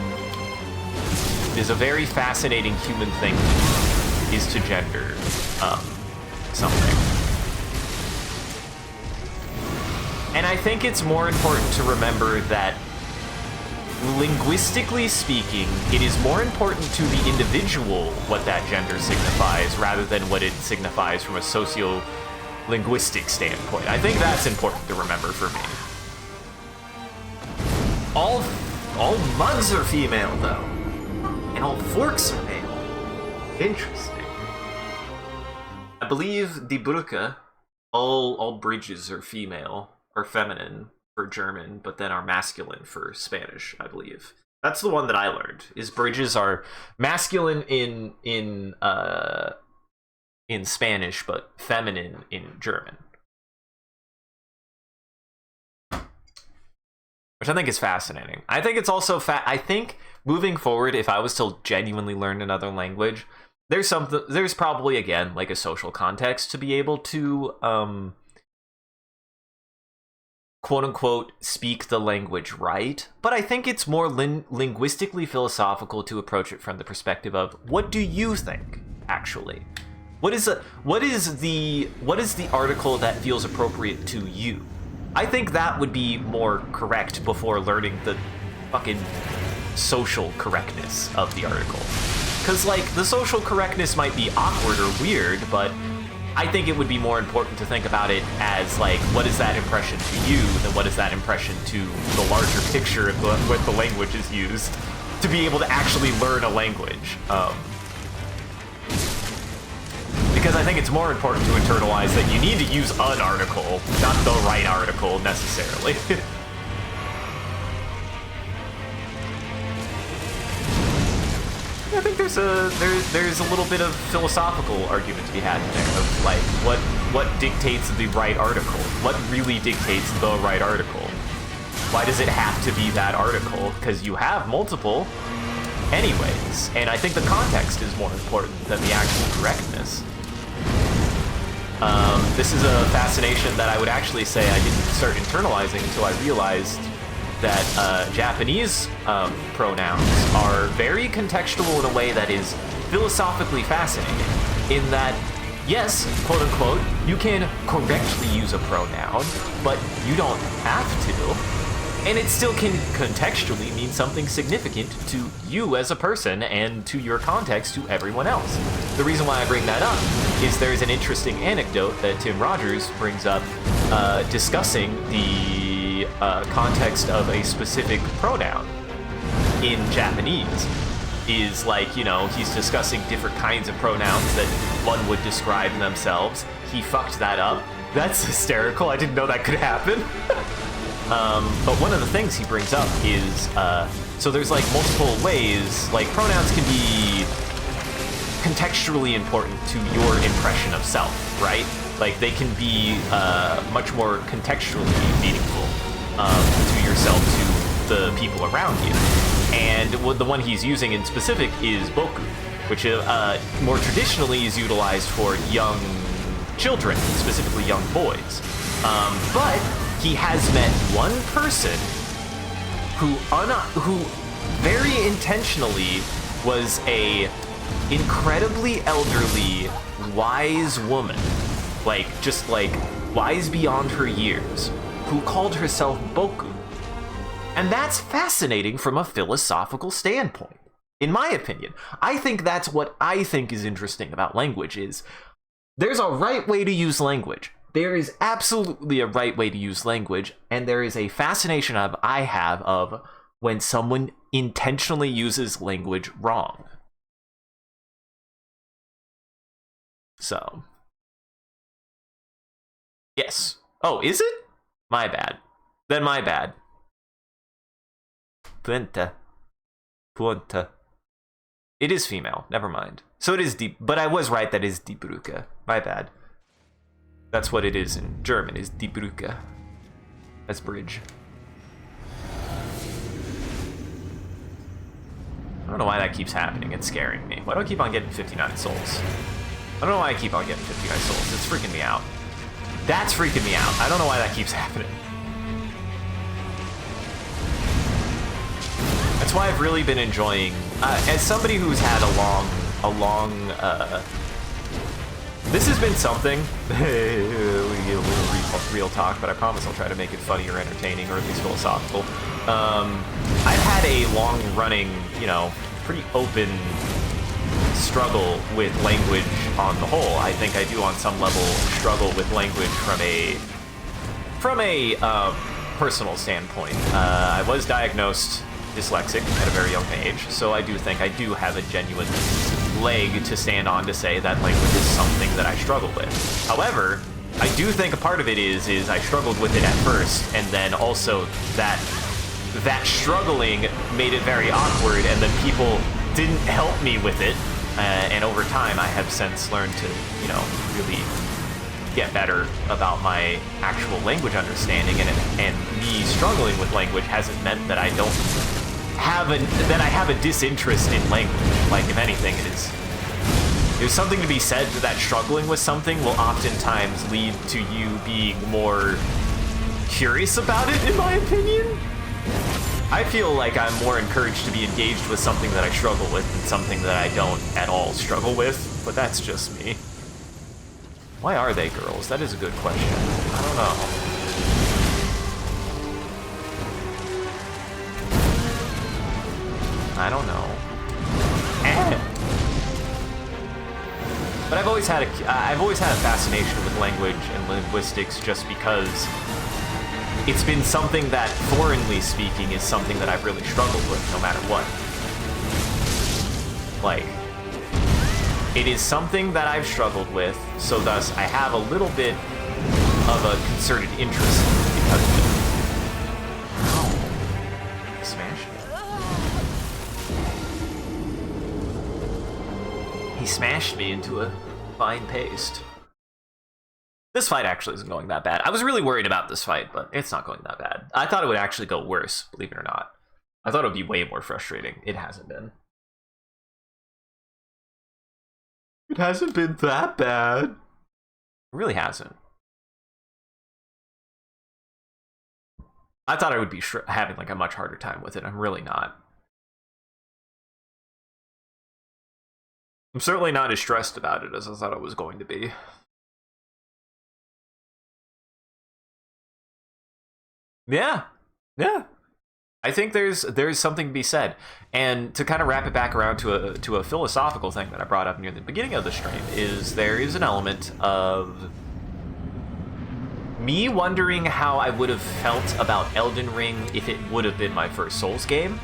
It is a very fascinating human thing is to gender something. And I think it's more important to remember that, linguistically speaking, it is more important to the individual what that gender signifies rather than what it signifies from a socio-linguistic standpoint. I think that's important to remember for me. All mugs are female, though. And all forks are male. Interesting. I believe die Brücke, all bridges are female, or feminine for German, but then are masculine for Spanish, I believe. That's the one that I learned, is bridges are masculine in Spanish, but feminine in German. Which I think is fascinating. I think it's also I think moving forward, if I was to genuinely learn another language, there's probably, again, like a social context to be able to quote-unquote speak the language right, but I think it's more linguistically philosophical to approach it from the perspective of, what do you think, actually? What is the article that feels appropriate to you? I think that would be more correct before learning the fucking social correctness of the article. Because, like, the social correctness might be awkward or weird, but I think it would be more important to think about it as, like, what is that impression to you than what is that impression to the larger picture of what the language is used to be able to actually learn a language. Because I think it's more important to internalize that you need to use an article, not the right article necessarily. I think there's a little bit of philosophical argument to be had in there of like what dictates the right article? What really dictates the right article? Why does it have to be that article? Because you have multiple anyways, and I think the context is more important than the actual correctness. This is a fascination that I would actually say I didn't start internalizing until I realized that Japanese pronouns are very contextual in a way that is philosophically fascinating, in that, yes, quote unquote, you can correctly use a pronoun, but you don't have to. And it still can contextually mean something significant to you as a person and to your context to everyone else. The reason why I bring that up is there's an interesting anecdote that Tim Rogers brings up discussing the context of a specific pronoun in Japanese. Is like, you know, he's discussing different kinds of pronouns that one would describe themselves. He fucked that up. That's hysterical. I didn't know that could happen. But one of the things he brings up is, so there's like multiple ways, like pronouns can be contextually important to your impression of self, right? Like they can be much more contextually meaningful to yourself, to the people around you. And the one he's using in specific is boku, which more traditionally is utilized for young children, specifically young boys. But he has met one person who very intentionally was a incredibly elderly, wise woman, like just like wise beyond her years, who called herself boku. And that's fascinating from a philosophical standpoint, in my opinion. I think that's what I think is interesting about language is there's a right way to use language. There is absolutely a right way to use language, and there is a fascination I have of when someone intentionally uses language wrong. So, yes. Oh, is it? My bad. Then my bad. Puente. It is female. Never mind. So it is deep, but I was right. That is die Brücke. My bad. That's what it is in German, is die Brücke. That's bridge. I don't know why that keeps happening. It's scaring me. Why do I keep on getting 59 souls? I don't know why I keep on getting 59 souls. It's freaking me out. That's freaking me out. I don't know why that keeps happening. That's why I've really been enjoying, as somebody who's had a long, this has been something, we get a little real talk, but I promise I'll try to make it funny or entertaining, or at least philosophical. I've had a long-running, you know, pretty open struggle with language on the whole. I think I do on some level struggle with language from a personal standpoint. I was diagnosed dyslexic at a very young age, so I do think I do have a genuine leg to stand on to say that language is something that I struggle with. However, I do think a part of it is I struggled with it at first, and then also that struggling made it very awkward, and then people didn't help me with it, and over time I have since learned to, you know, really get better about my actual language understanding, and me struggling with language hasn't meant that I don't have a disinterest in language. Like, if anything, there's something to be said that struggling with something will oftentimes lead to you being more curious about it, in my opinion. I feel like I'm more encouraged to be engaged with something that I struggle with than something that I don't at all struggle with, but that's just me. Why are they girls? That is a good question. I don't know. I don't know. But I've always had a fascination with language and linguistics just because it's been something that, foreignly speaking, is something that I've really struggled with no matter what. Like, it is something that I've struggled with, so thus I have a little bit of a concerted interest because of it. Ow. He smashed me. He smashed me into a fine paste. This fight actually isn't going that bad. I was really worried about this fight, but it's not going that bad. I thought it would actually go worse, believe it or not. I thought it would be way more frustrating. It hasn't been. It hasn't been that bad. It really hasn't. I thought I would be having like a much harder time with it. I'm really not. I'm certainly not as stressed about it as I thought I was going to be. Yeah. Yeah. I think there's something to be said. And to kind of wrap it back around to a philosophical thing that I brought up near the beginning of the stream is there is an element of me wondering how I would have felt about Elden Ring if it would have been my first Souls game.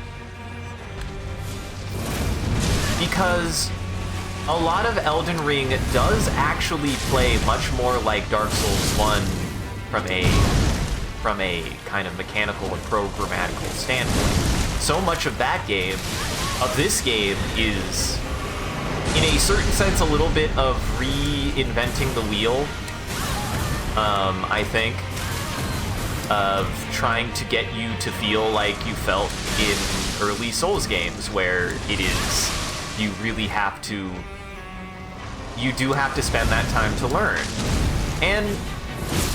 Because a lot of Elden Ring does actually play much more like Dark Souls 1 from a kind of mechanical and programmatical standpoint. So much of this game is, in a certain sense, a little bit of reinventing the wheel. I think, of trying to get you to feel like you felt in early Souls games, where it is, you really have to, you do have to spend that time to learn. And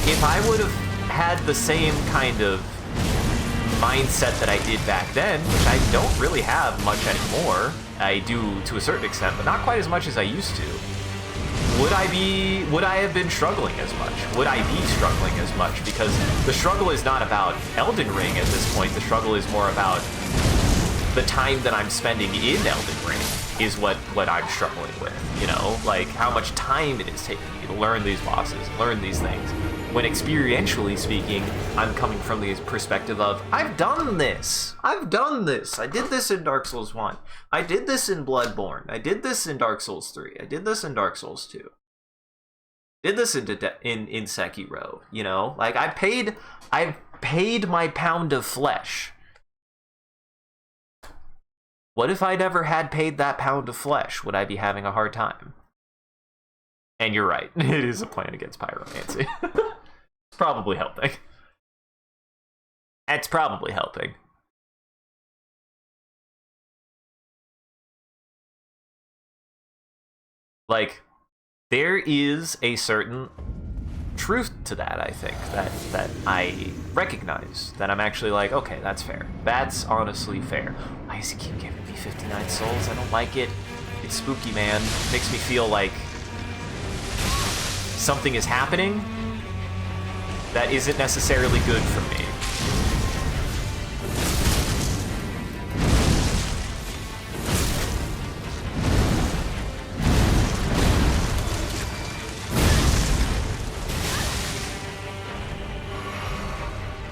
if I would have had the same kind of mindset that I did back then, which I don't really have much anymore, I do to a certain extent, but not quite as much as I used to, would I have been struggling as much? Would I be struggling as much? Because the struggle is not about Elden Ring at this point, the struggle is more about the time that I'm spending in Elden Ring is what I'm struggling with, you know? Like, how much time it is taking me to learn these bosses, learn these things. When experientially speaking, I'm coming from the perspective of, I've done this! I've done this! I did this in Dark Souls 1. I did this in Bloodborne. I did this in Dark Souls 3. I did this in Dark Souls 2. Did this in Sekiro, you know? Like, I've paid my pound of flesh. What if I never had paid that pound of flesh? Would I be having a hard time? And you're right, it is a plan against pyromancy. It's probably helping. It's probably helping. Like, there is a certain truth to that, I think, that I recognize, that I'm actually like, okay, that's fair. That's honestly fair. Why does he keep giving me 59 souls? I don't like it. It's spooky, man. It makes me feel like something is happening that isn't necessarily good for me.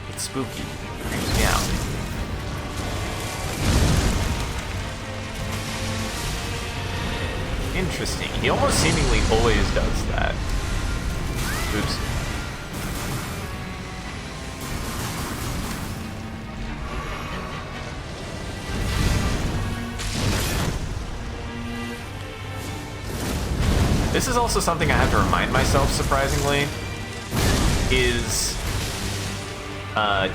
It's spooky. It creeps me out. Interesting. He almost seemingly always does that. Oops. This is also something I have to remind myself, surprisingly, is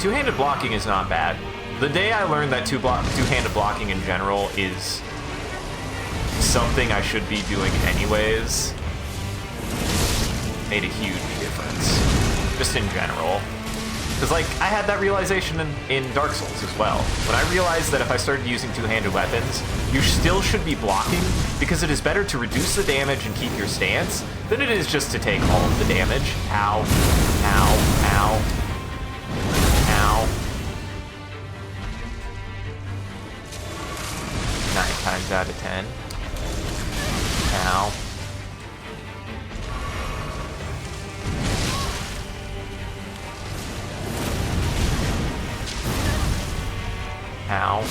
two-handed blocking is not bad. The day I learned that two-handed blocking in general is something I should be doing anyways, made a huge difference, just in general. Because, like, I had that realization in Dark Souls as well. When I realized that if I started using two-handed weapons, you still should be blocking, because it is better to reduce the damage and keep your stance than it is just to take all of the damage. Ow. Ow. Ow. Ow. 9 times out of 10. Ow. Ow.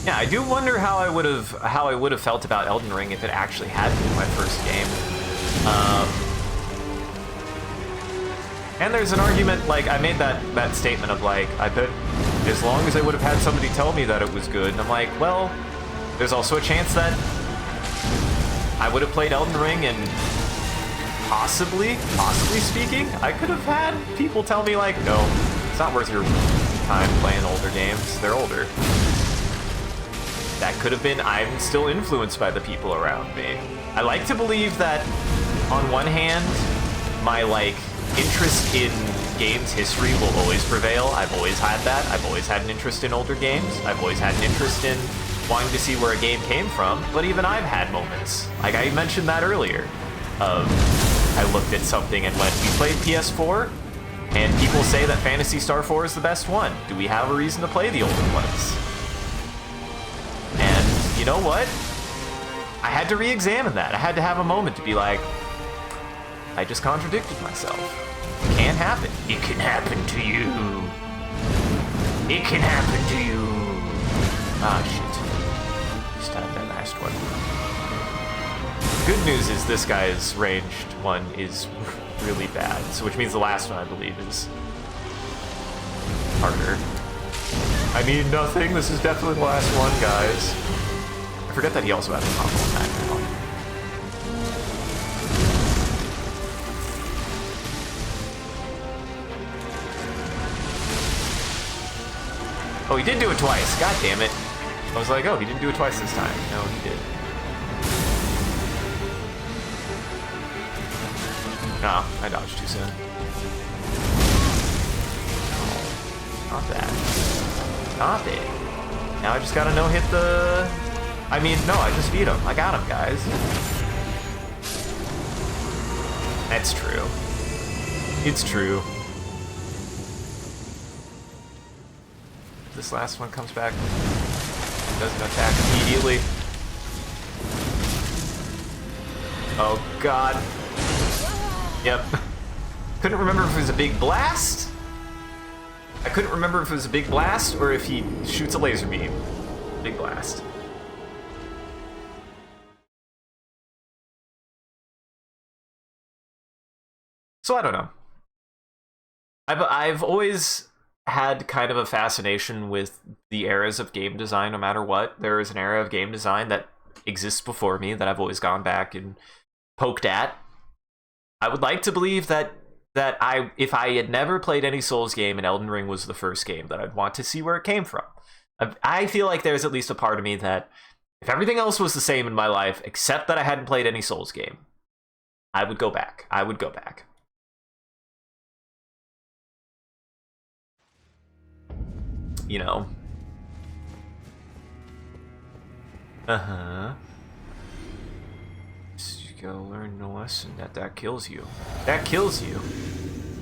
Yeah, I do wonder how I would have felt about Elden Ring if it actually had been my first game. And there's an argument, like, I made that statement of, like, I bet as long as I would have had somebody tell me that it was good, and I'm like, well, there's also a chance that I would have played Elden Ring and possibly speaking, I could have had people tell me, like, no, it's not worth your time playing older games, they're older. That could have been, I'm still influenced by the people around me. I like to believe that, on one hand, my, like, interest in games history will always prevail. I've always had that. I've always had an interest in older games. I've always had an interest in wanting to see where a game came from, but even I've had moments. Like I mentioned that earlier, of I looked at something and went, we played PS4, and people say that Phantasy Star 4 is the best one. Do we have a reason to play the older ones? And you know what? I had to re-examine that. I had to have a moment to be like, I just contradicted myself. It can't happen. It can happen to you. It can happen to you. Ah, shit. Just had that last one. Good news is this guy's ranged one is really bad, so which means the last one, I believe, is harder. I mean nothing. This is definitely the last one, guys. I forget that he also has a combo attack now. Oh, he did do it twice. God damn it. I was like, oh, he didn't do it twice this time. No, he did. No, I dodged too soon. No, not that. Stop it. Now I just gotta no-hit the... I mean, no, I just beat him. I got him, guys. That's true. It's true. This last one comes back, doesn't attack immediately. Oh god. Yep. Couldn't remember if it was a big blast. I couldn't remember if it was a big blast or if he shoots a laser beam. Big blast. So I don't know. I've always had kind of a fascination with the eras of game design, no matter what. There is an era of game design that exists before me that I've always gone back and poked at. I would like to believe that if I had never played any Souls game and Elden Ring was the first game, that I'd want to see where it came from. I feel like there's at least a part of me that if everything else was the same in my life, except that I hadn't played any Souls game, I would go back. I would go back. You know. So you gotta learn the lesson that kills you. That kills you.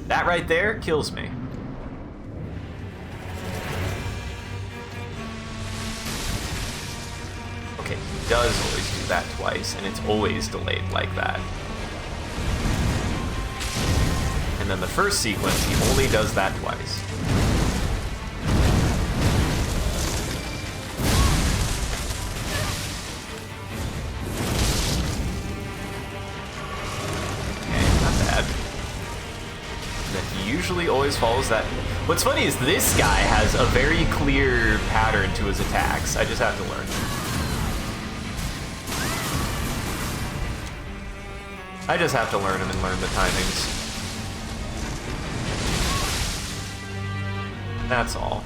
That right there kills me. Okay, he does always do that twice, and it's always delayed like that. And then the first sequence, he only does that twice. Usually always follows that. What's funny is this guy has a very clear pattern to his attacks. I just have to learn. I just have to learn him and learn the timings. That's all.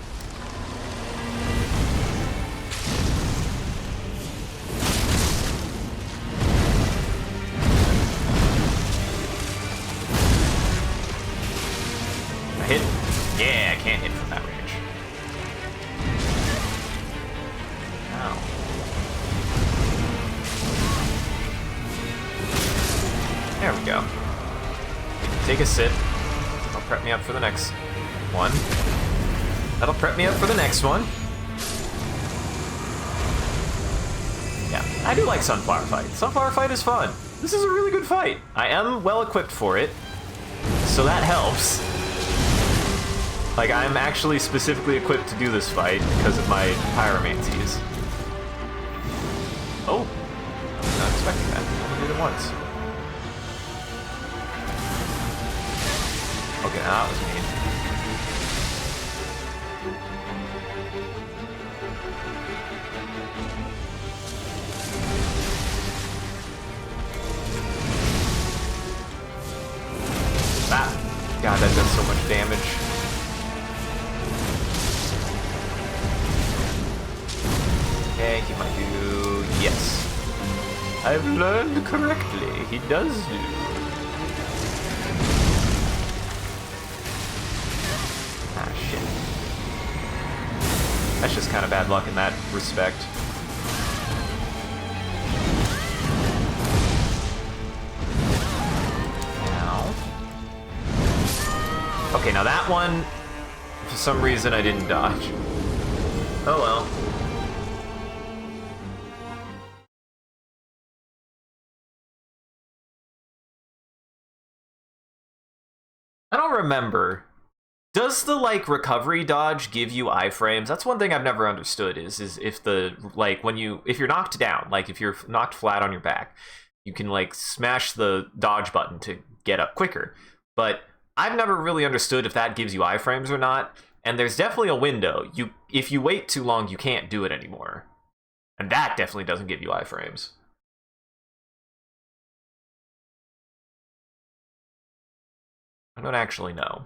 take a sip. That'll prep me up for the next one. That'll prep me up for the next one. Yeah, I do like Sunflower Fight. Sunflower Fight is fun. This is a really good fight. I am well equipped for it, so that helps. Like, I'm actually specifically equipped to do this fight because of my pyromancies. Oh, I was not expecting that. I only did it once. Okay, now that was mean. Ah, God, that does so much damage. Okay, he might do... yes. I've learned correctly. He does do. Ah, shit. That's just kind of bad luck in that respect. Now. Okay, now that one, for some reason I didn't dodge. Oh well. I don't remember. Does the, like, recovery dodge give you iframes? That's one thing I've never understood, is if the, like, if you're knocked down, like, if you're knocked flat on your back, you can, like, smash the dodge button to get up quicker. But I've never really understood if that gives you iframes or not, and there's definitely a window. If you wait too long, you can't do it anymore. And that definitely doesn't give you iframes. I don't actually know.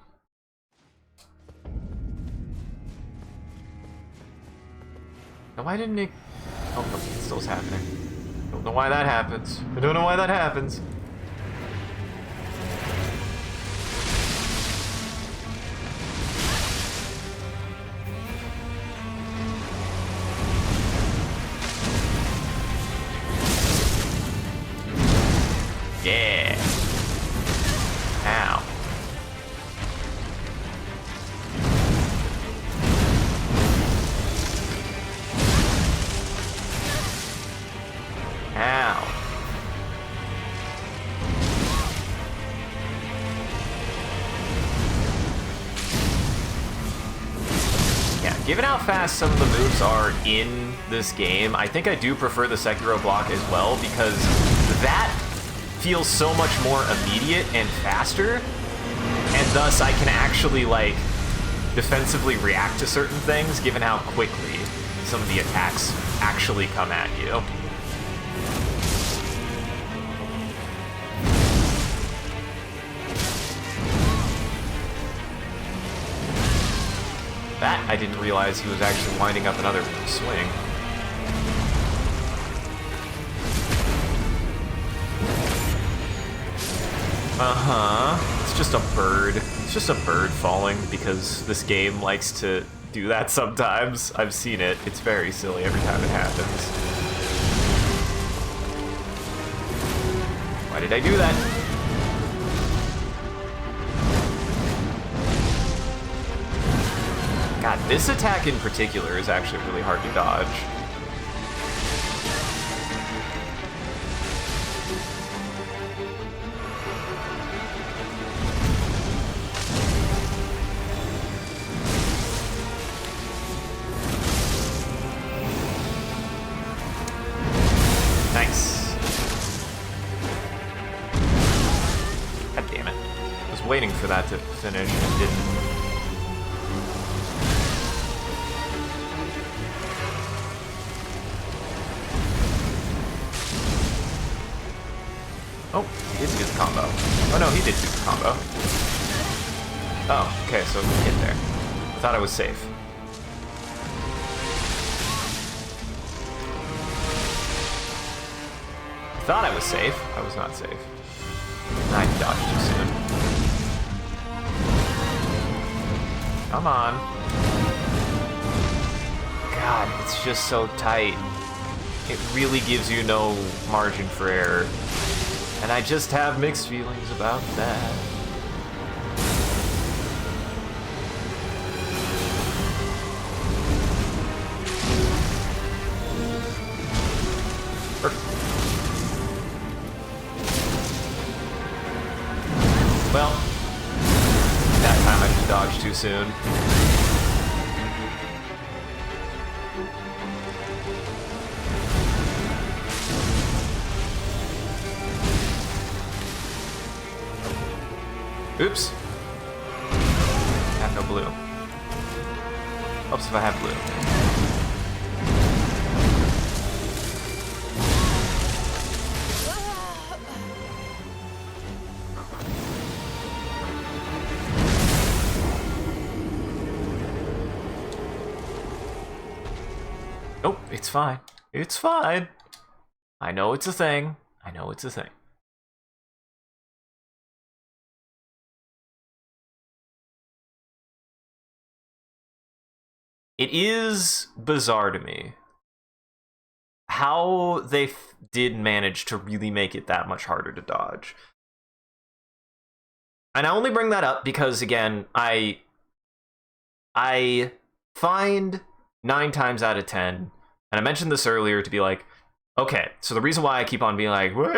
Now, why didn't it... oh, no, it still's happening. I don't know why that happens. I don't know why that happens. Yeah. Ow. Ow. Yeah, given how fast some of the moves are in this game, I think I do prefer the Sekiro block as well, because that feels so much more immediate and faster, and thus I can actually, like, defensively react to certain things, given how quickly some of the attacks actually come at you. That, I didn't realize he was actually winding up another swing. Uh-huh. It's just a bird. It's just a bird falling because this game likes to do that sometimes. I've seen it. It's very silly every time it happens. Why did I do that? God, this attack in particular is actually really hard to dodge. Nice. God damn it. I was waiting for that to finish and didn't. Oh, he did do the combo. Oh no, he did do the combo. Oh, okay, so we get there. I thought I was safe. I thought I was safe. I was not safe. I dodged too soon. Come on. God, it's just so tight. It really gives you no margin for error. And I just have mixed feelings about that. soon. Oops. I have no blue. Helps if I have blue. Nope, it's fine. It's fine. I know it's a thing. I know it's a thing. It is bizarre to me how they did manage to really make it that much harder to dodge. And I only bring that up because, again, I find 9 times out of 10, and I mentioned this earlier, to be like, okay, so the reason why I keep on being like, well,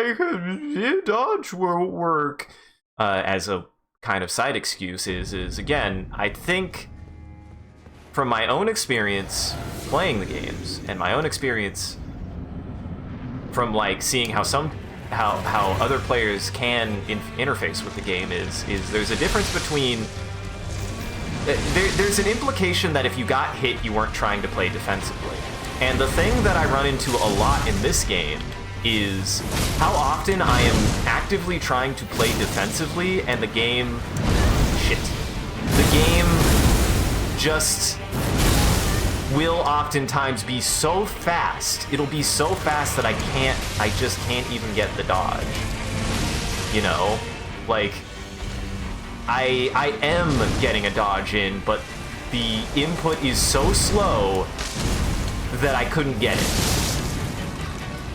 dodge won't work, as a kind of side excuse is again, I think from my own experience playing the games, and my own experience from like seeing how other players can interface with the game is there's a difference between there's an implication that if you got hit, you weren't trying to play defensively. And the thing that I run into a lot in this game is how often I am actively trying to play defensively and the game just will oftentimes be so fast. It'll be so fast that I just can't even get the dodge. You know? Like, I am getting a dodge in, but the input is so slow that I couldn't get it.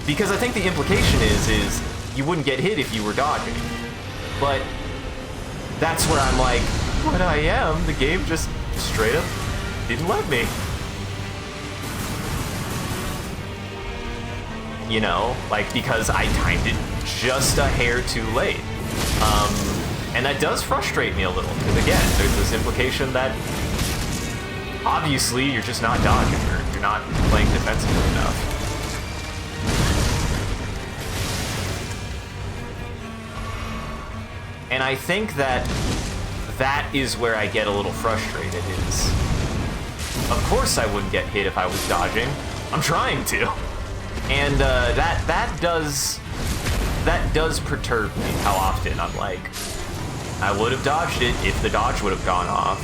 Because I think the implication is you wouldn't get hit if you were dodging. But that's where I'm like, but I am. The game just straight up didn't let me. You know, like, because I timed it just a hair too late. And that does frustrate me a little, because again, there's this implication that obviously you're just not dodging, or you're not playing defensively enough. And I think that is where I get a little frustrated, is of course I wouldn't get hit if I was dodging. I'm trying to. And that does perturb me, how often I'm like, I would have dodged it if the dodge would have gone off.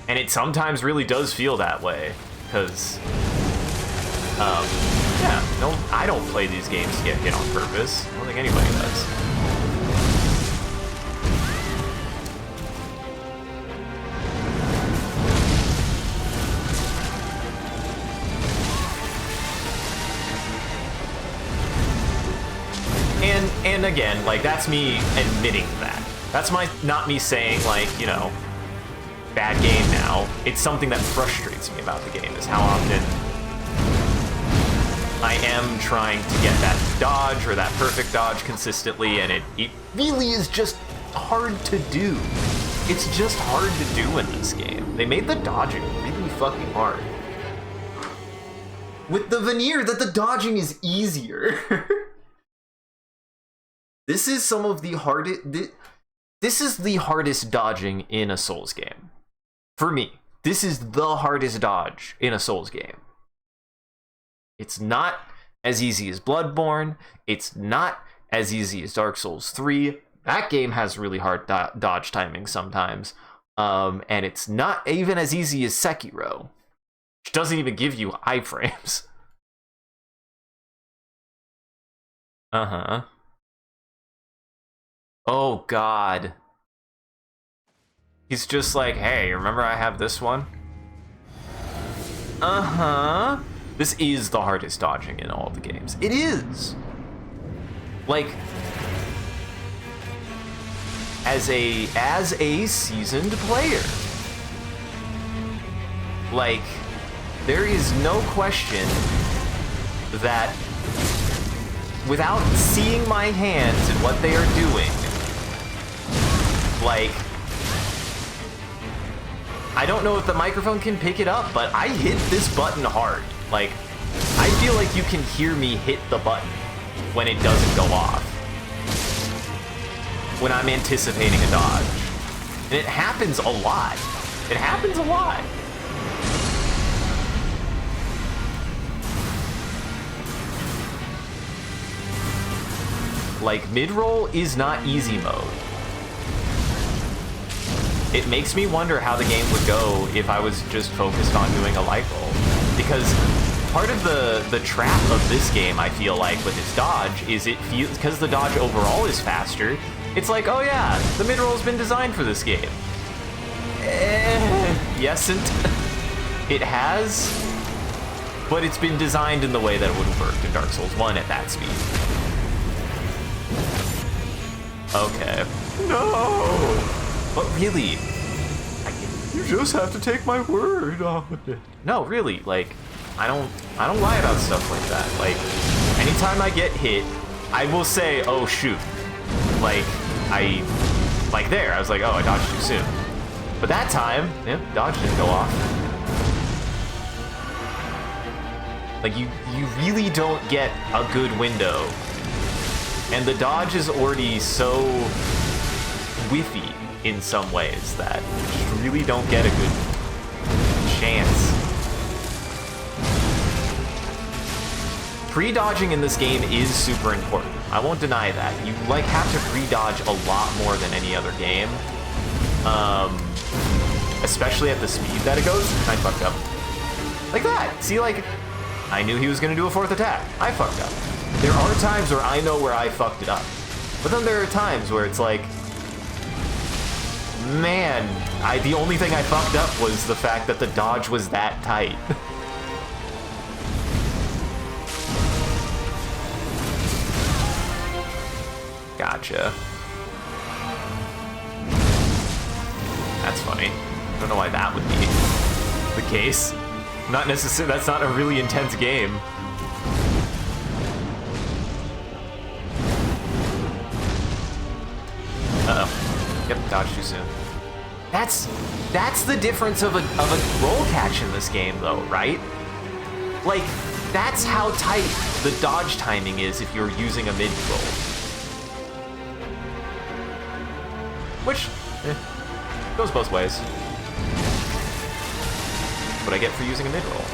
And it sometimes really does feel that way, because, yeah, no, I don't play these games to get hit on purpose. I don't think anybody does. And again, like, that's me admitting that. That's not me saying, like, you know, bad game now. It's something that frustrates me about the game, is how often I am trying to get that dodge or that perfect dodge consistently, and it really is just hard to do. It's just hard to do in this game. They made the dodging really fucking hard. With the veneer that the dodging is easier. This is some of the hardest. This is the hardest dodging in a Souls game. For me, this is the hardest dodge in a Souls game. It's not as easy as Bloodborne. It's not as easy as Dark Souls 3. That game has really hard dodge timing sometimes. And it's not even as easy as Sekiro, which doesn't even give you iframes. Uh-huh. Oh, God. He's just like, hey, remember I have this one? Uh-huh. This is the hardest dodging in all the games. It is. Like, as a seasoned player, like, there is no question that without seeing my hands and what they are doing, like, I don't know if the microphone can pick it up, but I hit this button hard. Like, I feel like you can hear me hit the button when it doesn't go off. When I'm anticipating a dodge. And it happens a lot. It happens a lot. Like, mid-roll is not easy mode. It makes me wonder how the game would go if I was just focused on doing a light roll. Because part of the trap of this game, I feel like, with its dodge, is it feels, because the dodge overall is faster, it's like, oh yeah, the mid-roll's been designed for this game. Yesn't. It has, but it's been designed in the way that it would have worked in Dark Souls 1 at that speed. Okay. No! But really, you just have to take my word on it. No, really, like, I don't lie about stuff like that. Like, anytime I get hit, I will say, oh shoot. Like, there, I was like, oh, I dodged too soon. But that time, yeah, dodge didn't go off. Like, you really don't get a good window. And the dodge is already so whiffy in some ways that you really don't get a good chance. Pre-dodging in this game is super important. I won't deny that. You like have to pre-dodge a lot more than any other game. Especially at the speed that it goes. I fucked up. Like that. See, like, I knew he was gonna do a fourth attack. I fucked up. There are times where I know where I fucked it up. But then there are times where it's like, man, the only thing I fucked up was the fact that the dodge was that tight. Gotcha. That's funny. I don't know why that would be the case. Not necessarily, that's not a really intense game. Uh-oh. Yep, dodged too soon. That's the difference of a roll catch in this game, though, right? Like, that's how tight the dodge timing is if you're using a mid-roll. Which, goes both ways. What I get for using a mid-roll.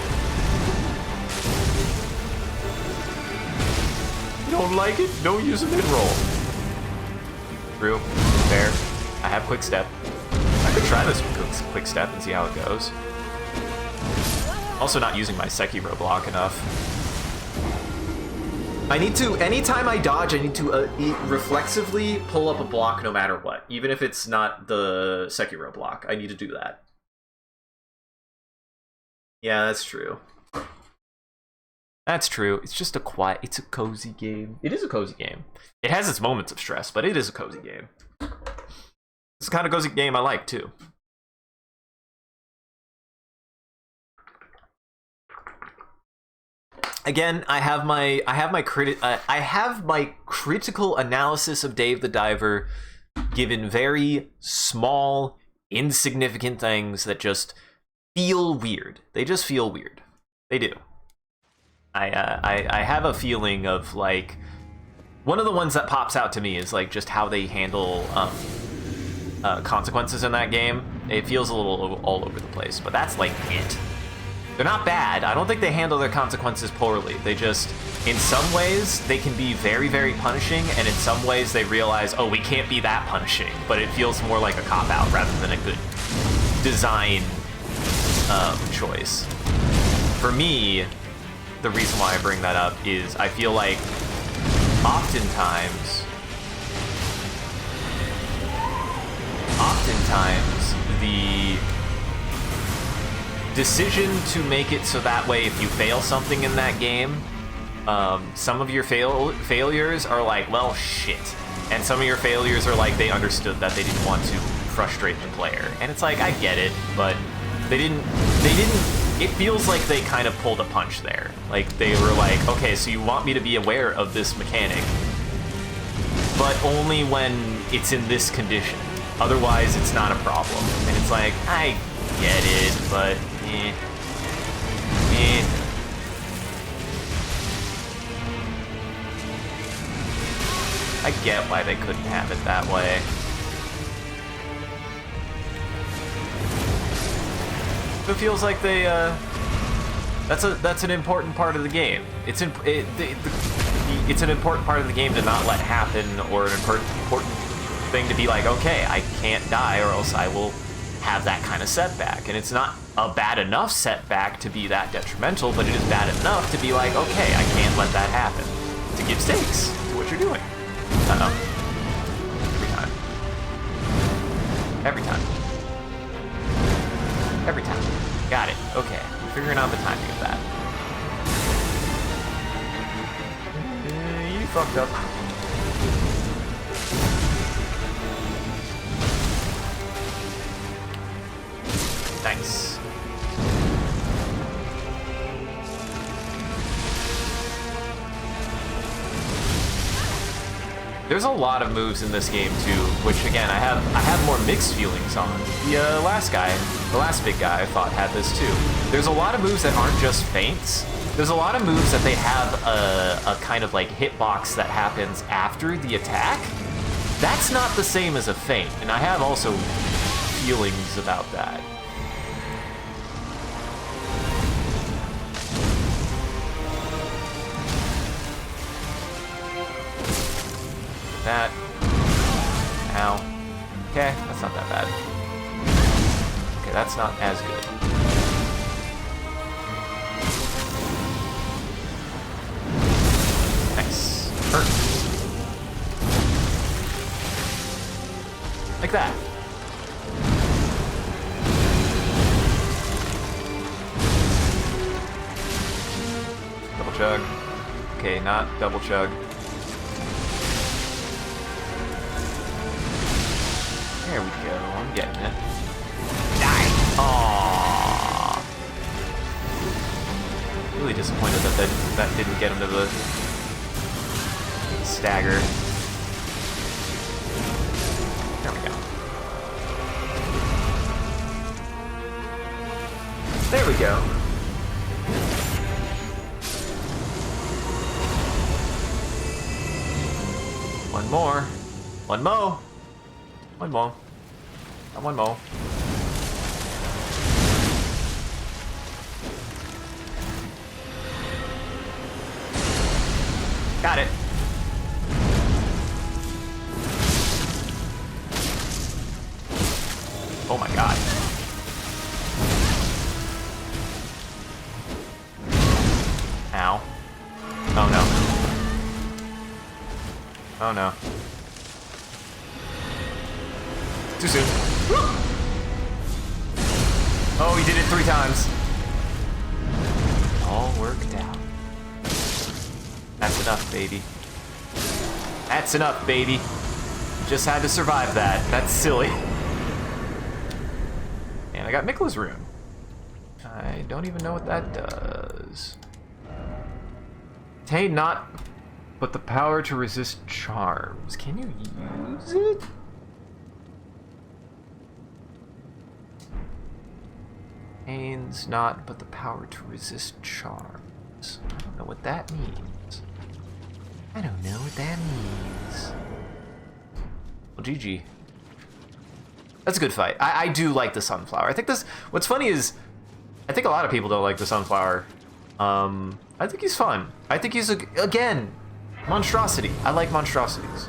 You don't like it? Don't use a mid-roll. True. Fair. I have quick step. I could try this quick step and see how it goes. Also not using my Sekiro block enough. I need to, anytime I dodge, I need to reflexively pull up a block no matter what. Even if it's not the Sekiro block. I need to do that. Yeah, that's true. That's true. It's just a quiet, it's a cozy game. It is a cozy game. It has its moments of stress, but it is a cozy game. It's the kind of cozy game I like, too. Again, I have my critical analysis of Dave the Diver, given very small, insignificant things that just feel weird. They just feel weird. They do. I have a feeling of, like, one of the ones that pops out to me is like just how they handle consequences in that game. It feels a little all over the place, but that's like it. They're not bad. I don't think they handle their consequences poorly. They just, in some ways, they can be very, very punishing, and in some ways they realize, oh, we can't be that punishing, but it feels more like a cop-out rather than a good design choice. For me, the reason why I bring that up is I feel like oftentimes the decision to make it so that way if you fail something in that game, some of your failures are like, well, shit. And some of your failures are like they understood that they didn't want to frustrate the player. And it's like, I get it, but they didn't, it feels like they kind of pulled a punch there. Like, they were like, okay, so you want me to be aware of this mechanic, but only when it's in this condition. Otherwise, it's not a problem. And it's like, I get it, but I get why they couldn't have it that way. It feels like they that's an important part of the game. It's an important part of the game to not let happen, or an important thing to be like, okay, I can't die or else I will have that kind of setback. And it's not a bad enough setback to be that detrimental, but it is bad enough to be like, okay, I can't let that happen. To give stakes to what you're doing. Every time. Every time. Every time. Got it. Okay. I'm figuring out the timing of that. You fucked up. Nice. There's a lot of moves in this game too, which again I have more mixed feelings on. The last big guy I thought had this too. There's a lot of moves that aren't just feints. There's a lot of moves that they have a kind of like hitbox that happens after the attack. That's not the same as a feint, and I have also feelings about that. That. Ow. Okay, that's not that bad. Okay, that's not as good. Nice. Hurt. Like that. Double chug. Okay, not double chug. There we go, I'm getting it. Die! Aww. Really disappointed that didn't get him to the stagger. There we go. There we go. One more. One more. One more. And one more. Got it. Oh my god. Ow. Oh no. Oh no. Too soon. Oh, he did it 3 times. All worked out. That's enough, baby. That's enough, baby. Just had to survive that. That's silly. And I got Mikla's rune. I don't even know what that does. Attain not but the power to resist charms. Can you use it? Attains not but the power to resist charms. I don't know what that means. I don't know what that means. Well, GG. That's a good fight. I do like the Sunflower. I think this... What's funny is... I think a lot of people don't like the Sunflower. I think he's fun. I think he's, again, monstrosity. I like monstrosities.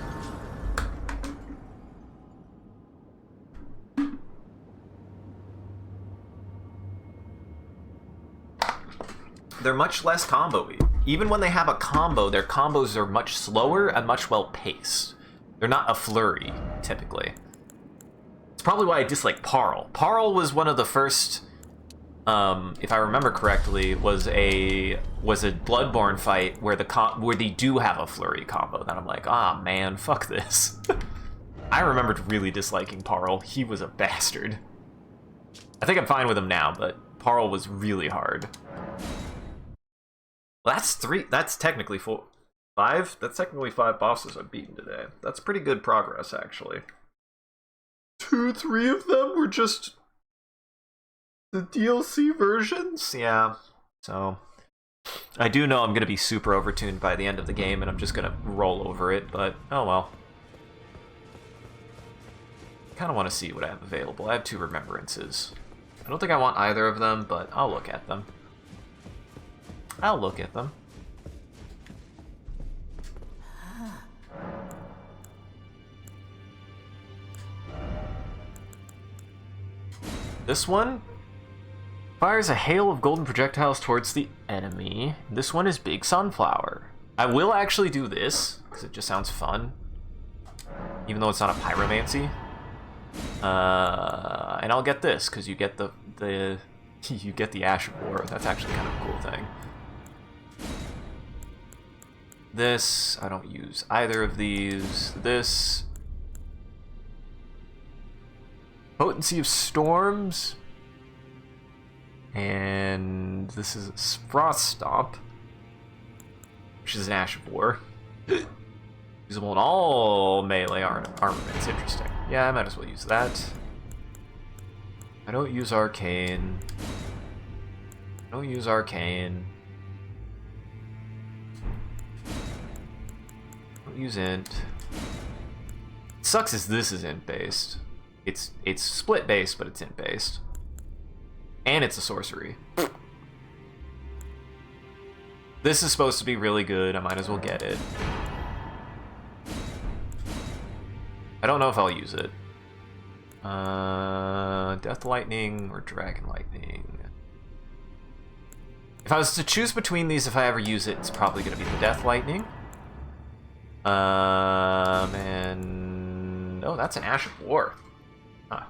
They're much less combo-y. Even when they have a combo, their combos are much slower and much well-paced. They're not a flurry, typically. It's probably why I dislike Parl. Parl was one of the first, if I remember correctly, was a Bloodborne fight where where they do have a flurry combo. Then I'm like, ah man, fuck this. I remembered really disliking Parl. He was a bastard. I think I'm fine with him now, but Parl was really hard. Well, that's 3. That's technically 4. 5? That's technically 5 bosses I've beaten today. That's pretty good progress, actually. 2, 3 of them were just The DLC versions? Yeah. So I do know I'm gonna be super overtuned by the end of the game, and I'm just gonna roll over it, but oh well. I kinda wanna see what I have available. I have 2 remembrances. I don't think I want either of them, but I'll look at them. I'll look at them. This one fires a hail of golden projectiles towards the enemy. This one is Big Sunflower. I will actually do this, because it just sounds fun. Even though it's not a pyromancy. And I'll get this, because you get the you get the Ash of War. That's actually kind of a cool thing. This, I don't use either of these. This. Potency of Storms. And this is a Frost Stomp, which is an Ash of War. Usable in all melee armaments. Interesting. Yeah, I might as well use that. I don't use Arcane. I don't use Arcane. I don't use Int. It sucks as this is Int based. It's split based, but it's Int based. And it's a sorcery. This is supposed to be really good. I might as well get it. I don't know if I'll use it. Death Lightning or Dragon Lightning. If I was to choose between these, if I ever use it, it's probably going to be the Death Lightning. And... oh, that's an Ash of War. Huh.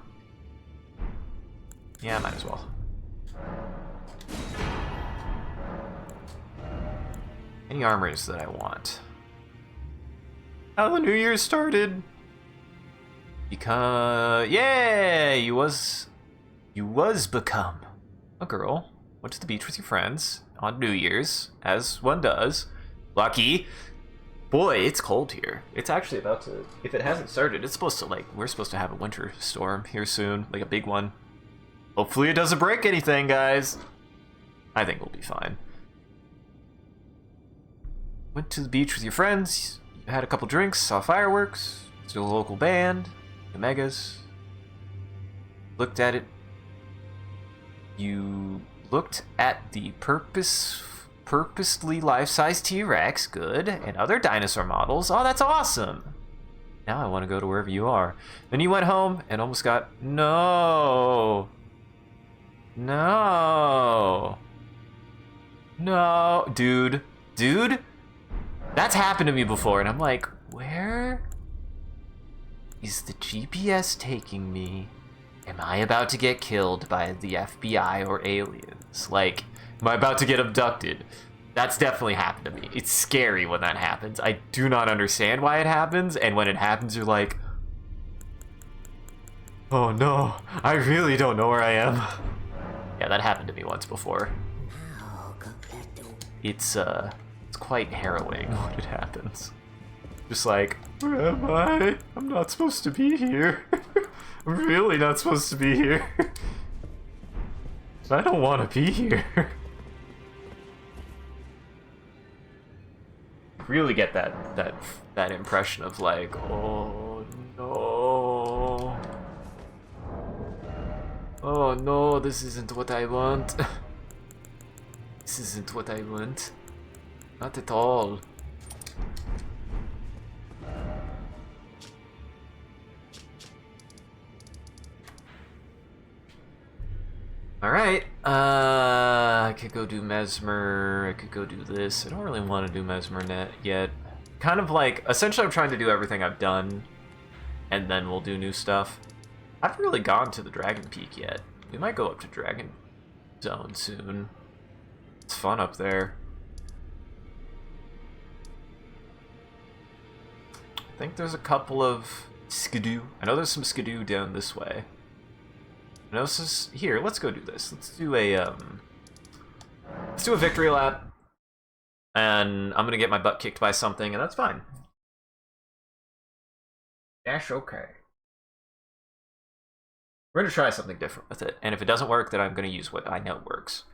Yeah, might as well. Any armors that I want. How the New Year started. Because yeah, you was become a girl. Went to the beach with your friends on New Year's, as one does. Lucky. Boy, it's cold here. It's actually about to, if it hasn't started, it's supposed to, like, we're supposed to have a winter storm here soon, like a big one. Hopefully it doesn't break anything, guys. I think we'll be fine. Went to the beach with your friends, had a couple drinks, saw fireworks, to a local band, the Megas. Looked at it. You looked at the purposely life-size T-Rex, good, and other dinosaur models. Oh, that's awesome. Now I want to go to wherever you are. Then you went home and almost got... No. Dude. That's happened to me before, and I'm like, where is the GPS taking me? Am I about to get killed by the FBI or aliens? Like, am I about to get abducted? That's definitely happened to me. It's scary when that happens. I do not understand why it happens, and when it happens, you're like, oh no, I really don't know where I am. Yeah, that happened to me once before. It's quite harrowing when it happens. Just like, where am I? I'm not supposed to be here. I'm really not supposed to be here. I don't want to be here. Really get that impression of like, oh no. Oh no, this isn't what I want. This isn't what I want. Not at all. Alright, I could go do Mesmer, I could go do this. I don't really want to do Mesmer net yet. Kind of like, essentially I'm trying to do everything I've done, and then we'll do new stuff. I haven't really gone to the Dragon Peak yet. We might go up to Dragon Zone soon. It's fun up there. I think there's a couple of skidoo. I know there's some skidoo down this way. I know this is here. Let's go do this. Let's do a victory lap, and I'm gonna get my butt kicked by something, and that's fine. Dash okay. We're gonna try something different with it, and if it doesn't work, then I'm gonna use what I know works.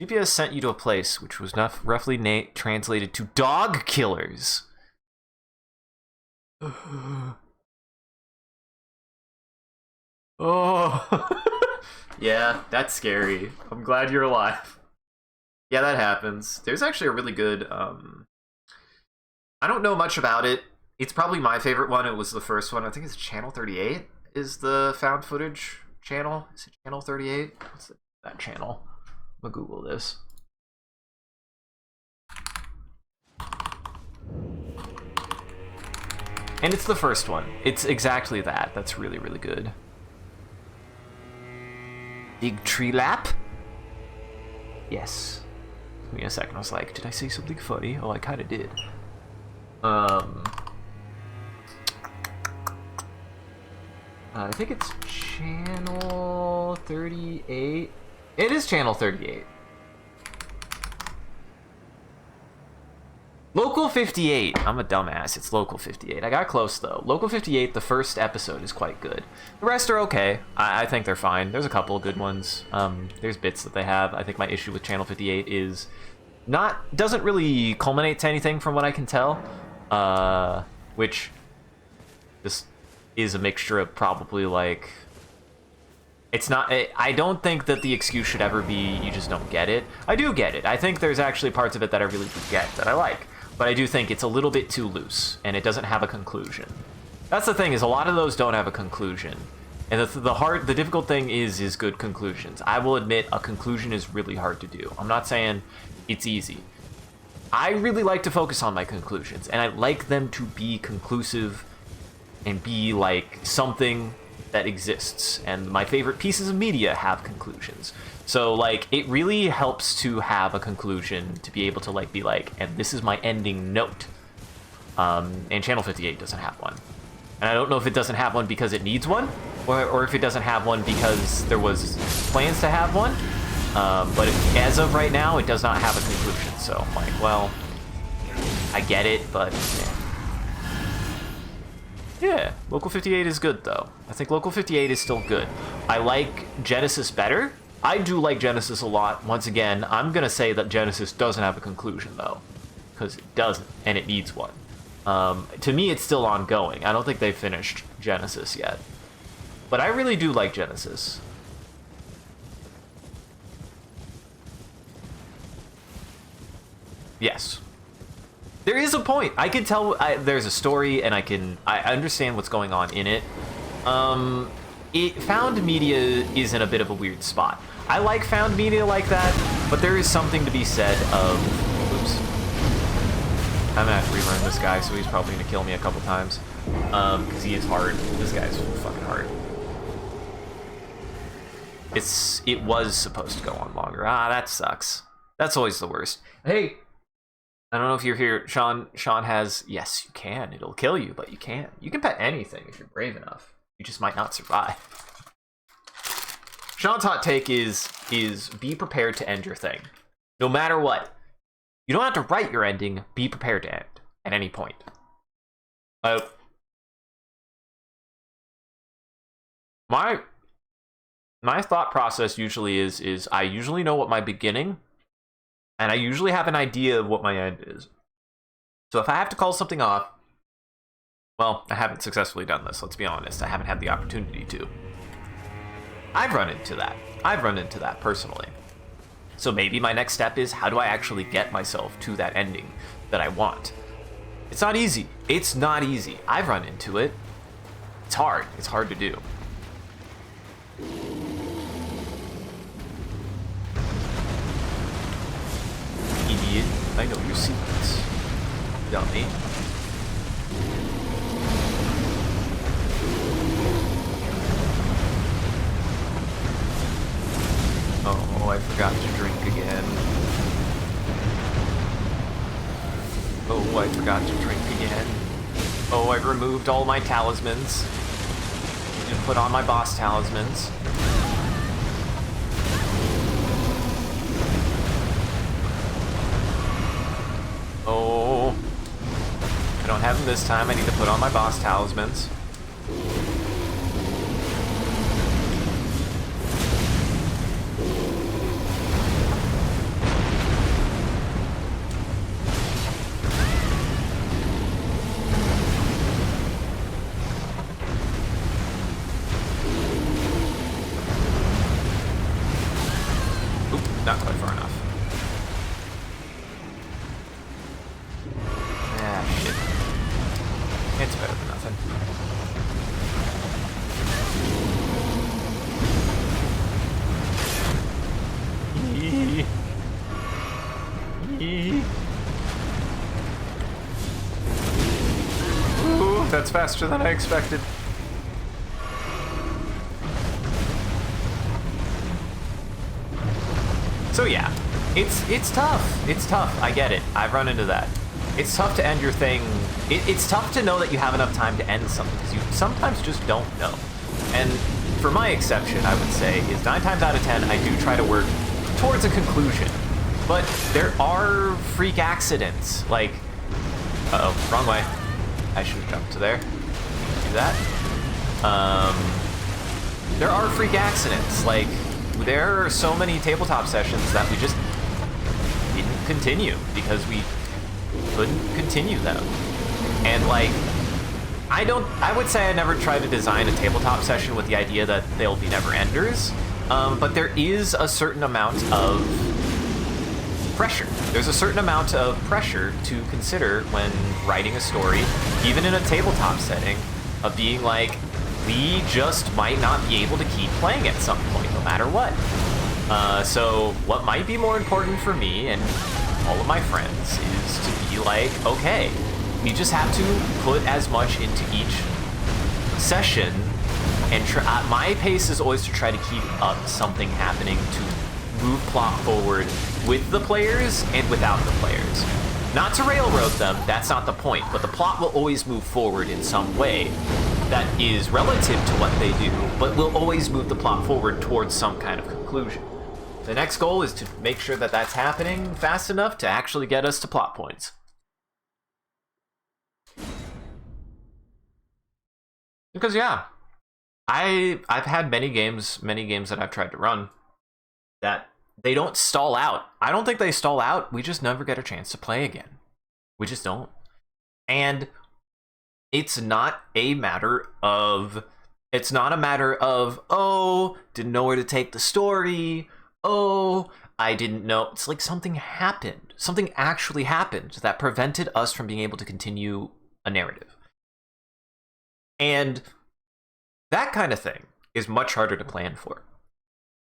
GPS sent you to a place which was roughly translated to dog killers. Oh. Yeah, that's scary. I'm glad you're alive. Yeah, that happens. There's actually a really good, I don't know much about it. It's probably my favorite one. It was the first one. I think it's Channel 38 is the found footage channel. Is it Channel 38? What's that channel? I'm gonna Google this. And it's the first one. It's exactly that. That's really, really good. Big tree lap? Yes. Give me a second. I was like, did I say something funny? Oh, I kind of did. I think it's Channel 38. It is Channel 38. Local 58. I'm a dumbass. It's Local 58. I got close, though. Local 58, the first episode is quite good. The rest are okay. I think they're fine. There's a couple of good ones. There's bits that they have. I think my issue with Channel 58 is doesn't really culminate to anything from what I can tell. Which just is a mixture of probably, like... It's not... I don't think that the excuse should ever be, you just don't get it. I do get it. I think there's actually parts of it that I really do get, that I like. But I do think it's a little bit too loose, and it doesn't have a conclusion. That's the thing, is a lot of those don't have a conclusion. And the difficult thing is good conclusions. I will admit, a conclusion is really hard to do. I'm not saying it's easy. I really like to focus on my conclusions, and I like them to be conclusive and be like something that exists. And my favorite pieces of media have conclusions. So, like, it really helps to have a conclusion, to be able to, like, be like, and this is my ending note. And Channel 58 doesn't have one. And I don't know if it doesn't have one because it needs one, or if it doesn't have one because there was plans to have one. But as of right now, it does not have a conclusion. So I'm like, well, I get it, but yeah, Local 58 is good, though. I think Local 58 is still good. I like Genesis better. I do like Genesis a lot. Once again, I'm going to say that Genesis doesn't have a conclusion, though, because it doesn't, and it needs one. To me, it's still ongoing. I don't think they've finished Genesis yet. But I really do like Genesis. Yes. There is a point. I can tell there's a story, and I understand what's going on in it. Found media is in a bit of a weird spot. I like found media like that, but there is something to be said of... Oops. I'm gonna have to relearn this guy, so he's probably gonna kill me a couple times. Because he is hard. This guy's fucking hard. It was supposed to go on longer. Ah, that sucks. That's always the worst. Hey! I don't know if you're here. Sean has... Yes, you can. It'll kill you, but you can. You can pet anything if you're brave enough. You just might not survive. Sean's hot take is be prepared to end your thing. No matter what. You don't have to write your ending. Be prepared to end at any point. My thought process usually is I usually know what my beginning, and I usually have an idea of what my end is. So if I have to call something off, well, I haven't successfully done this, let's be honest. I haven't had the opportunity to. I've run into that personally. So maybe my next step is, how do I actually get myself to that ending that I want? It's not easy. It's not easy. I've run into it. It's hard. It's hard to do. Idiot. I know your secrets. Dummy. Oh, I forgot to drink again. Oh, I forgot to drink again. Oh, I've removed all my talismans. And put on my boss talismans. Oh. I don't have them this time. I need to put on my boss talismans. Ooh, that's faster than I expected. So yeah, it's tough. It's tough. I get it. I've run into that. It's tough to end your thing. It's tough to know that you have enough time to end something because you sometimes just don't know. And for my exception, I would say, is 9 times out of 10, I do try to work towards a conclusion. But there are freak accidents. Like, uh-oh, wrong way. I should have jumped to there. Do that. There are freak accidents. Like, there are so many tabletop sessions that we just didn't continue because we couldn't continue them. And like, I would say I never try to design a tabletop session with the idea that they'll be never enders. But there is a certain amount of pressure. There's a certain amount of pressure to consider when writing a story, even in a tabletop setting, of being like, we just might not be able to keep playing at some point, no matter what. So what might be more important for me and all of my friends is to be like, okay, we just have to put as much into each session, and my pace is always to try to keep up something happening to move plot forward with the players and without the players. Not to railroad them, that's not the point, but the plot will always move forward in some way that is relative to what they do, but will always move the plot forward towards some kind of conclusion. The next goal is to make sure that that's happening fast enough to actually get us to plot points. Because yeah, I've had many games that I've tried to run that they don't stall out. I don't think they stall out. We just never get a chance to play again. We just don't. And it's not a matter of, oh, didn't know where to take the story. Oh, I didn't know. It's like something happened. Something actually happened that prevented us from being able to continue a narrative. And that kind of thing is much harder to plan for.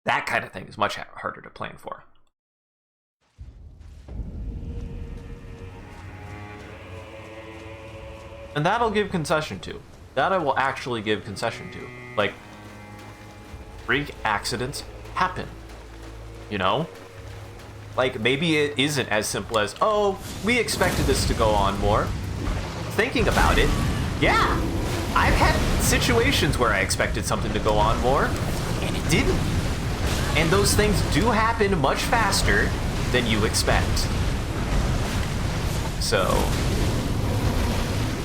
That kind of thing is much harder to plan for. And that I'll give concession to. That I will actually give concession to. Like, freak accidents happen. You know? Like, maybe it isn't as simple as, oh, we expected this to go on more. Thinking about it, yeah, I've had situations where I expected something to go on more, and it didn't. And those things do happen much faster than you expect. So,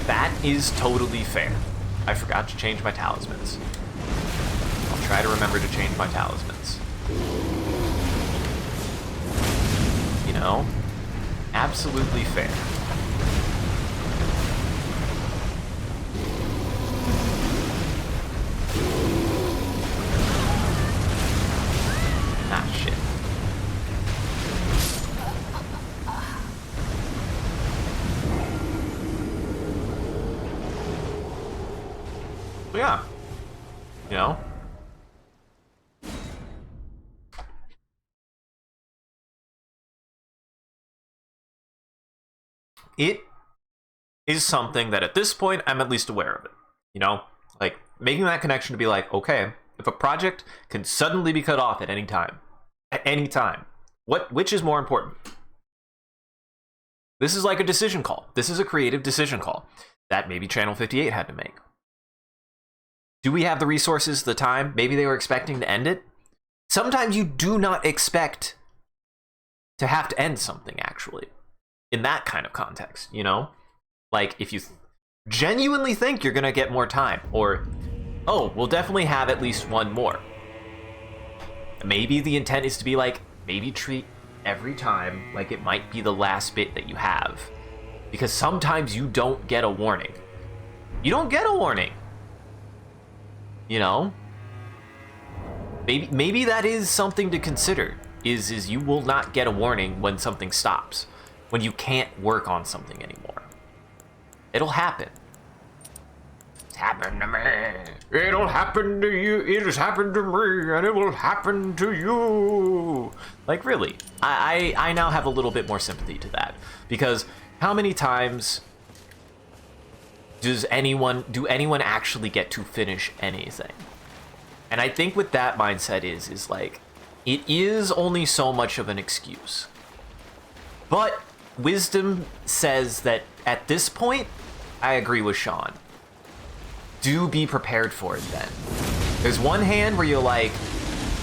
that is totally fair. I forgot to change my talismans. I'll try to remember to change my talismans. You know? Absolutely fair. Ah, shit. But yeah. You know? It is something that at this point, I'm at least aware of it. You know? Like, making that connection to be like, okay, if a project can suddenly be cut off at any time, which is more important? This is like a decision call. This is a creative decision call that maybe Channel 58 had to make. Do we have the resources, the time? Maybe they were expecting to end it. Sometimes you do not expect to have to end something, actually, in that kind of context, you know? Like, if you genuinely think you're going to get more time, or, oh, we'll definitely have at least one more. Maybe the intent is to be like, maybe treat every time like it might be the last bit that you have. Because sometimes you don't get a warning. You don't get a warning. You know? Maybe that is something to consider. Is you will not get a warning when something stops. When you can't work on something anymore. It'll happen. It's happened to me. It'll happen to you. It has happened to me, and it will happen to you. Like, really, I now have a little bit more sympathy to that, because how many times do anyone actually get to finish anything? And I think what that mindset is like, it is only so much of an excuse. But wisdom says that at this point, I agree with Sean. Do be prepared for it then. There's one hand where you're like,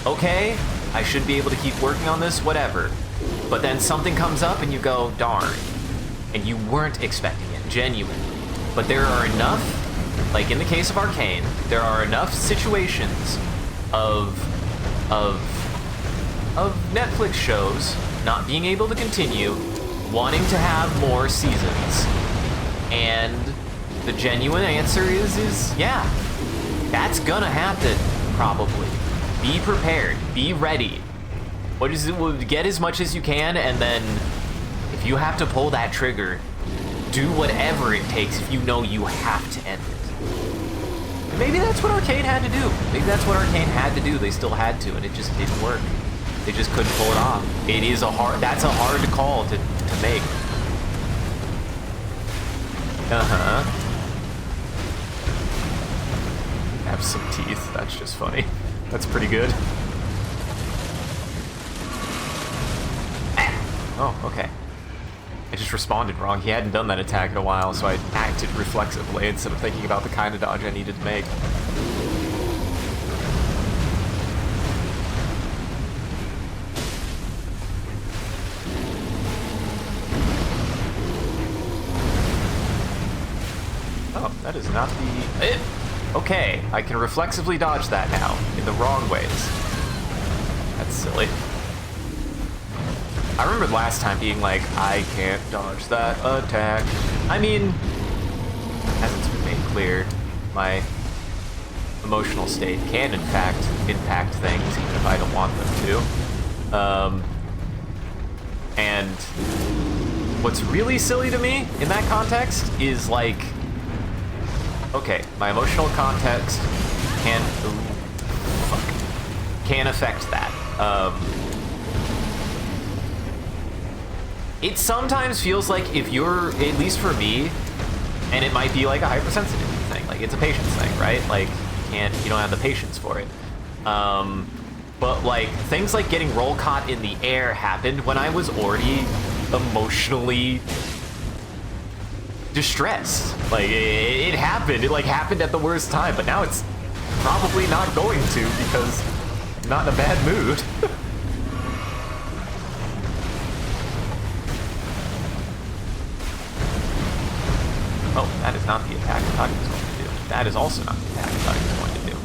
okay, I should be able to keep working on this, whatever. But then something comes up and you go, darn. And you weren't expecting it, genuinely. But there are enough, like in the case of Arcane, there are enough situations of Netflix shows not being able to continue, wanting to have more seasons, and the genuine answer is yeah, that's gonna happen, probably. Be prepared, be ready. What is it? Get as much as you can, and then if you have to pull that trigger, do whatever it takes if you know you have to end it. And maybe that's what Arcane had to do. Maybe that's what Arcane had to do. They still had to, and it just didn't work. They just couldn't pull it off. That's a hard call to make. Have some teeth. That's just funny. That's pretty good. Oh, okay. I just responded wrong. He hadn't done that attack in a while, so I acted reflexively instead of thinking about the kind of dodge I needed to make. Oh, that is not the... Okay, I can reflexively dodge that now, in the wrong ways. That's silly. I remember last time being like, I can't dodge that attack. I mean, as it's been made clear, my emotional state can in fact impact things, even if I don't want them to. And what's really silly to me in that context is like, okay, my emotional context can affect that. It sometimes feels like if you're, at least for me, and it might be like a hypersensitive thing, like it's a patience thing, right? Like you don't have the patience for it. But like things like getting roll caught in the air happened when I was already emotionally distressed. Like it happened. It like happened at the worst time, but now it's probably not going to because I'm not in a bad mood. Oh, that is not the attack I thought he was going to do. That is also not the attack I thought he was going to do.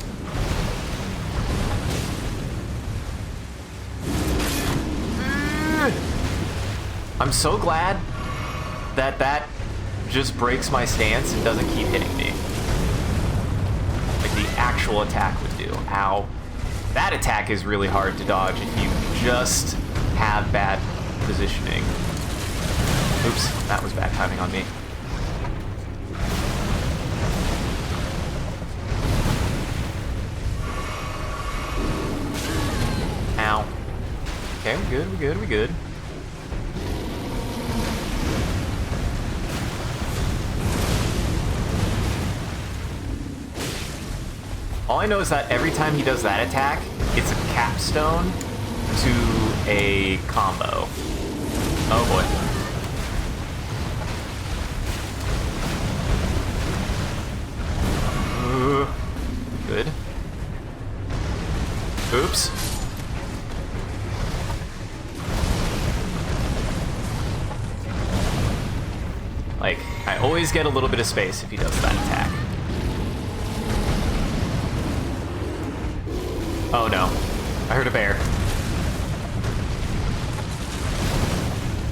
I'm so glad that that just breaks my stance and doesn't keep hitting me. Like the actual attack would do. Ow. That attack is really hard to dodge if you just have bad positioning. Oops, that was bad timing on me. Ow. Okay, we're good. All I know is that every time he does that attack, it's a capstone to a combo. Oh boy. Good. Oops. Like, I always get a little bit of space if he does that attack. Oh no. I heard a bear.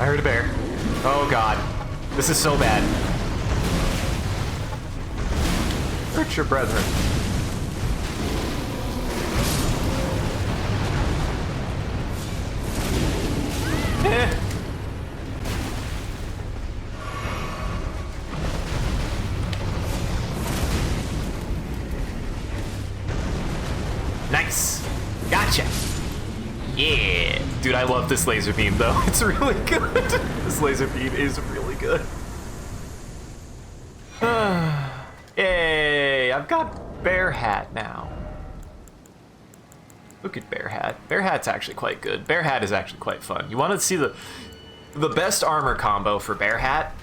I heard a bear. Oh god. This is so bad. Hurt your brethren. Eh. Yeah! Dude, I love this laser beam, though. It's really good. This laser beam is really good. Yay! I've got Bear Hat now. Look at Bear Hat. Bear Hat's actually quite good. Bear Hat is actually quite fun. You want to see the best armor combo for Bear Hat?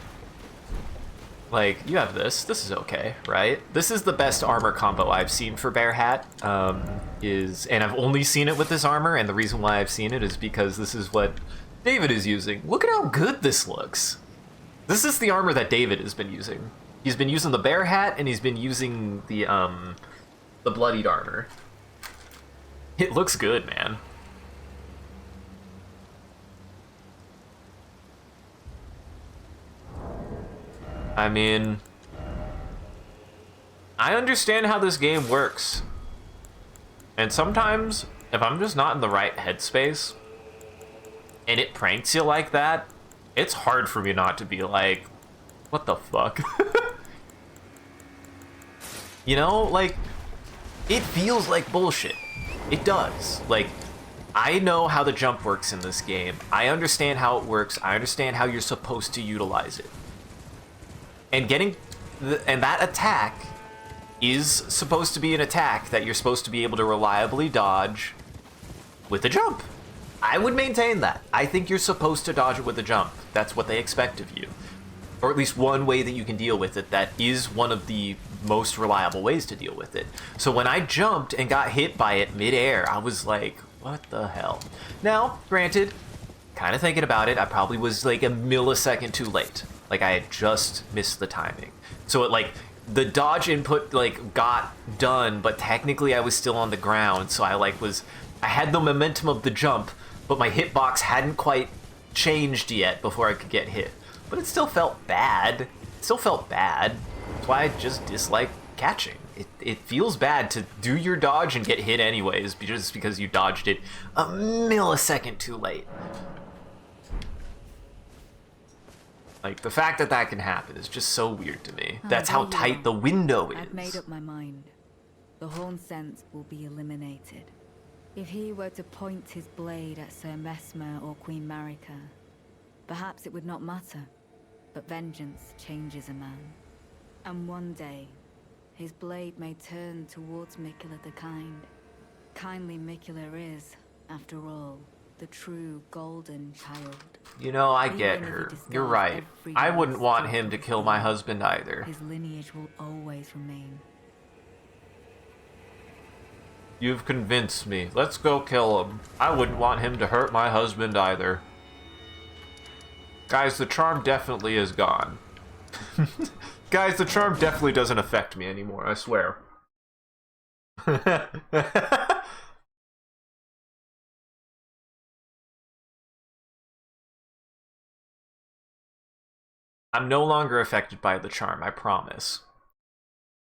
Like, you have this. This is okay, right? This is the best armor combo I've seen for Bear Hat. And I've only seen it with this armor, and the reason why I've seen it is because this is what David is using. Look at how good this looks. This is the armor that David has been using. He's been using the Bear Hat, and he's been using the bloodied armor. It looks good, man. I mean, I understand how this game works. And sometimes, if I'm just not in the right headspace, and it pranks you like that, it's hard for me not to be like, what the fuck? You know, like, it feels like bullshit. It does. Like, I know how the jump works in this game. I understand how it works. I understand how you're supposed to utilize it. And and that attack is supposed to be an attack that you're supposed to be able to reliably dodge with a jump. I would maintain that. I think you're supposed to dodge it with a jump. That's what they expect of you. Or at least one way that you can deal with it that is one of the most reliable ways to deal with it. So when I jumped and got hit by it mid-air, I was like, what the hell? Now, granted, kind of thinking about it, I probably was like a millisecond too late. Like, I had just missed the timing. So it, like, the dodge input, like, got done, but technically I was still on the ground, so I had the momentum of the jump, but my hitbox hadn't quite changed yet before I could get hit. But it still felt bad. That's why I just dislike catching. It feels bad to do your dodge and get hit anyways, just because you dodged it a millisecond too late. Like, the fact that that can happen is just so weird to me. That's how tight the window is. I've made up my mind. The horn sense will be eliminated. If he were to point his blade at Sir Mesmer or Queen Marika, perhaps it would not matter. But vengeance changes a man. And one day, his blade may turn towards Mikula the Kind. Kindly Mikula is, after all, the true golden child. You know, I get her. You're right. I wouldn't want him to kill my husband either. His lineage will always remain. You've convinced me. Let's go kill him. I wouldn't want him to hurt my husband either. Guys, the charm definitely is gone. Guys, the charm definitely doesn't affect me anymore, I swear. I'm no longer affected by the charm, I promise.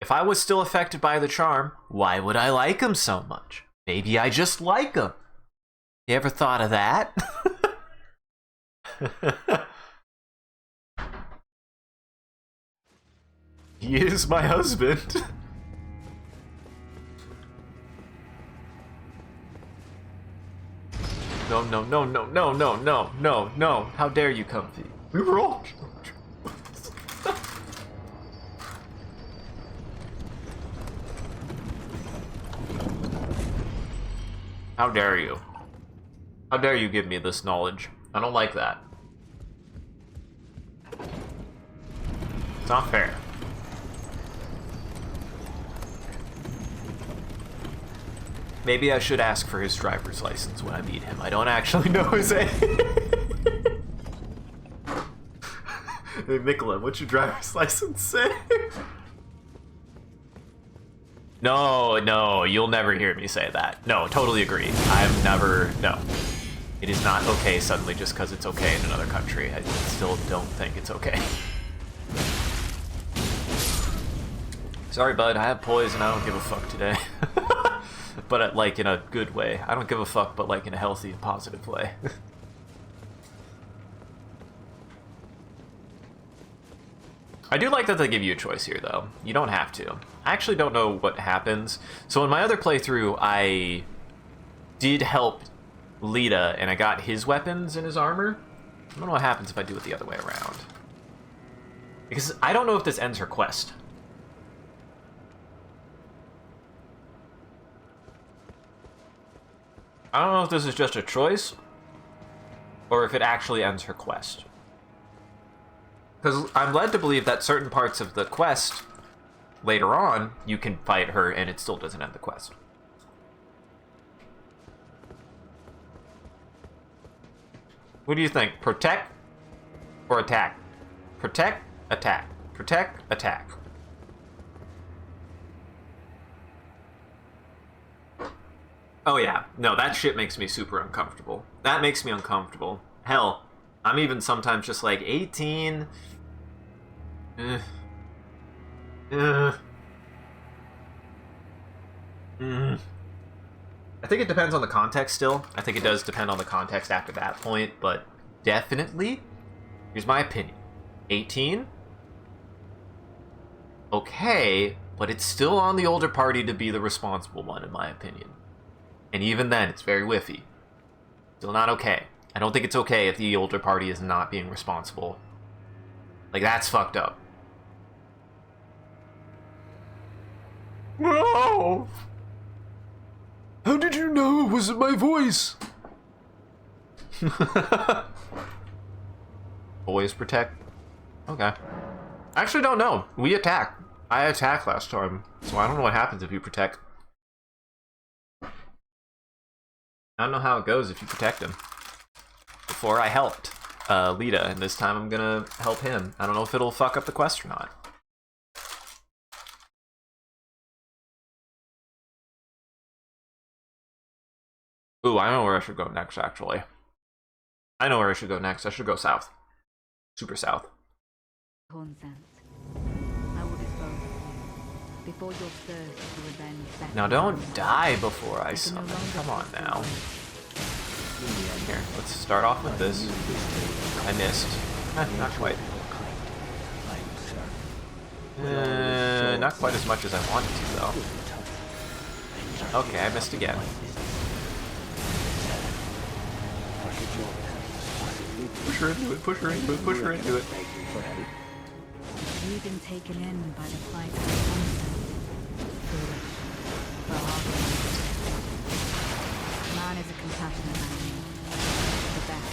If I was still affected by the charm, why would I like him so much? Maybe I just like him. You ever thought of that? He is my husband. No, no, no, no, no, no, no, no, no. How dare you, Comfy? We were all... How dare you? How dare you give me this knowledge? I don't like that. It's not fair. Maybe I should ask for his driver's license when I meet him. I don't actually know his age. Hey, Mikula, what's your driver's license say? No, no, you'll never hear me say that. No, totally agree. I've never... No. It is not okay suddenly just because it's okay in another country. I still don't think it's okay. Sorry, bud, I have poison. I don't give a fuck today. But, like, in a good way. I don't give a fuck, but, like, in a healthy and positive way. I do like that they give you a choice here, though. You don't have to. I actually don't know what happens. So in my other playthrough, I did help Lita and I got his weapons and his armor, I don't know what happens if I do it the other way around. Because I don't know if this ends her quest. I don't know if this is just a choice, or if it actually ends her quest. Because I'm led to believe that certain parts of the quest, later on, you can fight her and it still doesn't end the quest. What do you think? Protect or attack? Protect, attack. Protect, attack. Oh yeah, no, that shit makes me super uncomfortable. That makes me uncomfortable. Hell, I'm even sometimes just like 18. I think it depends on the context still. I think it does depend on the context after that point, but definitely, here's my opinion. 18? Okay, but it's still on the older party to be the responsible one, in my opinion. And even then, it's very whiffy. Still not okay. I don't think it's okay if the older party is not being responsible. Like, that's fucked up. No! How did you know it wasn't my voice? Always protect. Okay. I actually don't know. We attack. I attacked last time, so I don't know what happens if you protect. I don't know how it goes if you protect him. Before I helped Lita, and this time I'm gonna help him. I don't know if it'll fuck up the quest or not. Ooh, I know where I should go next, actually. I know where I should go next. I should go south. Super south. Before your thirst for revenge. Now don't die before I summon. Come on now. Here, let's start off with this. I missed. Not quite. Not quite as much as I wanted to, though. Okay, I missed again. Push her into it, push her into it, push her into it. You've been taken in by the plight of the man is a compassionate animal. The best.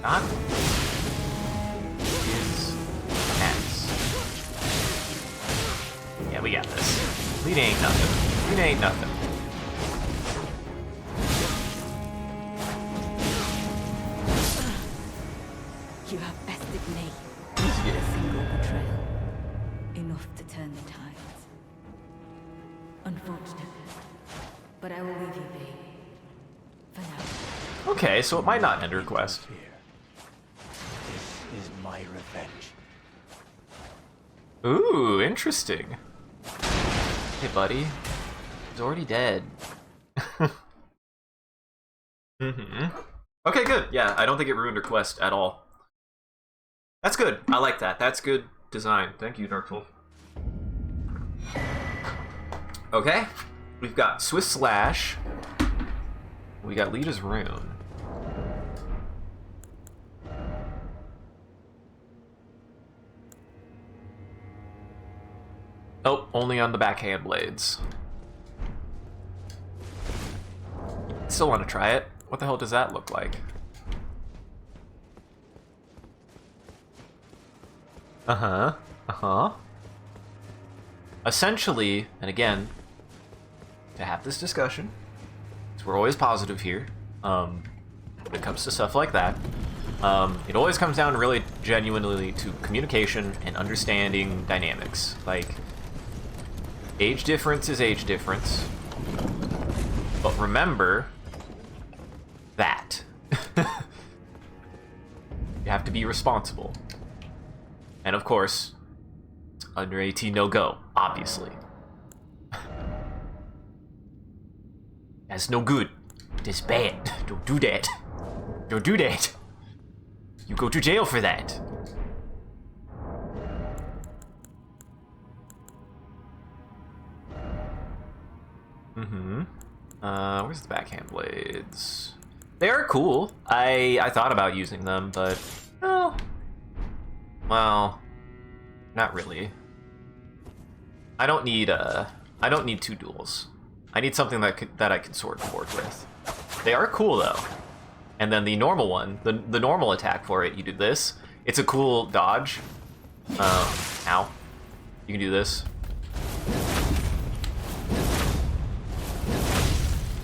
Not is X. Yeah, we got this. Lead ain't nothing. Lead ain't nothing. You have bested me. A single betrayal. Enough to turn the tides. Unfortunate. But I will leave you be. For now. Okay, so it might not end her quest. This is my revenge. Ooh, interesting. Hey, buddy. He's already dead. Okay, good. Yeah, I don't think it ruined her quest at all. That's good. I like that. That's good design. Thank you, Dark Wolf. Okay. We've got Swiss Slash. We got Lita's Rune. Oh, only on the backhand blades. Still want to try it. What the hell does that look like? Essentially, and again, to have this discussion, because we're always positive here, when it comes to stuff like that, it always comes down really genuinely to communication and understanding dynamics. Like, age difference is age difference, but remember that. You have to be responsible. And of course, under 18 no go, obviously. That's no good. That's bad. Don't do that. Don't do that. You go to jail for that. Mm-hmm. Where's the backhand blades? They are cool. I thought about using them, but oh, well, not really. I don't need 2 duels. I need something that I can sword forward with. They are cool though. And then the normal one, the normal attack for it, you do this. It's a cool dodge. Ow. You can do this.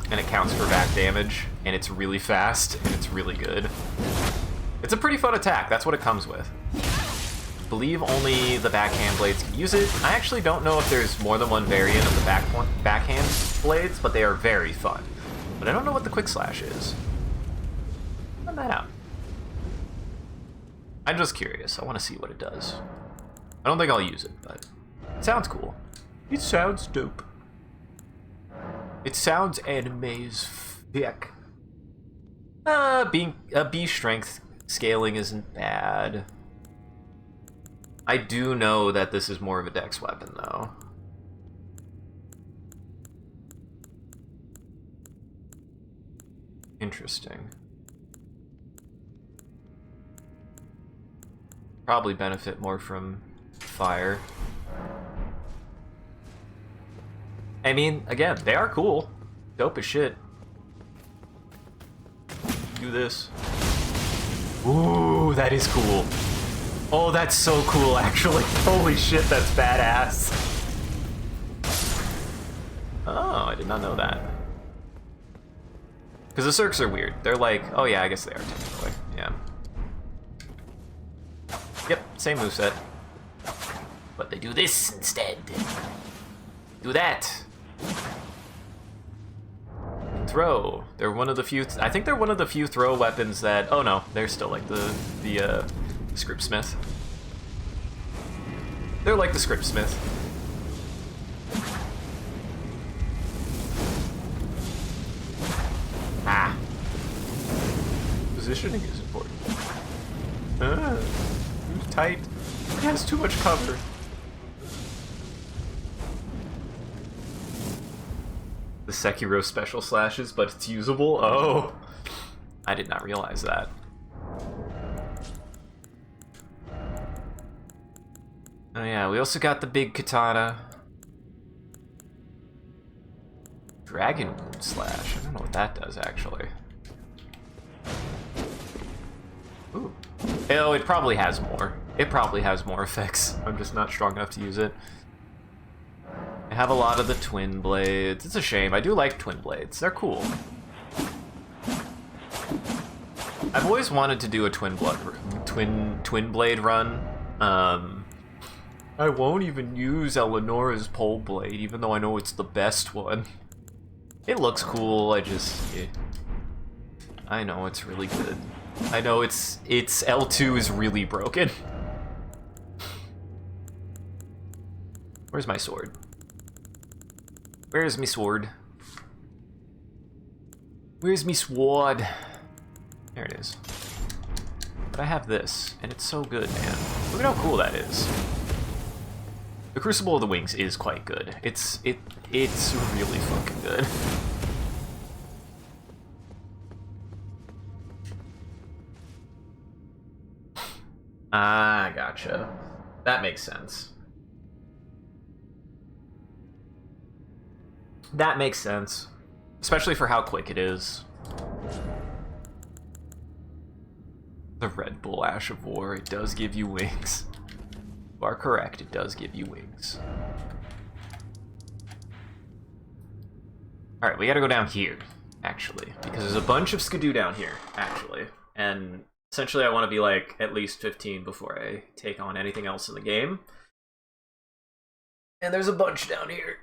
And it counts for back damage, and it's really fast, and it's really good. It's a pretty fun attack, that's what it comes with. I believe only the backhand blades can use it. I actually don't know if there's more than one variant of the backhand blades, but they are very fun. But I don't know what the quick slash is. Find that out. I'm just curious, I want to see what it does. I don't think I'll use it, but it sounds cool. It sounds dope. It sounds anime as fuck. B strength scaling isn't bad. I do know that this is more of a dex weapon, though. Interesting. Probably benefit more from fire. I mean, again, they are cool. Dope as shit. Do this. Ooh, that is cool. Oh, that's so cool, actually. Holy shit, that's badass. Oh, I did not know that. Because the Cirques are weird. They're like, oh yeah, I guess they are technically. Yeah. Yep, same moveset. But they do this instead. Do that. Throw. They're one of the few. I think they're one of the few throw weapons that. Oh no, they're still like the Scriptsmith. They're like the Scriptsmith. Ah. Positioning is important. Too tight. It has too much cover. The Sekiro special slashes, but it's usable? Oh! I did not realize that. Oh yeah, we also got the big katana. Dragon Wound Slash. I don't know what that does, actually. Ooh. Oh, it probably has more. It probably has more effects. I'm just not strong enough to use it. I have a lot of the twin blades. It's a shame. I do like twin blades. They're cool. I've always wanted to do a twin blade run. I won't even use Eleonora's pole blade, even though I know it's the best one. It looks cool. I know it's really good. I know it's L2 is really broken. Where's my sword? Where's me sword? Where's me sword? There it is. But I have this, and it's so good, man. Look at how cool that is. The Crucible of the Wings is quite good. It's really fucking good. Ah, gotcha. That makes sense. That makes sense. Especially for how quick it is. The Red Bull Ash of War, it does give you wings. You are correct, it does give you wings. Alright, we gotta go down here, actually. Because there's a bunch of skidoo down here, actually. And essentially I want to be like at least 15 before I take on anything else in the game. And there's a bunch down here.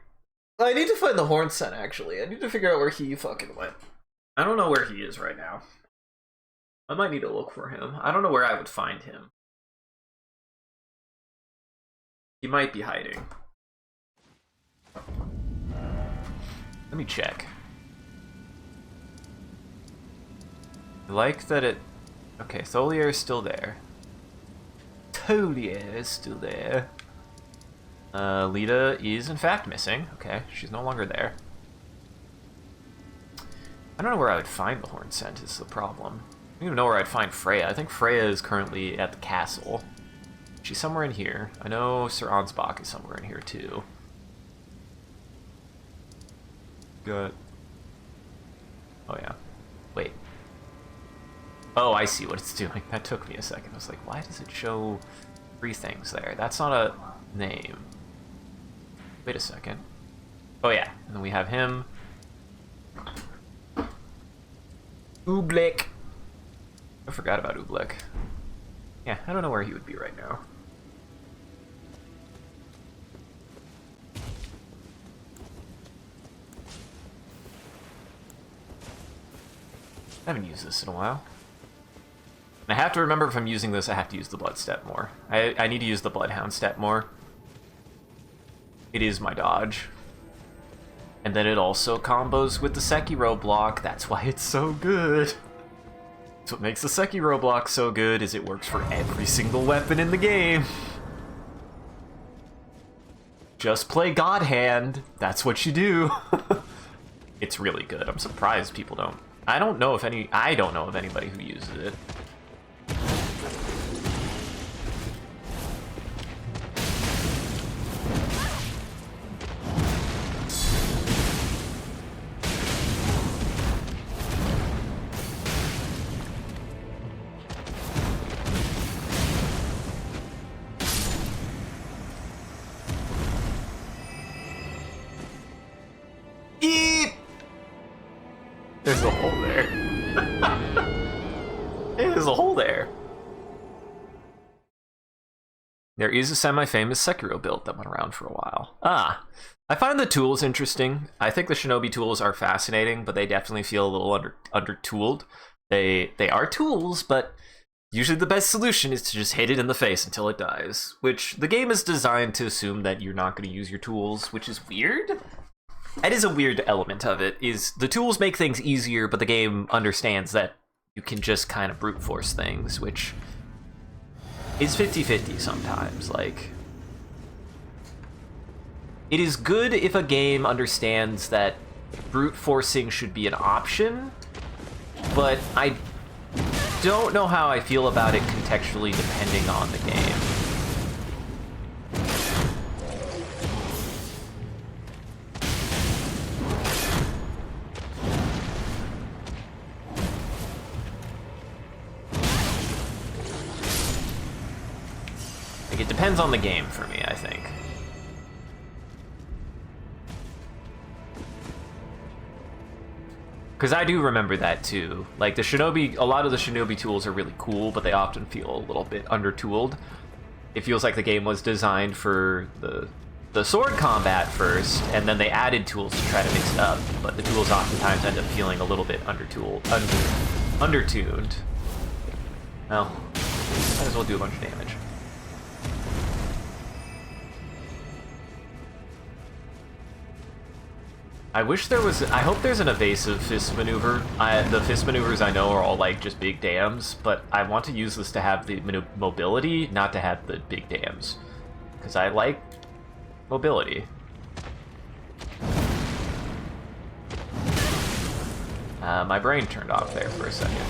I need to find the Horn Son, actually. I need to figure out where he fucking went. I don't know where he is right now. I might need to look for him. I don't know where I would find him. He might be hiding. Let me check. I like that it... Okay, Tholier is still there. Tholier is still there. Lita is in fact missing. Okay, she's no longer there. don't know where I would find the horn scent is the problem. I don't even know where I'd find Freya. I think Freya is currently at the castle. She's somewhere in here. I know Sir Ansbach is somewhere in here too. Good. Oh yeah. Wait. Oh, I see what it's doing. That took me a second. I was like, why does it show 3 things there? That's not a name. Wait a second. Oh yeah, and then we have him. Oobleck. I forgot about Oobleck. Yeah, I don't know where he would be right now. I haven't used this in a while. I have to remember if I'm using this, I have to use the blood step more. I need to use the bloodhound step more. It is my dodge. And then it also combos with the Sekiro block. That's why it's so good. That's what makes the Sekiro block so good, is it works for every single weapon in the game. Just play God Hand. That's what you do. It's really good. I'm surprised people don't. I don't know of anybody who uses it. There's a hole there. There's a hole there. There is a semi-famous Sekiro build that went around for a while. I find the tools interesting. I think the Shinobi tools are fascinating, but they definitely feel a little under-tooled. They are tools, but usually the best solution is to just hit it in the face until it dies, which the game is designed to assume that you're not going to use your tools, which is weird. That is a weird element of it, is the tools make things easier, but the game understands that you can just kind of brute force things, which is 50-50 sometimes. Like, it is good if a game understands that brute forcing should be an option, but I don't know how I feel about it contextually depending on the game. Like, it depends on the game for me, I think. Because I do remember that too. Like, a lot of the Shinobi tools are really cool, but they often feel a little bit under-tooled. It feels like the game was designed for the sword combat first, and then they added tools to try to mix it up, but the tools oftentimes end up feeling a little bit undertuned. Well, might as well do a bunch of damage. I hope there's an evasive fist maneuver. The fist maneuvers I know are all like just big dams, but I want to use this to have the mobility, not to have the big dams. Because I like mobility. My brain turned off there for a second.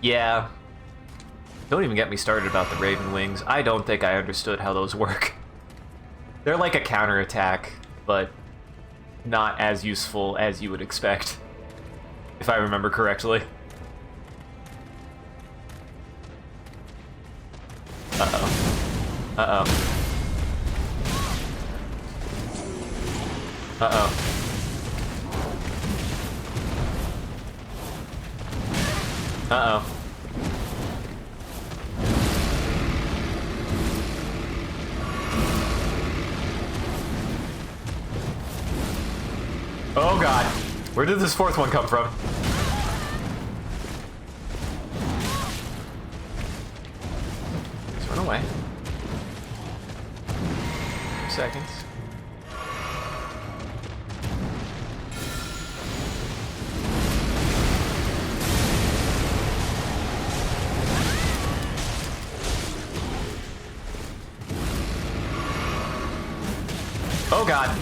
Yeah. Don't even get me started about the Raven Wings. I don't think I understood how those work. They're like a counterattack, but not as useful as you would expect, if I remember correctly. Uh-oh. Uh-oh. Uh-oh. Uh-oh. Oh god. Where did this fourth one come from? Just run away. 2 seconds. Oh god!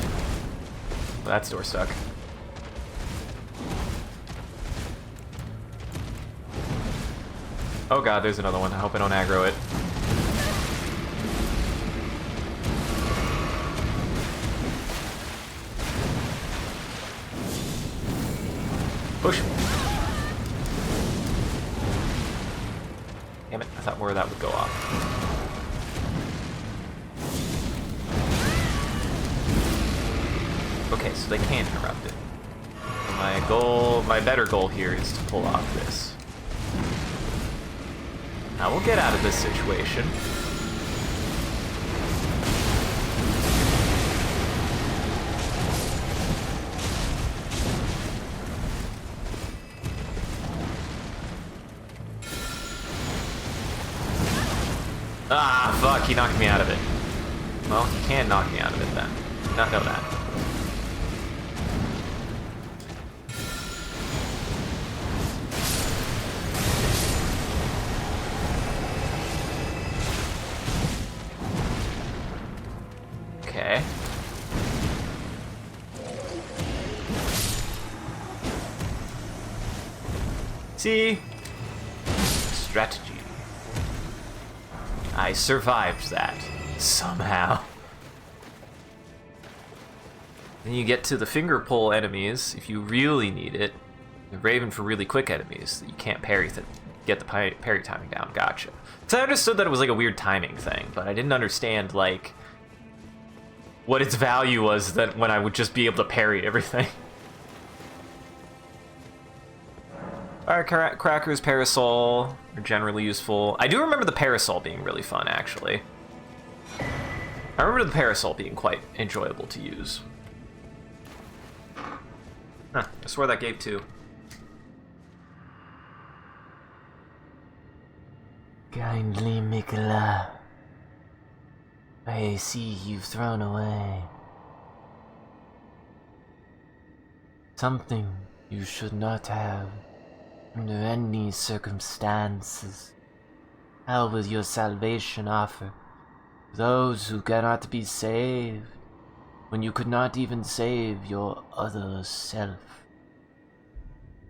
That's door stuck. Oh god, there's another one. I hope I don't aggro it. Push! Damn it, I thought more of that would go off. Okay, so they can interrupt it. My better goal here is to pull off this. Now we'll get out of this situation. Ah, fuck, he knocked me out of it. Well, he can knock me out of it then. Did not know that. Okay. See? Strategy. I survived that. Somehow. Then you get to the finger pull enemies, if you really need it. The Raven for really quick enemies that you can't parry to get the parry timing down. Gotcha. So I understood that it was like a weird timing thing, but I didn't understand, like, what its value was that when I would just be able to parry everything. Alright, Crackers, Parasol are generally useful. I do remember the Parasol being really fun, actually. I remember the Parasol being quite enjoyable to use. Huh, I swear that gave 2. Kindly, Mikola. I see you've thrown away something you should not have under any circumstances. How will your salvation offer to those who cannot be saved when you could not even save your other self?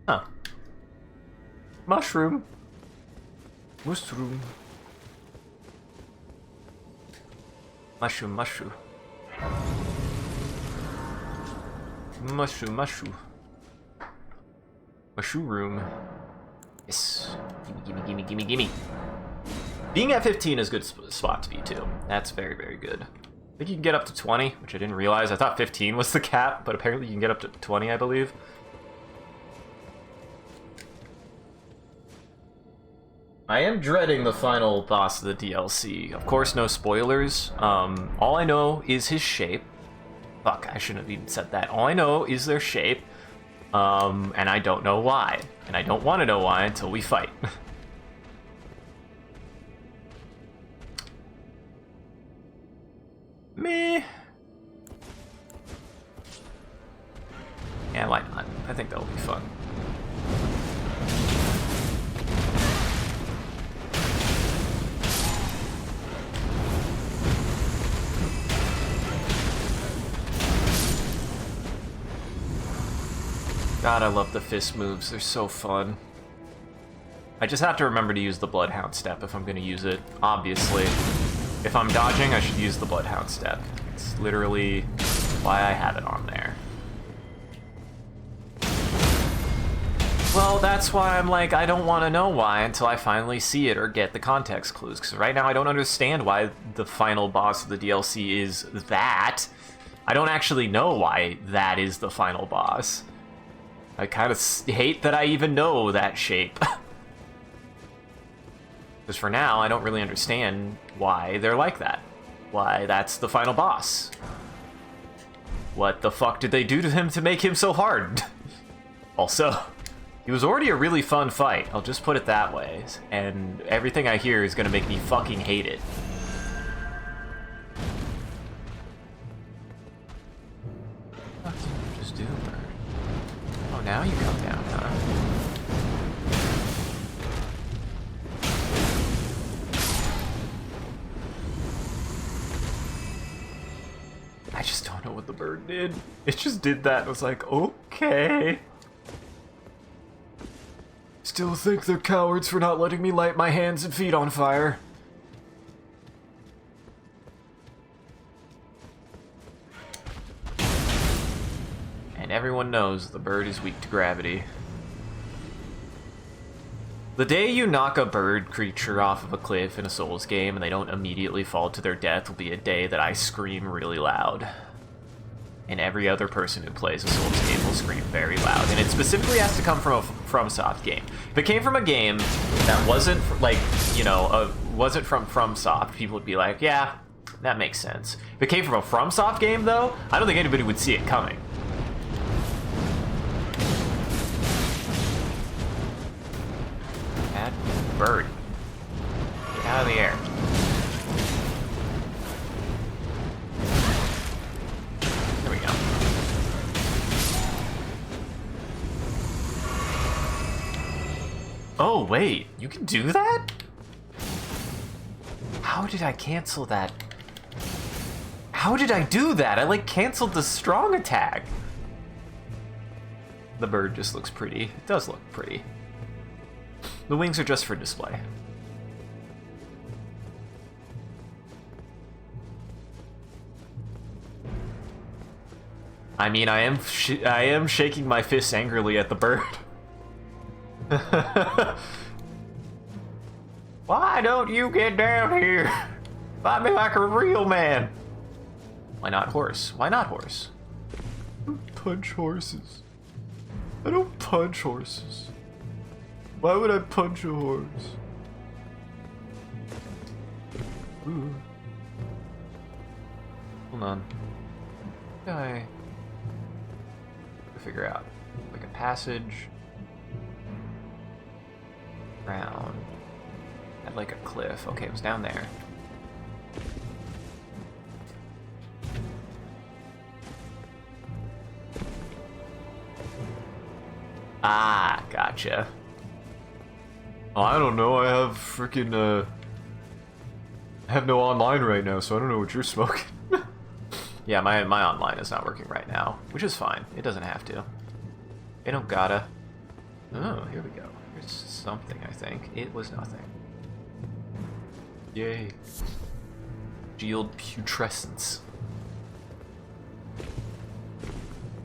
Huh. Mushroom. Mushroom. Mushroom, mushroom. Mushroom, mushroom. Mushroom. Yes. Gimme, gimme, gimme, gimme, gimme. Being at 15 is a good spot to be, too. That's very, very good. I think you can get up to 20, which I didn't realize. I thought 15 was the cap, but apparently you can get up to 20, I believe. I am dreading the final boss of the DLC. Of course, no spoilers. All I know is his shape. Fuck, I shouldn't have even said that. All I know is their shape. And I don't know why. And I don't want to know why until we fight. Me. Yeah, why not? I think that'll be fun. God, I love the fist moves. They're so fun. I just have to remember to use the Bloodhound step if I'm going to use it, obviously. If I'm dodging, I should use the Bloodhound step. It's literally why I have it on there. Well, that's why I'm like, I don't want to know why until I finally see it or get the context clues. Because right now I don't understand why the final boss of the DLC is that. I don't actually know why that is the final boss. I kind of hate that I even know that shape. Because for now, I don't really understand why they're like that. Why that's the final boss. What the fuck did they do to him to make him so hard? Also, he was already a really fun fight, I'll just put it that way. And everything I hear is gonna make me fucking hate it. What did you just do? Oh, now you come down, huh? I just don't don't know what the bird did. It just did that and was like, okay. Still think they're cowards for not letting me light my hands and feet on fire. And everyone knows the bird is weak to gravity. The day you knock a bird creature off of a cliff in a Souls game and they don't immediately fall to their death will be a day that I scream really loud. And every other person who plays a Souls game will scream very loud. And it specifically has to come from a FromSoft game. If it came from a game that wasn't, like, you know, wasn't from FromSoft, people would be like, yeah, that makes sense. If it came from a FromSoft game, though, I don't think anybody would see it coming. Bad bird. Get out of the air. There we go. Oh, wait. You can do that? How did I cancel that? How did I do that? I, like, canceled the strong attack. The bird just looks pretty. It does look pretty. The wings are just for display. I mean, I am shaking my fists angrily at the bird. Why don't you get down here? Fight me like a real man. Why not horse? Why not horse? I don't punch horses. I don't punch horses. Why would I punch a horse? Ooh. Hold on. I figure out like a passage round. Had like a cliff. Okay, it was down there. Ah, gotcha. Oh, I don't know. I have freaking I have no online right now, so I don't know what you're smoking. Yeah, my online is not working right now, which is fine. It doesn't have to. It don't gotta. Oh, here we go. Here's something, I think. It was nothing. Yay. Shield putrescence.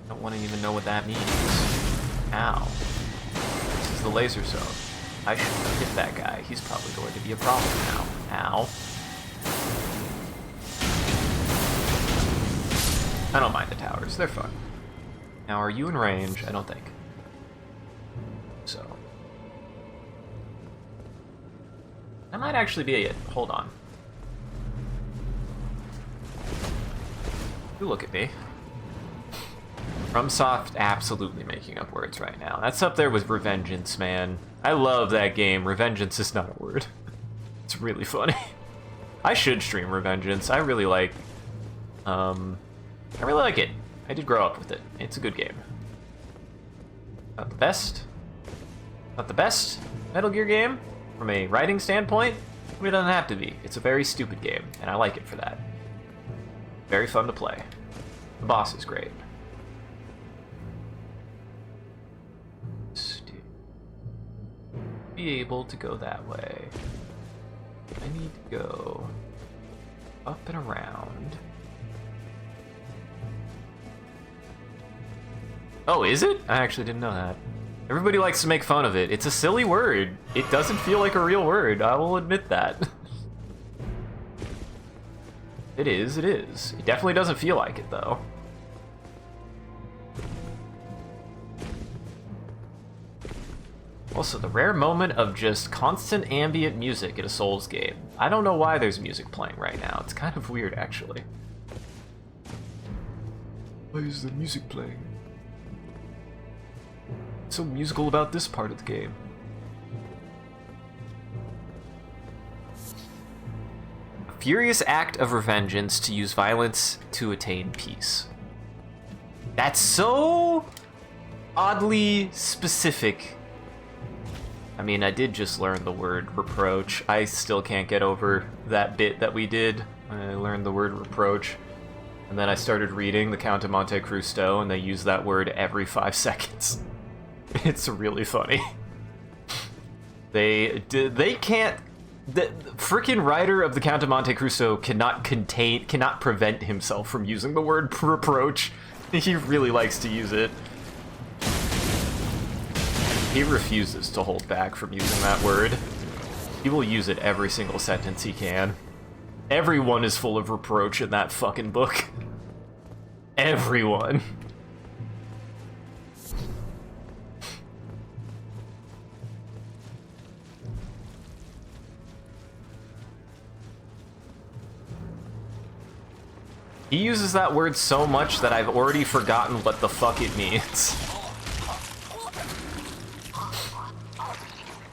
Don't want to even know what that means. Ow. This is the laser zone. I shouldn't hit that guy. He's probably going to be a problem now. Ow. I don't mind the towers. They're fun. Now, are you in range? I don't think. So. That might actually be it. Hold on. You look at me. FromSoft absolutely making up words right now. That's up there with Revengeance, man. I love that game. Revengeance is not a word. It's really funny. I should stream Revengeance. I really like it. I did grow up with it. It's a good game. Not the best. Not the best Metal Gear game from a writing standpoint. It doesn't have to be. It's a very stupid game, and I like it for that. Very fun to play. The boss is great. Be able to go that way. I need to go up and around. Oh, is it? I actually didn't know that. Everybody likes to make fun of it. It's a silly word. It doesn't feel like a real word. I will admit that. It is, it is. It definitely doesn't feel like it, though. Also, the rare moment of just constant ambient music in a Souls game. I don't know why there's music playing right now. It's kind of weird, actually. Why is the music playing? What's so musical about this part of the game? A furious act of revengeance to use violence to attain peace. That's so oddly specific. I mean, I did just learn the word reproach. I still can't get over that bit that we did when I learned the word reproach. And then I started reading The Count of Monte Cristo, and they use that word every 5 seconds. It's really funny. They can't... The freaking writer of The Count of Monte Cristo cannot prevent himself from using the word reproach. He really likes to use it. He refuses to hold back from using that word. He will use it every single sentence he can. Everyone is full of reproach in that fucking book. Everyone. He uses that word so much that I've already forgotten what the fuck it means.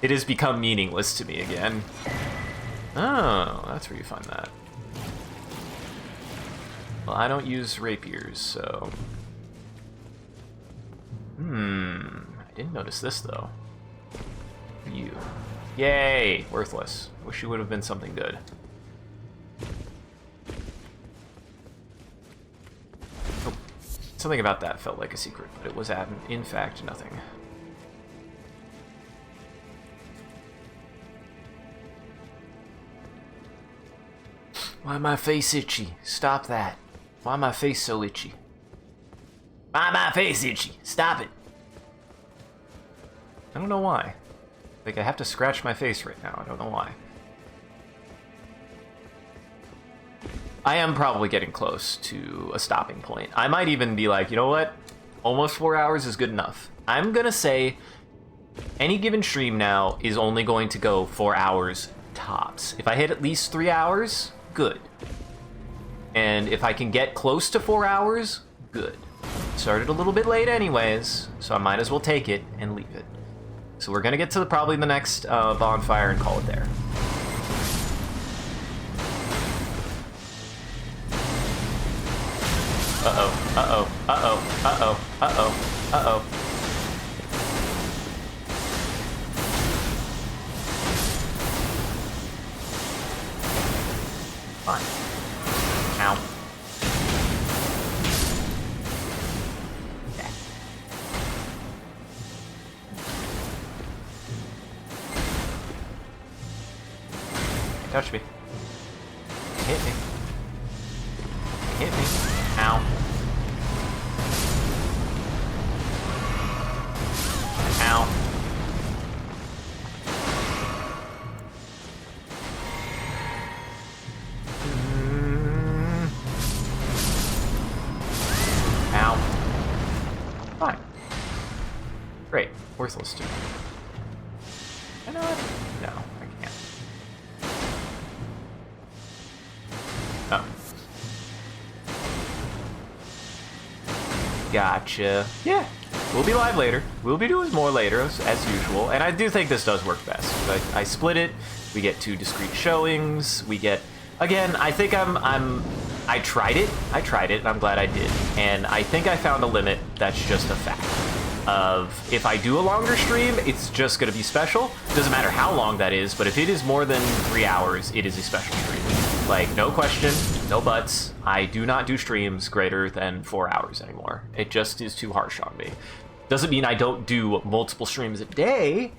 It has become meaningless to me again. Oh, that's where you find that. Well, I don't use rapiers, so... I didn't notice this, though. You. Yay! Worthless. Wish you would have been something good. Oh. Something about that felt like a secret, but it was, in fact, nothing. Why my face itchy? Stop that. Why my face so itchy? Why my face itchy? Stop it. I don't know why. Like, I have to scratch my face right now. I don't know why. I am probably getting close to a stopping point. I might even be like, you know what? Almost 4 hours is good enough. I'm gonna say any given stream now is only going to go 4 hours tops. If I hit at least 3 hours, good. And if I can get close to 4 hours, good. Started a little bit late anyways, so I might as well take it and leave it. So we're gonna get to probably the next bonfire and call it there. Uh-oh, uh-oh, uh-oh, uh-oh, uh-oh, uh-oh. Fine. Ow. Okay. Touch me. Hit me. Hit me. Ow. Ow. Ow. Fine. Great. Worthless too. You know what? No, I can't. Oh. Gotcha. Yeah. We'll be live later. We'll be doing more later, as usual. And I do think this does work best. I split it. We get 2 discrete showings. We get... Again, I think I tried it. And I'm glad I did. And I think I found a limit that's just a fact. Of if I do a longer stream, it's just going to be special. Doesn't matter how long that is, but if it is more than 3 hours, it is a special stream. Like, no question, no buts. I do not do streams greater than 4 hours anymore. It just is too harsh on me. Doesn't mean I don't do multiple streams a day,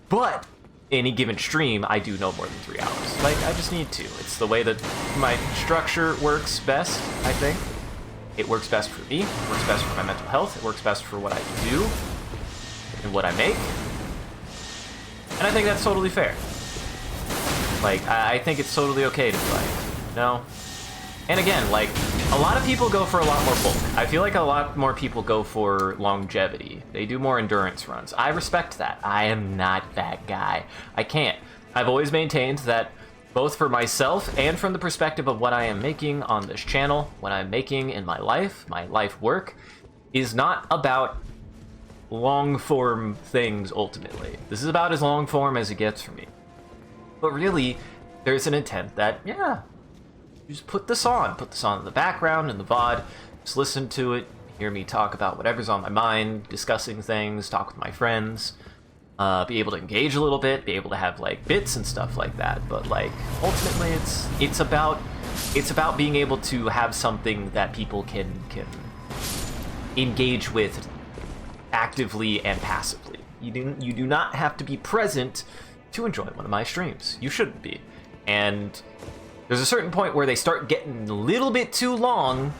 but any given stream, I do no more than 3 hours. Like, I just need to. It's the way that my structure works best, I think. It works best for me, it works best for my mental health, it works best for what I do and what I make. And I think that's totally fair. Like, I think it's totally okay to be like, no. And again, like, a lot of people go for a lot more bulk. I feel like a lot more people go for longevity. They do more endurance runs. I respect that. I am not that guy. I can't. I've always maintained that both for myself and from the perspective of what I am making on this channel, what I'm making in my life work, is not about long-form things ultimately. This is about as long-form as it gets for me. But really, there's an intent that, yeah, just put this on in the background, in the VOD, just listen to it, hear me talk about whatever's on my mind, discussing things, talk with my friends, be able to engage a little bit, be able to have, like, bits and stuff like that. But, like, ultimately, it's about it's about being able to have something that people can engage with actively and passively. You do not have to be present to enjoy one of my streams. You shouldn't be. And there's a certain point where they start getting a little bit too long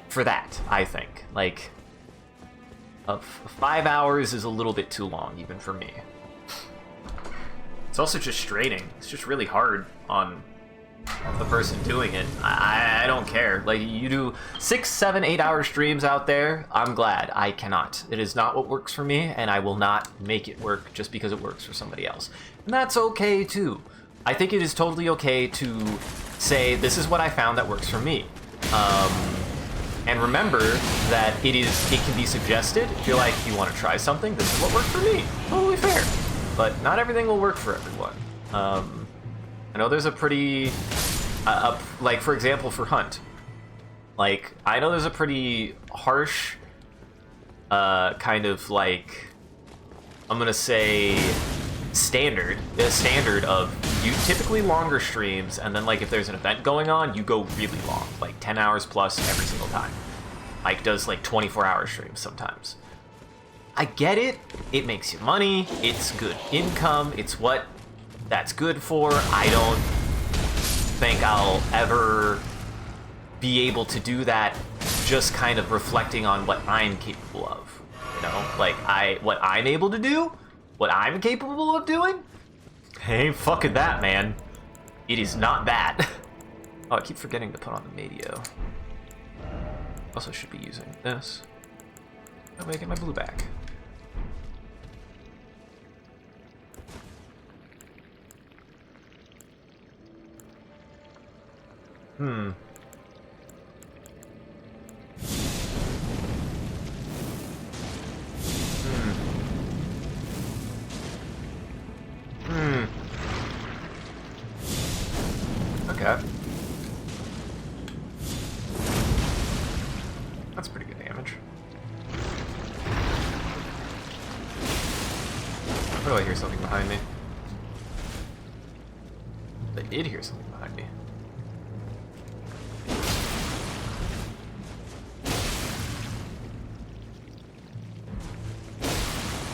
for that, I think. Like, 5 hours is a little bit too long, even for me. It's also just straining. It's just really hard on the person doing it. I don't care. Like, you do 6, 7, 8 hour streams out there, I'm glad. I cannot. It is not what works for me, and I will not make it work just because it works for somebody else. And that's okay, too. I think it is totally okay to say, this is what I found that works for me. And remember that it can be suggested. If you're like, you want to try something, this is what worked for me. Totally fair. But not everything will work for everyone. I know there's a pretty, like, for example, for Hunt. Like, I know there's a pretty harsh, kind of, like, I'm gonna say, standard of you typically longer streams, and then, like, if there's an event going on, you go really long, like 10 hours plus every single time. Mike does, like, 24-hour streams sometimes. I get it. It makes you money. It's good income. It's what that's good for. I don't think I'll ever be able to do that just kind of reflecting on what I'm capable of. You know? Like, what I'm able to do, what I'm capable of doing, ain't fucking that, man. It is not that. Oh, I keep forgetting to put on the medio. Also should be using this. That way I get my blue back. Hmm. Okay. That's pretty good damage. Where do I hear something behind me? I did hear something behind me.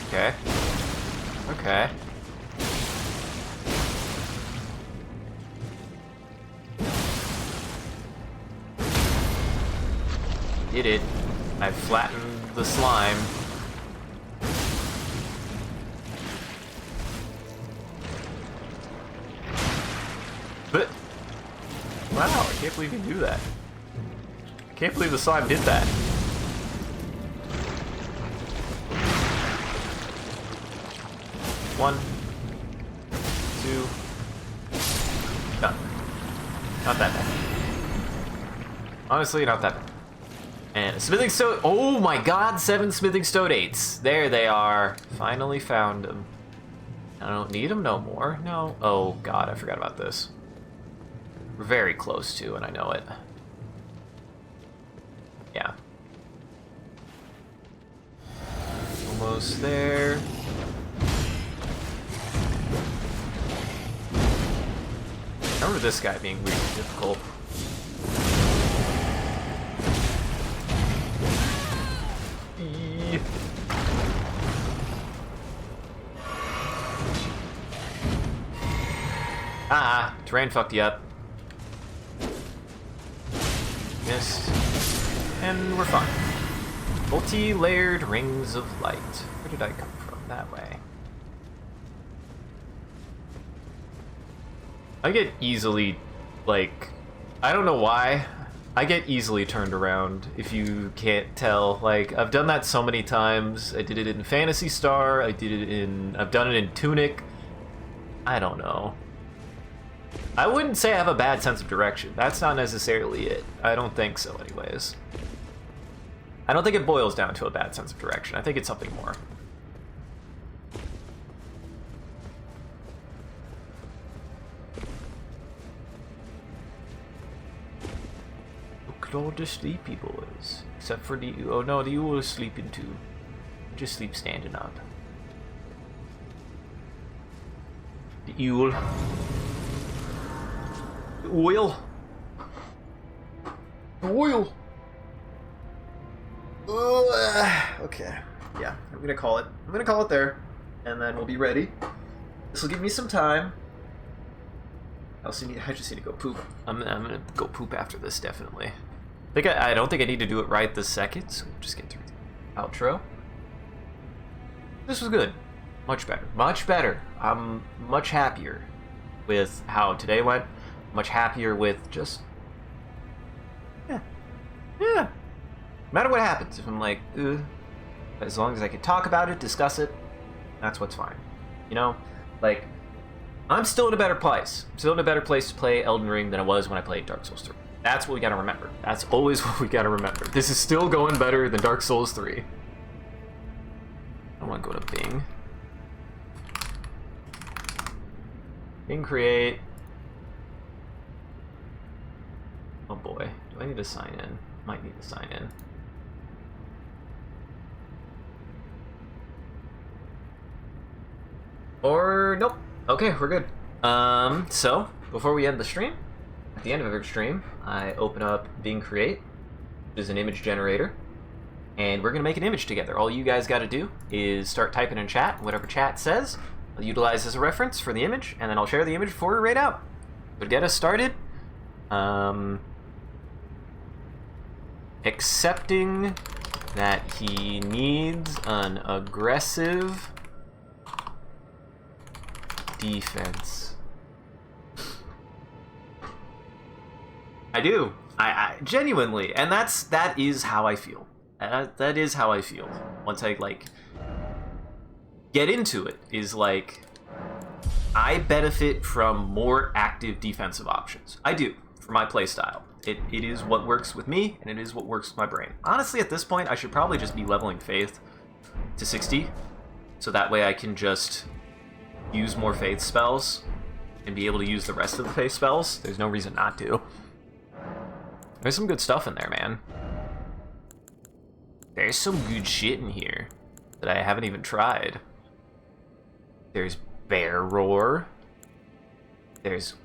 Okay. Okay. Did it. I flattened the slime. But wow, I can't believe you can do that. I can't believe the slime did that. One, two, done. Not that bad. Honestly, not that bad. And a smithing stone. Oh my god, 7 smithing stone 8s. There they are. Finally found them. I don't need them no more. No. Oh god, I forgot about this. We're very close to, and I know it. Yeah. Almost there. I remember this guy being really difficult. Ah, terrain fucked you up. Missed. And we're fine. Multi-layered rings of light. Where did I come from? That way. I get easily, like, I don't know why. I get easily turned around, if you can't tell. Like, I've done that so many times. I did it in Phantasy Star, I've done it in Tunic. I don't know. I wouldn't say I have a bad sense of direction. That's not necessarily it. I don't think so, anyways. I don't think it boils down to a bad sense of direction. I think it's something more. Look at all the sleepy boys. Except for the... Oh no, the Ewell is sleeping too. Just sleep standing up. The Ewell. Oil. Oil. Okay. Yeah, I'm gonna call it. I'm gonna call it there, and then we'll be ready. This will give me some time. I just need to go poop. I'm gonna go poop after this, definitely. I don't think I need to do it right this second, so we'll just get through the outro. This was good. Much better. Much better. I'm much happier with how today went. Much happier with just... Yeah. No matter what happens, if I'm like, as long as I can talk about it, discuss it, that's what's fine. You know? Like, I'm still in a better place. I'm still in a better place to play Elden Ring than I was when I played Dark Souls 3. That's what we gotta remember. That's always what we gotta remember. This is still going better than Dark Souls 3. I wanna go to Bing. Bing create. Oh boy, do I need to sign in? Might need to sign in. Or nope. Okay, we're good. So before we end the stream, at the end of every stream, I open up Bing Create, which is an image generator, and we're gonna make an image together. All you guys got to do is start typing in chat. Whatever chat says, I'll utilize as a reference for the image, and then I'll share the image before we raid out. But to get us started, accepting that he needs an aggressive defense. I do. I genuinely, and that is how I feel. That is how I feel. Once I like get into it, is like I benefit from more active defensive options. I do, for my playstyle. It is what works with me, and it is what works with my brain. Honestly, at this point, I should probably just be leveling Faith to 60, so that way I can just use more Faith spells and be able to use the rest of the Faith spells. There's no reason not to. There's some good stuff in there, man. There's some good shit in here that I haven't even tried. There's Bear Roar. There's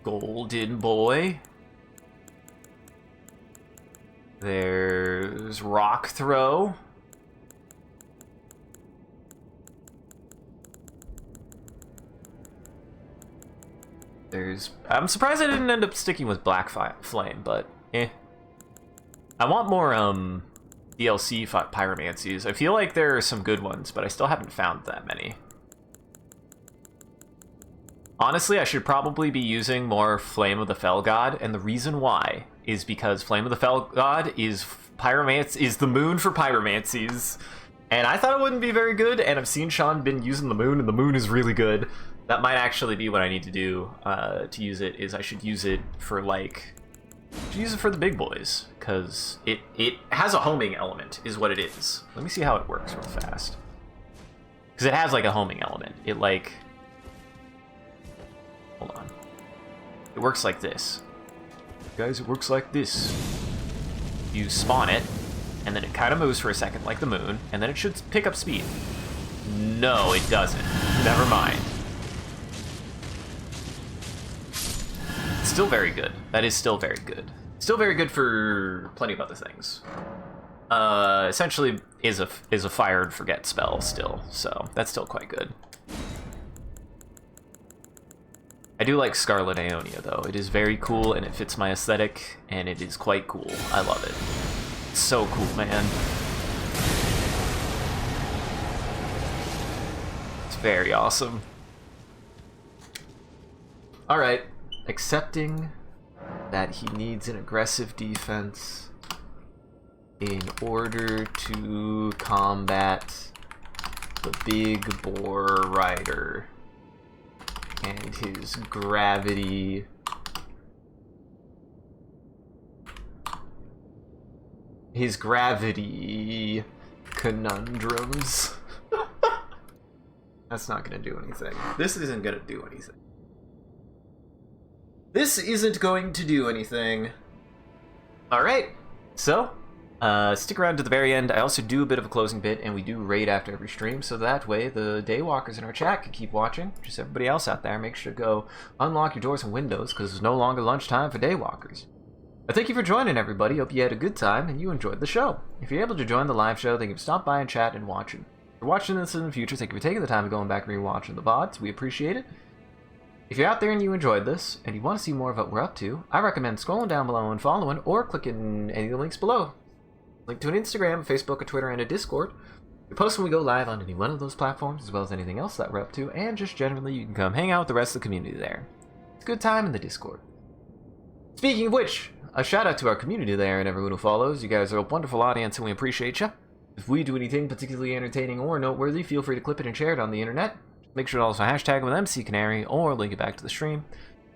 Golden Boy. There's Rock Throw. I'm surprised I didn't end up sticking with Black Flame, but eh. I want more DLC pyromancies. I feel like there are some good ones, but I still haven't found that many. Honestly, I should probably be using more Flame of the Fell God, and the reason why is because Flame of the Fell God is the moon for pyromancies. And I thought it wouldn't be very good, and I've seen Sean been using the moon, and the moon is really good. That might actually be what I need to do to use it, is I should use it for, like... use it for the big boys, because it has a homing element, is what it is. Let me see how it works real fast. Because it has, like, a homing element. It, like... hold on. It works like this. Guys, it works like this. You spawn it, and then it kind of moves for a second like the moon, and then it should pick up speed. No, it doesn't. Never mind. Still very good. That is still very good. Still very good for plenty of other things. Essentially is a fire and forget spell still, so that's still quite good. I do like Scarlet Ionia though. It is very cool and it fits my aesthetic and it is quite cool. I love it. It's so cool, man. It's very awesome. Alright. Accepting that he needs an aggressive defense in order to combat the big boar rider and his gravity conundrums. That's not gonna do anything. This isn't gonna do anything. This isn't going to do anything. Alright, so, stick around to the very end. I also do a bit of a closing bit, and we do raid after every stream, so that way the daywalkers in our chat can keep watching. Just everybody else out there, make sure to go unlock your doors and windows, because it's no longer lunchtime for daywalkers. Thank you for joining, everybody. Hope you had a good time and you enjoyed the show. If you're able to join the live show, thank you for stopping by and chat and watching. If you're watching this in the future, thank you for taking the time of going back and rewatching the VODs. We appreciate it. If you're out there and you enjoyed this, and you want to see more of what we're up to, I recommend scrolling down below and following, or clicking any of the links below. Link to an Instagram, Facebook, a Twitter, and a Discord. We post when we go live on any one of those platforms, as well as anything else that we're up to, and just generally you can come hang out with the rest of the community there. It's a good time in the Discord. Speaking of which, a shout out to our community there and everyone who follows. You guys are a wonderful audience and we appreciate you. If we do anything particularly entertaining or noteworthy, feel free to clip it and share it on the internet. Make sure to also hashtag with MCCanary or link it back to the stream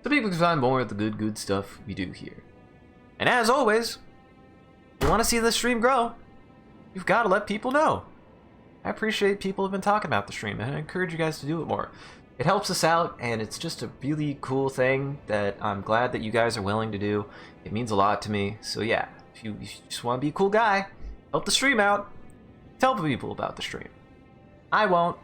so people can find more of the good stuff we do here. And as always, if you want to see the stream grow, you've got to let people know. I appreciate people have been talking about the stream and I encourage you guys to do it more. It helps us out and it's just a really cool thing that I'm glad that you guys are willing to do. It means a lot to me. So yeah, if you just want to be a cool guy, help the stream out, tell people about the stream. I won't.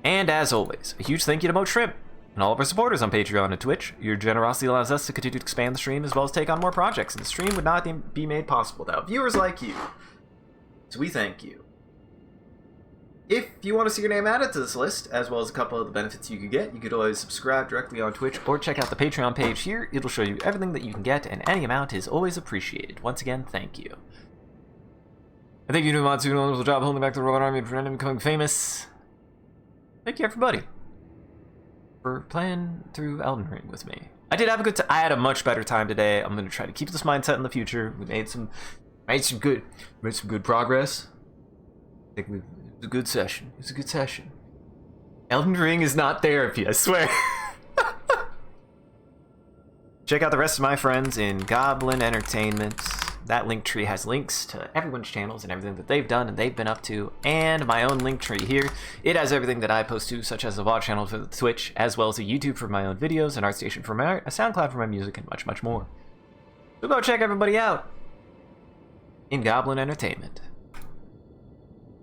And as always, a huge thank you to Mo Shrimp and all of our supporters on Patreon and Twitch. Your generosity allows us to continue to expand the stream as well as take on more projects, and the stream would not be made possible without viewers like you. So we thank you. If you want to see your name added to this list, as well as a couple of the benefits you could get, you could always subscribe directly on Twitch or check out the Patreon page here. It'll show you everything that you can get, and any amount is always appreciated. Once again, thank you. I thank you to Matsu for a wonderful job holding back the Robot Army and becoming famous. Thank you, everybody, for playing through Elden Ring with me. I did have a good time. I had a much better time today. I'm going to try to keep this mindset in the future. We made some good progress. I think it was a good session. It was a good session. Elden Ring is not therapy, I swear. Check out the rest of my friends in Goblin Entertainment. That link tree has links to everyone's channels and everything that they've done and they've been up to, and my own link tree here. It has everything that I post to, such as a VOD channel for the Twitch, as well as a YouTube for my own videos, an ArtStation for my art, a SoundCloud for my music, and much more. So go check everybody out in Goblin Entertainment.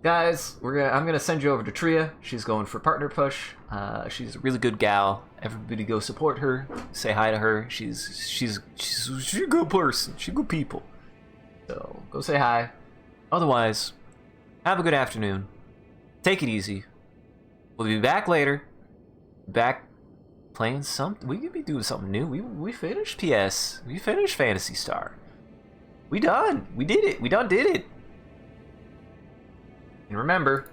Guys, I'm gonna send you over to Tria. She's going for partner push. She's a really good gal. Everybody go support her. Say hi to her. She's a good person. She's good people. So go say hi. Otherwise, have a good afternoon. Take it easy. We'll be back later. Back playing something. We could be doing something new. We finished PS. We finished Phantasy Star. We done. We did it. We done did it. And remember,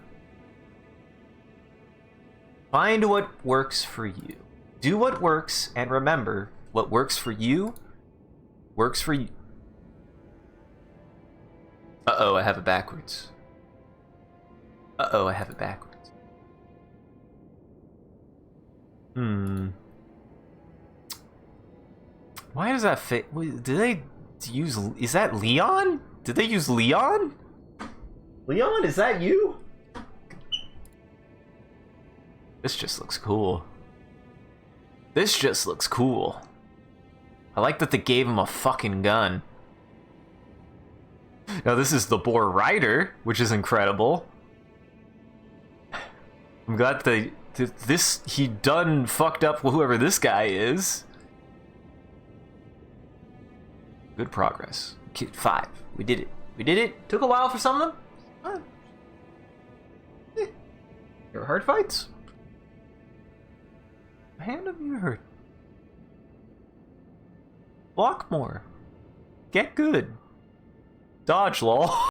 find what works for you. Do what works, and remember, what works for you, works for you. Uh-oh, I have it backwards. Uh-oh, I have it backwards. Why does that fit? Did they use... Is that Leon? Did they use Leon? Leon, is that you? This just looks cool. This just looks cool. I like that they gave him a fucking gun. Now this is the Boar Rider, which is incredible. I'm glad that he done fucked up whoever this guy is. Good progress. 5. We did it. We did it. Took a while for some of them. Your hard fights? My hand of you hurt. Block more. Get good. Dodge, lol.